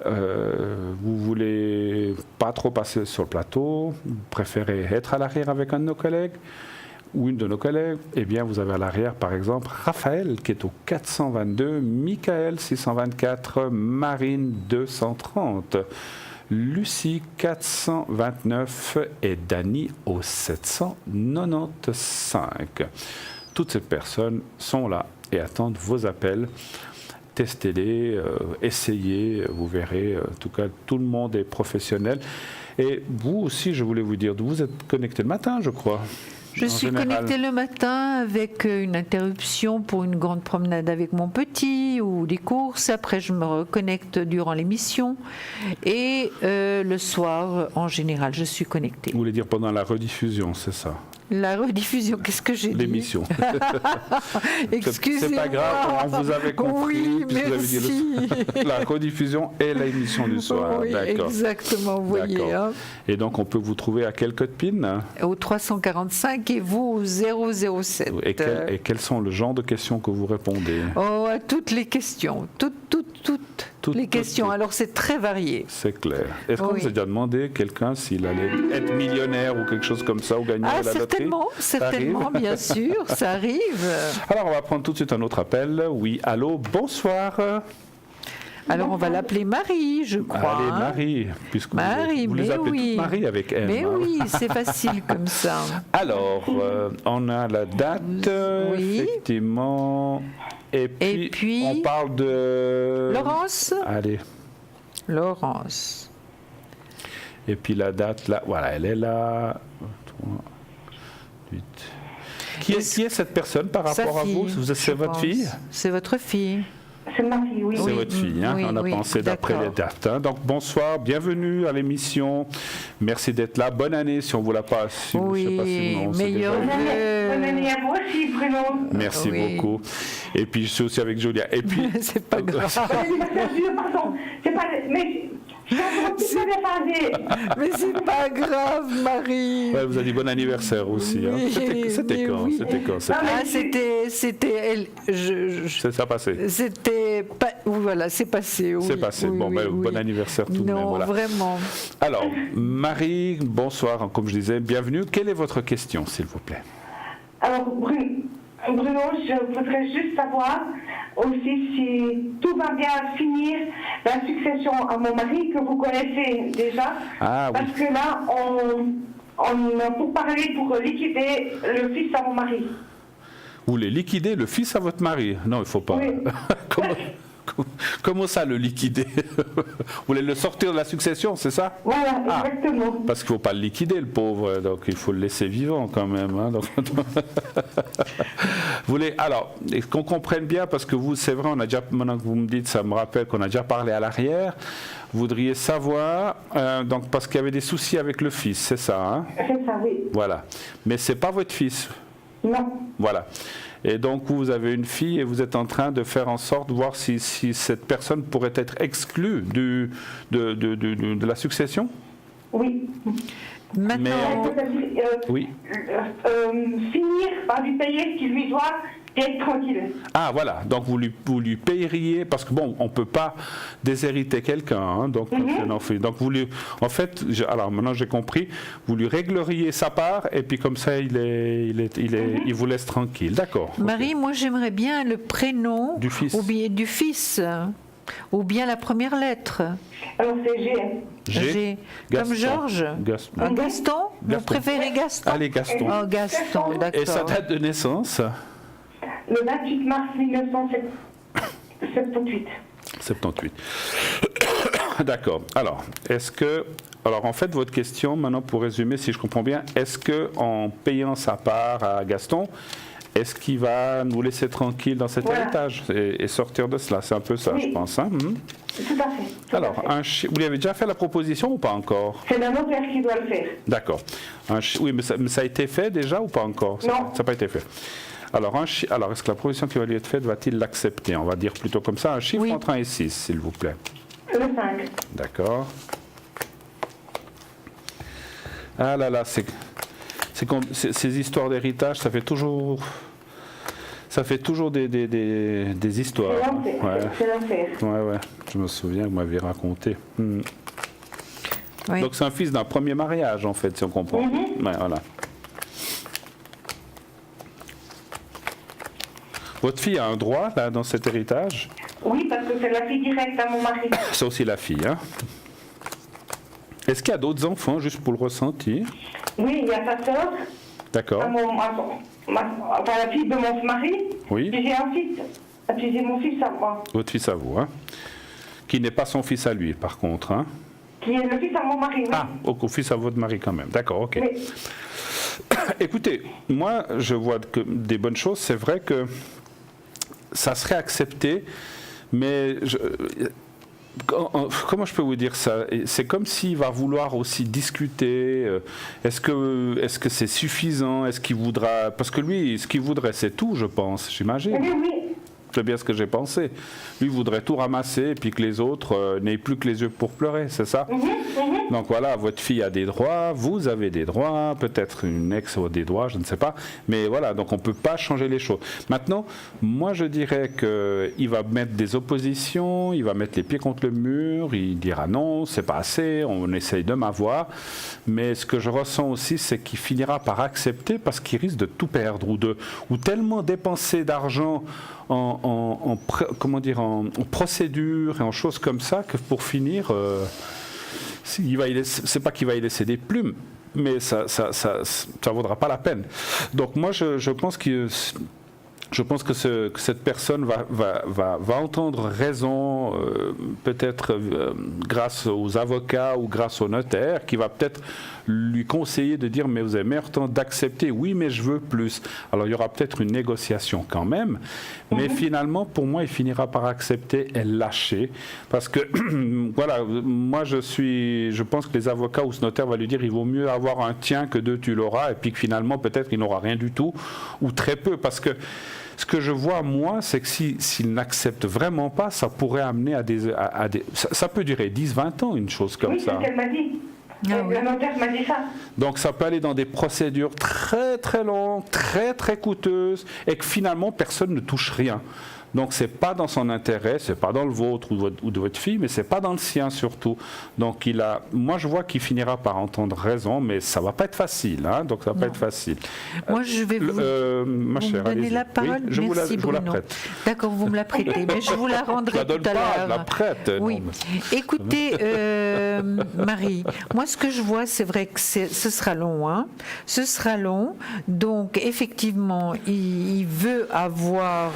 Vous voulez pas trop passer sur le plateau, vous préférez être à l'arrière avec un de nos collègues ou une de nos collègues, eh bien vous avez à l'arrière par exemple Raphaël qui est au 422, Michael 624, Marine 230, Lucie 429 et Dany au 795. Toutes ces personnes sont là et attendent vos appels. Testez-les, essayez, vous verrez. En tout cas, tout le monde est professionnel. Et vous aussi, je voulais vous dire, vous êtes connecté le matin, je crois. Je en suis général. connectée le matin avec une interruption pour une grande promenade avec mon petit. nuit ou des courses. Après, je me reconnecte durant l'émission. Et le soir, en général, je suis connectée. Vous voulez dire pendant la rediffusion, c'est ça? La rediffusion, qu'est-ce que j'ai dit? L'émission. Excusez-moi. C'est pas grave, on vous avait compris. Oui, puisque vous avez dit la rediffusion et l'émission du soir. Oui, D'accord. exactement, vous voyez. D'accord. Hein. Et donc, on peut vous trouver à quel code PIN? Au 345 et vous au 007. Et quels sont le genre de questions que vous répondez? Oh, à toutes les questions. Toutes les questions. Alors, c'est très varié. C'est clair. Est-ce qu'on Oui. vous a déjà demandé quelqu'un s'il allait être millionnaire ou quelque chose comme ça ou gagner à la loterie? Certainement, bien sûr, ça arrive. Alors, on va prendre tout de suite un autre appel. Oui, allô, bonsoir. Alors, on va l'appeler Marie, je crois. Allez, hein. Marie, puisque Marie, vous les mais appelez oui. toutes Marie avec M. Mais hein. oui, c'est facile comme ça. Alors, on a la date, Oui. effectivement. Et puis, on parle de... Laurence. Allez. Laurence. Et puis la date, là, voilà, elle est là. 3, 8. Qui est cette personne par rapport à vous? C'est votre fille? C'est votre fille. C'est ma fille, oui. C'est votre fille, hein? Oui, On a oui, pensé d'après les d'accord. dates. Hein? Donc bonsoir, bienvenue à l'émission. Merci d'être là. Bonne année si on ne vous l'a pas. Si, Oui, je sais pas si on sait meilleur déjà. Bonne année à vous aussi, Bruno. Merci Oui. beaucoup. Et puis je suis aussi avec Julia. Et puis C'est pas grave. Pardon, c'est pas... Mais... Je suis pas défendue. Mais c'est pas grave, Marie. ouais, vous avez dit bon anniversaire aussi. Hein? Oui, C'était mais quand? oui. C'était quand? Ah, c'était elle. C'est ça passé. C'était pas. Voilà, c'est passé. Oui, C'est passé. oui, Bon, oui, ben, oui. bon anniversaire tout de même. Non, Voilà. vraiment. Alors, Marie, bonsoir, comme je disais, bienvenue. Quelle est votre question, s'il vous plaît? Alors, Bruno, je voudrais juste savoir aussi si tout va bien finir la succession à mon mari, que vous connaissez déjà. Ah, oui. Parce que là, on a pour parler pour liquider le fils à mon mari. Vous voulez liquider le fils à votre mari? Non, il ne faut pas. Oui. Comment ça, le liquider? Vous voulez le sortir de la succession, c'est ça? Voilà, Ah. exactement. Parce qu'il ne faut pas le liquider, le pauvre, donc il faut le laisser vivant quand même. Hein, donc... Vous voulez, alors, qu'on comprenne bien, parce que vous, c'est vrai, on a déjà, maintenant que vous me dites, ça me rappelle qu'on a déjà parlé à l'arrière, vous voudriez savoir, donc parce qu'il y avait des soucis avec le fils, c'est ça, hein? C'est ça, oui. Voilà. Mais ce n'est pas votre fils. Non. Voilà. Et donc, vous avez une fille et vous êtes en train de faire en sorte de voir si cette personne pourrait être exclue de la succession? Oui. Maintenant, Oui. Finir par lui payer ce qu'il lui doit et être tranquille. Ah, voilà. Donc, vous lui payeriez, parce que bon, on ne peut pas déshériter quelqu'un. Hein, donc, donc, vous lui, en fait, alors maintenant j'ai compris, vous lui régleriez sa part et puis comme ça, il vous laisse tranquille. D'accord. ok. Marie, moi j'aimerais bien le prénom Du fils. ou bien du fils, ou bien la première lettre. Alors c'est G. G. Comme Gaston. Georges. Gaston. Gaston. Vous Gaston. préférez Gaston? Allez, Gaston. Oh, Gaston, d'accord. Et sa date de naissance? Le 28 mars 1978. 78. D'accord. Alors, alors en fait, votre question, maintenant pour résumer, si je comprends bien, est-ce que en payant sa part à Gaston, est-ce qu'il va nous laisser tranquille dans cet Voilà. héritage et sortir de cela? C'est un peu ça, Oui. je pense. Hein. Tout à fait. Tout Alors, à fait. vous lui avez déjà fait la proposition ou pas encore? C'est le notaire qui doit le faire. D'accord. Oui, mais ça a été fait déjà ou pas encore? Non. Ça n'a pas été fait. Alors, est-ce que la proposition qui va lui être faite, va-t-il l'accepter? On va dire plutôt comme ça, un chiffre Oui. entre 1 et 6, s'il vous plaît. Le 5. D'accord. Ah là là, ces histoires d'héritage, ça fait toujours des histoires. C'est hein. l'enfer. Ouais. C'est l'enfer. Ouais, je me souviens que vous m'aviez raconté. Oui. Donc c'est un fils d'un premier mariage, en fait, si on comprend. Ouais, voilà. Votre fille a un droit, là, dans cet héritage? Oui, parce que c'est la fille directe à mon mari. C'est aussi la fille, hein? Est-ce qu'il y a d'autres enfants, juste pour le ressentir? Oui, il y a sa sœur, D'accord. la fille de mon mari. Oui. Puis j'ai un fils. Puis j'ai mon fils à moi. Votre fils à vous, hein? Qui n'est pas son fils à lui, par contre, hein? Qui est le fils à mon mari, oui. Ah, au fils à votre mari quand même. D'accord, ok. Oui. Écoutez, moi, je vois des bonnes choses. C'est vrai que ça serait accepté Mais comment je peux vous dire ça? C'est comme s'il va vouloir aussi discuter. Est-ce que c'est suffisant? Est-ce qu'il voudra... Parce que lui, ce qu'il voudrait, c'est tout, je pense, j'imagine. Oui. C'est bien ce que j'ai pensé. Lui voudrait tout ramasser et puis que les autres n'aient plus que les yeux pour pleurer, c'est ça? Donc voilà, votre fille a des droits, vous avez des droits, peut-être une ex a des droits, je ne sais pas. Mais voilà, donc on ne peut pas changer les choses. Maintenant, moi je dirais qu'il va mettre des oppositions, il va mettre les pieds contre le mur, il dira non, c'est pas assez, on essaye de m'avoir. Mais ce que je ressens aussi, c'est qu'il finira par accepter parce qu'il risque de tout perdre ou tellement dépenser d'argent en procédure et en choses comme ça que pour finir, c'est pas qu'il va y laisser des plumes, mais ça vaudra pas la peine. Donc moi je pense que cette personne va entendre raison, peut-être grâce aux avocats ou grâce au notaire, qui va peut-être lui conseiller de dire mais vous avez meilleur temps d'accepter, oui mais je veux plus. Alors il y aura peut-être une négociation quand même, mais finalement pour moi il finira par accepter et lâcher, parce que voilà, moi je pense que les avocats ou ce notaire va lui dire il vaut mieux avoir un tien que deux tu l'auras, et puis que finalement peut-être il n'aura rien du tout ou très peu, parce que ce que je vois, moi, c'est que s'il n'accepte vraiment pas, ça pourrait amener à des... Ça peut durer 10-20 ans, une chose comme ça. Oui, c'est ce qu'elle m'a dit. Le notaire m'a dit ça. Donc ça peut aller dans des procédures très très longues, très très coûteuses, et que finalement, personne ne touche rien. Donc c'est pas dans son intérêt, c'est pas dans le vôtre ou de votre fille, mais c'est pas dans le sien surtout. Donc moi je vois qu'il finira par entendre raison, mais ça va pas être facile, hein, donc ça va pas être facile. Moi je vais vous me donner la parole. Oui, je vous la Bruno. prête. D'accord, vous me la prêtez, mais je vous la rendrai tout à l'heure. Je la prête. Oui. Non, mais... Écoutez, Marie, moi ce que je vois, c'est vrai que ce sera long, hein. Ce sera long. Donc effectivement, il veut avoir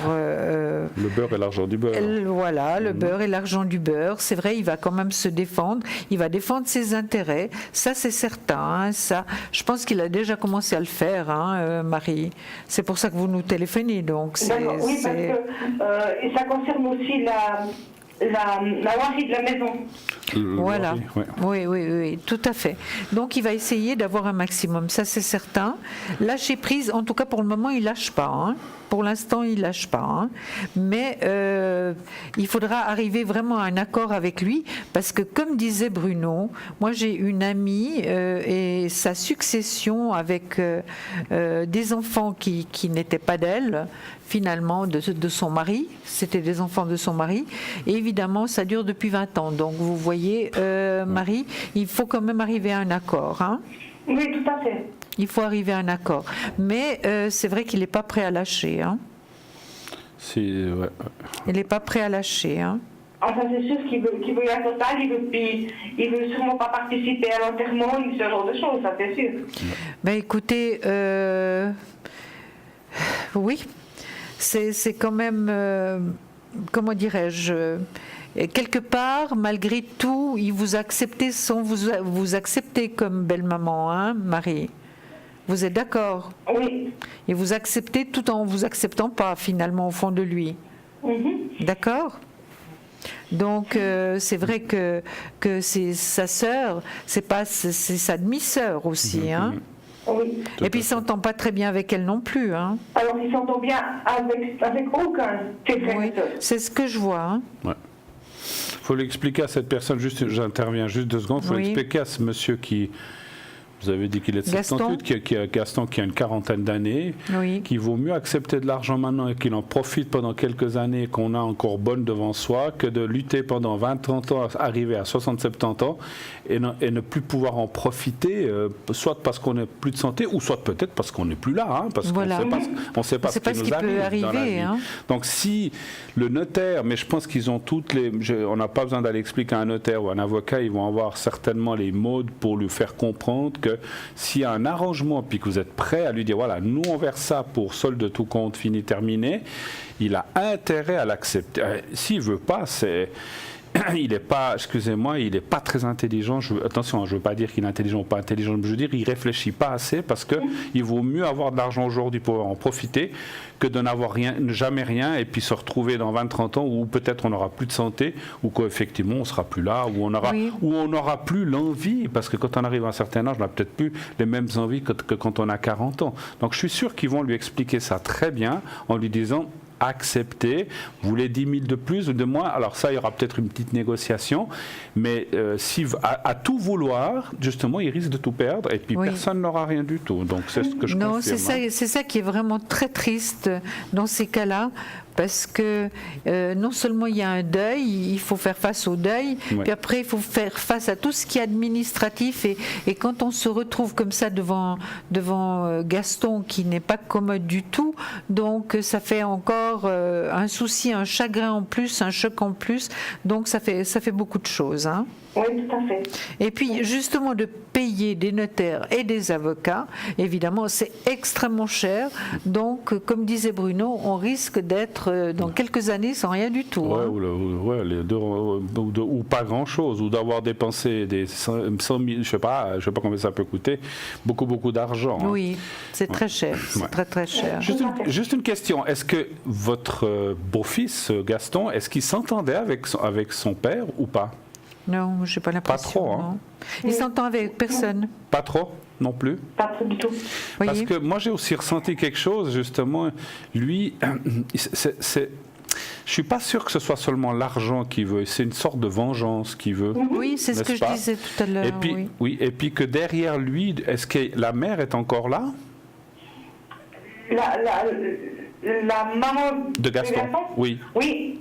le beurre et l'argent du beurre. Voilà, le beurre et l'argent du beurre. C'est vrai, il va quand même se défendre. Il va défendre ses intérêts. Ça, c'est certain. Hein, ça, je pense qu'il a déjà commencé à le faire, hein, Marie. C'est pour ça que vous nous téléphonez. Donc, oui, parce que ça concerne aussi la voirie de la maison. Voilà. Ouais. Oui, tout à fait. Donc il va essayer d'avoir un maximum, ça c'est certain. Lâcher prise, en tout cas pour le moment, il lâche pas. Hein. Pour l'instant, il lâche pas. Hein. Mais il faudra arriver vraiment à un accord avec lui, parce que comme disait Bruno, moi j'ai une amie et sa succession avec des enfants qui n'étaient pas d'elle, finalement de son mari, c'était des enfants de son mari, et évidemment ça dure depuis 20 ans. Donc vous voyez, Marie, il faut quand même arriver à un accord. Hein. Oui, tout à fait. Il faut arriver à un accord. Mais c'est vrai qu'il n'est pas prêt à lâcher. Hein. Ouais. Il n'est pas prêt à lâcher. Hein. Enfin, c'est sûr qu'il veut la totale, il veut sûrement pas participer à l'enterrement, ce genre de choses, ça c'est sûr. Ben écoutez, oui, c'est quand même, comment dirais-je, quelque part, malgré tout, il vous a accepté sans vous accepter comme belle-maman, hein, Marie. Vous êtes d'accord? Oui. Et vous acceptez tout en vous acceptant pas, finalement, au fond de lui. D'accord? Donc c'est vrai que c'est sa sœur, c'est sa demi-sœur aussi, hein. Oui. Et puis il s'entend pas très bien avec elle non plus, hein. Alors il s'entend bien avec aucun. Oui, c'est ce que je vois. Hein. Ouais. Faut l'expliquer à cette personne. J'interviens juste 2 secondes. Faut l'expliquer à ce monsieur qui. Vous avez dit qu'il est de 78, Gaston qui a une 40aine d'années, qu'il vaut mieux accepter de l'argent maintenant et qu'il en profite pendant quelques années qu'on a encore bonne devant soi que de lutter pendant 20-30 ans, arriver à 60-70 ans et ne plus pouvoir en profiter, soit parce qu'on n'a plus de santé ou soit peut-être parce qu'on n'est plus là, hein, parce qu'on ne sait pas ce qui nous arrive dans la vie. Hein. Donc si le notaire, mais je pense qu'ils ont on n'a pas besoin d'aller expliquer à un notaire ou à un avocat, ils vont avoir certainement les modes pour lui faire comprendre que s'il y a un arrangement puis que vous êtes prêt à lui dire voilà, nous on verse ça pour solde de tout compte fini terminé, il a intérêt à l'accepter. S'il veut pas, il n'est pas, excusez-moi, il n'est pas très intelligent. Attention, je ne veux pas dire qu'il est intelligent ou pas intelligent, je veux dire il ne réfléchit pas assez parce qu'il vaut mieux avoir de l'argent aujourd'hui pour en profiter que de n'avoir rien, jamais rien et puis se retrouver dans 20-30 ans où peut-être on n'aura plus de santé ou qu'effectivement on ne sera plus là, où on n'aura plus l'envie, parce que quand on arrive à un certain âge, on n'a peut-être plus les mêmes envies que quand on a 40 ans. Donc je suis sûr qu'ils vont lui expliquer ça très bien en lui disant accepter, vous voulez 10 000 de plus ou de moins, alors ça il y aura peut-être une petite négociation, mais si à tout vouloir, justement il risque de tout perdre et puis personne n'aura rien du tout, donc c'est ce que je confirme. Non, c'est ça qui est vraiment très triste dans ces cas-là, parce que non seulement il y a un deuil, il faut faire face au deuil, puis après il faut faire face à tout ce qui est administratif, et quand on se retrouve comme ça devant Gaston qui n'est pas commode du tout, donc ça fait encore un souci, un chagrin en plus, un choc en plus, donc ça fait beaucoup de choses. Hein. Oui, tout à fait. Et puis justement de payer des notaires et des avocats, évidemment c'est extrêmement cher, donc comme disait Bruno, on risque d'être dans quelques années sans rien du tout. Ouais, hein. les deux, ou pas grand-chose, ou d'avoir dépensé des 100 000, je sais pas combien ça peut coûter, beaucoup d'argent. Hein. Oui, c'est très cher, c'est très cher. Juste une question, est-ce que votre beau-fils Gaston, est-ce qu'il s'entendait avec son père ou pas? Non, j'ai pas l'impression. Pas trop, hein. Il s'entend avec personne. Pas trop, non plus. Pas trop du tout. Parce que moi j'ai aussi ressenti quelque chose, justement. Lui, je suis pas sûr que ce soit seulement l'argent qu'il veut. C'est une sorte de vengeance qu'il veut. Oui, c'est ce que je disais tout à l'heure. Et puis, et puis que derrière lui, est-ce que la mère est encore là? La maman de Gaston. Oui. Oui.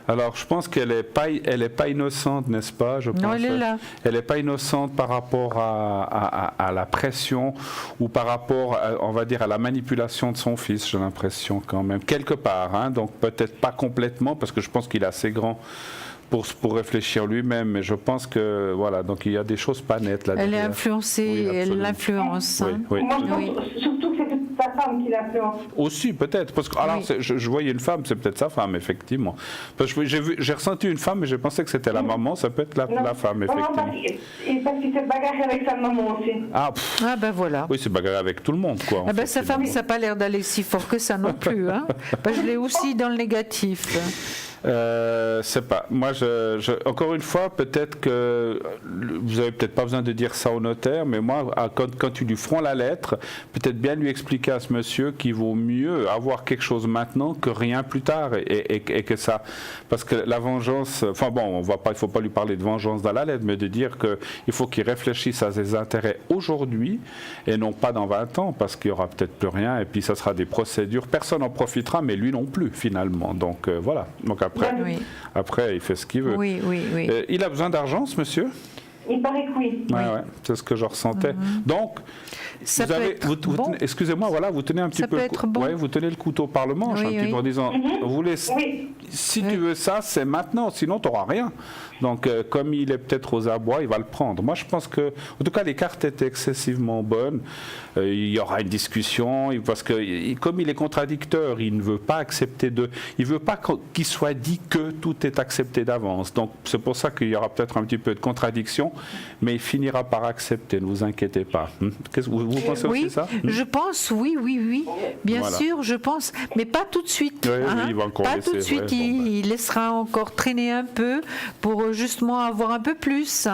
Alors, je pense qu'elle est pas innocente, n'est-ce pas? Je pense. Non, elle est là. Elle n'est pas innocente par rapport à la pression ou par rapport, on va dire, à la manipulation de son fils, j'ai l'impression quand même. Quelque part, hein, donc peut-être pas complètement, parce que je pense qu'il est assez grand pour réfléchir lui-même, mais je pense que, voilà, donc il y a des choses pas nettes là-dedans. Elle est influencée, elle l'influence. Oui, oui. Moi, je pense surtout que c'est sa femme qui l'influence. Aussi, peut-être, parce que alors, je voyais une femme, c'est peut-être sa femme, effectivement. Parce que j'ai ressenti une femme, mais j'ai pensé que c'était la maman, ça peut être la femme, effectivement. Et parce qu'il s'est bagarré avec sa maman aussi. Ah ben voilà. Oui, c'est bagarré avec tout le monde, quoi. Ah ben, sa femme, ça n'a pas l'air d'aller si fort que ça non plus. Hein. Je l'ai aussi dans le négatif. C'est pas. Moi, encore une fois, peut-être que vous avez peut-être pas besoin de dire ça au notaire, mais moi, quand tu lui feras la lettre, peut-être bien lui expliquer à ce monsieur qu'il vaut mieux avoir quelque chose maintenant que rien plus tard, et que ça, parce que la vengeance. Enfin bon, il faut pas lui parler de vengeance dans la lettre, mais de dire que il faut qu'il réfléchisse à ses intérêts aujourd'hui et non pas dans 20 ans, parce qu'il y aura peut-être plus rien, et puis ça sera des procédures. Personne n'en profitera, mais lui non plus finalement. Donc voilà. Donc après, il fait ce qu'il veut. Oui. Il a besoin d'argent, ce monsieur? Il paraît que oui. Ouais, c'est ce que je ressentais. Donc, excusez-moi, voilà, vous tenez un petit peu. Vous tenez le couteau par le manche, un petit peu en disant, si tu veux ça, c'est maintenant, sinon tu n'auras rien. Donc, comme il est peut-être aux abois, il va le prendre. Moi, je pense que, en tout cas, les cartes étaient excessivement bonnes. Il y aura une discussion, parce que comme il est contradicteur, il ne veut pas accepter il ne veut pas qu'il soit dit que tout est accepté d'avance. Donc, c'est pour ça qu'il y aura peut-être un petit peu de contradiction, mais il finira par accepter, ne vous inquiétez pas. Qu'est-ce que vous pensez aussi ça? Je pense, oui. Bien sûr, je pense, mais pas tout de suite. Il va encore pas tout de suite, il laissera encore traîner un peu pour justement avoir un peu plus,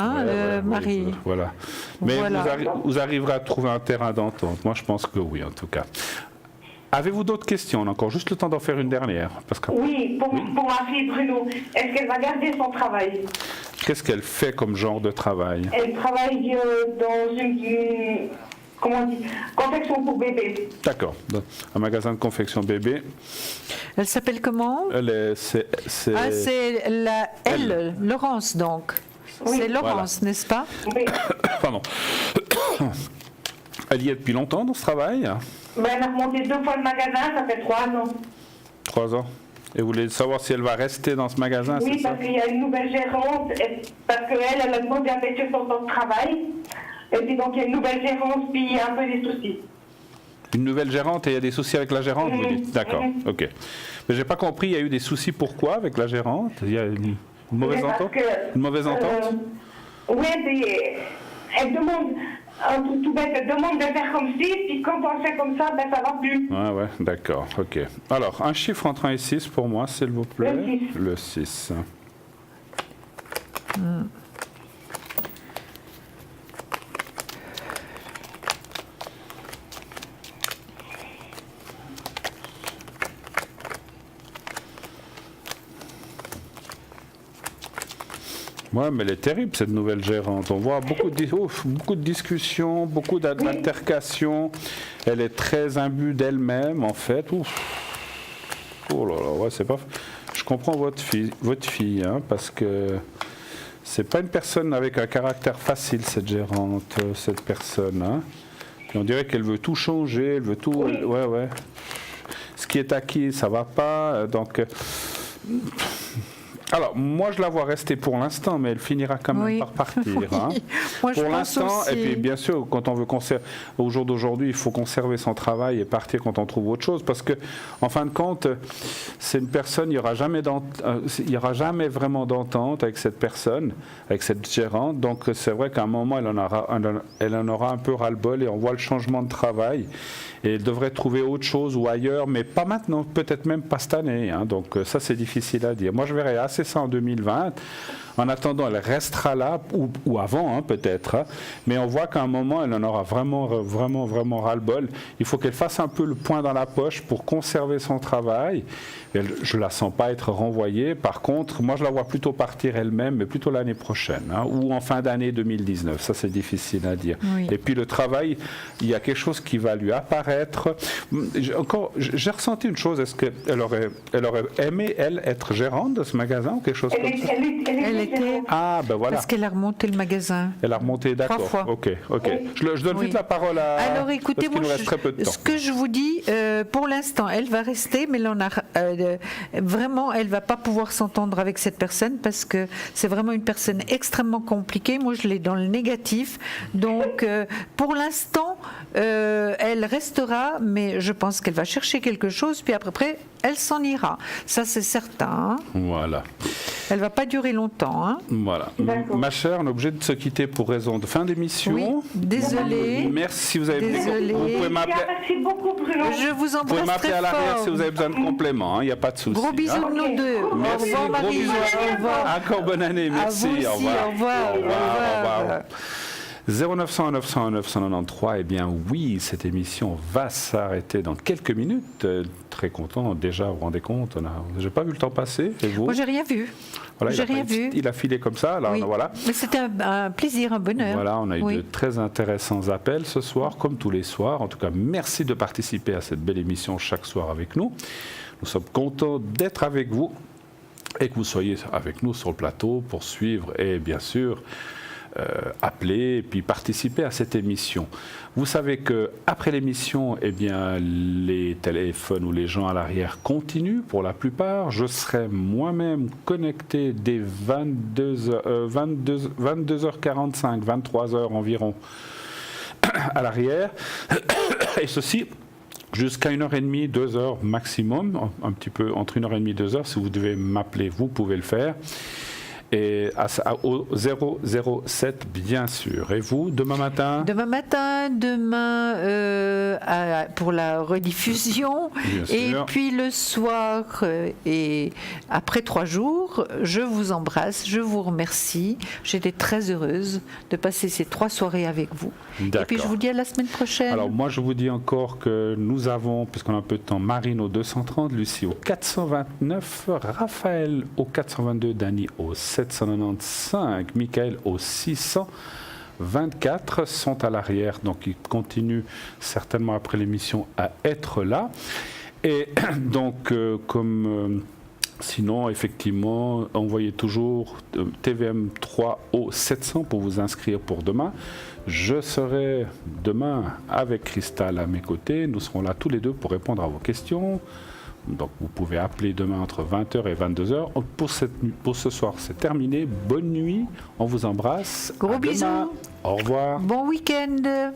Marie. Voilà. Mais vous arriverez à trouver un terrain d'entente. Moi, je pense que oui, en tout cas. Avez-vous d'autres questions? On a encore juste le temps d'en faire une dernière. Oui, pour ma fille Bruno, est-ce qu'elle va garder son travail? Qu'est-ce qu'elle fait comme genre de travail? Elle travaille dans une confection pour bébé. D'accord, un magasin de confection bébé. Elle s'appelle comment? C'est Laurence donc. Oui. C'est Laurence, voilà. N'est-ce pas? Oui. Pardon. Elle y est depuis longtemps dans ce travail? Elle a remonté 2 fois le magasin, ça fait 3 ans. 3 ans. Et vous voulez savoir si elle va rester dans ce magasin? Oui, parce qu'il y a une nouvelle gérante, parce qu'elle a demandé à baisser son temps de travail. Et puis donc il y a une nouvelle gérante, puis il y a un peu des soucis. Une nouvelle gérante et il y a des soucis avec la gérante, vous dites? D'accord, ok. Mais j'ai pas compris, il y a eu des soucis pourquoi avec la gérante? Une mauvaise entente? Une mauvaise entente? Oui, elle demande, un truc tout bête, elle demande de faire comme si, puis quand on le fait comme ça, ben ça va plus. Ouais, d'accord, ok. Alors, un chiffre entre 1 et 6 pour moi, s'il vous plaît. Le 6. Le 6. Ouais, mais elle est terrible cette nouvelle gérante. On voit beaucoup de discussions, beaucoup d'altercations. Elle est très imbue d'elle-même, en fait. Ouf. Oh là là, ouais, c'est pas. Je comprends votre fille, hein, parce que c'est pas une personne avec un caractère facile, cette gérante, cette personne. Hein. Et on dirait qu'elle veut tout changer, elle veut tout. Ouais. Ce qui est acquis, ça va pas. Donc. Alors, moi, je la vois rester pour l'instant, mais elle finira quand même par partir. Hein. Moi, pour l'instant, et puis bien sûr, quand on veut au jour d'aujourd'hui, il faut conserver son travail et partir quand on trouve autre chose, parce que, en fin de compte, c'est une personne, il n'y aura jamais vraiment d'entente avec cette personne, avec cette gérante. Donc, c'est vrai qu'à un moment, elle en aura un peu ras-le-bol et on voit le changement de travail. Et elle devrait trouver autre chose ou ailleurs, mais pas maintenant, peut-être même pas cette année. Hein. Donc ça, c'est difficile à dire. Moi, je verrai assez ça en 2020. En attendant, elle restera là, ou avant hein, peut-être. Hein. Mais on voit qu'à un moment, elle en aura vraiment ras-le-bol. Il faut qu'elle fasse un peu le poing dans la poche pour conserver son travail. Je ne la sens pas être renvoyée. Par contre, moi, je la vois plutôt partir elle-même, mais plutôt l'année prochaine, hein, ou en fin d'année 2019. Ça, c'est difficile à dire. Oui. Et puis le travail, il y a quelque chose qui va lui apparaître. J'ai ressenti une chose. Est-ce qu'elle aurait aimé, elle, être gérante de ce magasin ou quelque chose comme ça? Elle était. Ah, ben voilà. Parce qu'elle a remonté le magasin. Elle a remonté, d'accord. 3 fois. Ok. Je donne vite la parole à. Alors écoutez, parce qu'il nous reste très peu de temps. Ce que je vous dis, pour l'instant, elle va rester, mais vraiment, elle va pas pouvoir s'entendre avec cette personne parce que c'est vraiment une personne extrêmement compliquée. Moi, je l'ai dans le négatif. Donc, pour l'instant, elle restera, mais je pense qu'elle va chercher quelque chose, puis après, elle s'en ira. Ça, c'est certain. Hein. Voilà. Elle va pas durer longtemps. Hein. Voilà. Ma chère, on est obligé de se quitter pour raison de fin d'émission. Oui, désolée. Merci si vous avez Désolée. Vous pouvez m'appeler. Merci beaucoup, Bruno. Je vous embrasse très fort. Vous pouvez m'appeler à l'arrière si vous avez besoin de compléments. Il n'y a pas de souci. Gros bisous de nous deux. Merci. Au revoir, Marie. Gros bisous. Au revoir. Encore bonne année. Merci. À vous aussi, au revoir. Au revoir. Au revoir. 0900 901 993, eh bien oui, cette émission va s'arrêter dans quelques minutes. Très content, déjà, vous vous rendez compte, j'ai pas vu le temps passer, et vous? Moi, j'ai rien vu. Voilà, j'ai rien vu. Il a filé comme ça, là, oui. Voilà. Mais c'était un plaisir, un bonheur. Voilà, on a eu de très intéressants appels ce soir, comme tous les soirs. En tout cas, merci de participer à cette belle émission chaque soir avec nous. Nous sommes contents d'être avec vous et que vous soyez avec nous sur le plateau pour suivre et bien sûr appeler et puis participer à cette émission. Vous savez qu'après l'émission, eh bien, les téléphones ou les gens à l'arrière continuent pour la plupart. Je serai moi-même connecté dès 22h45, 23h environ à l'arrière. Et ceci jusqu'à 1h30, 2h maximum, un petit peu entre 1h30 et 2h. Si vous devez m'appeler, vous pouvez le faire. Et au 007, bien sûr. Et vous, demain matin? Demain pour la rediffusion. Et puis le soir, et après 3 jours, je vous embrasse, je vous remercie. J'étais très heureuse de passer ces 3 soirées avec vous. D'accord. Et puis je vous dis à la semaine prochaine. Alors moi, je vous dis encore que nous avons, puisqu'on a un peu de temps, Marine au 230, Lucie au 429, Raphaël au 422, Dany au 795, Michael au 624 sont à l'arrière, donc ils continuent certainement après l'émission à être là. Et donc, sinon, effectivement, envoyez toujours TVM3 au 700 pour vous inscrire pour demain. Je serai demain avec Cristal à mes côtés. Nous serons là tous les deux pour répondre à vos questions. Donc vous pouvez appeler demain entre 20h et 22h. Pour ce soir, c'est terminé. Bonne nuit. On vous embrasse. Gros bisous. Au revoir. Bon week-end.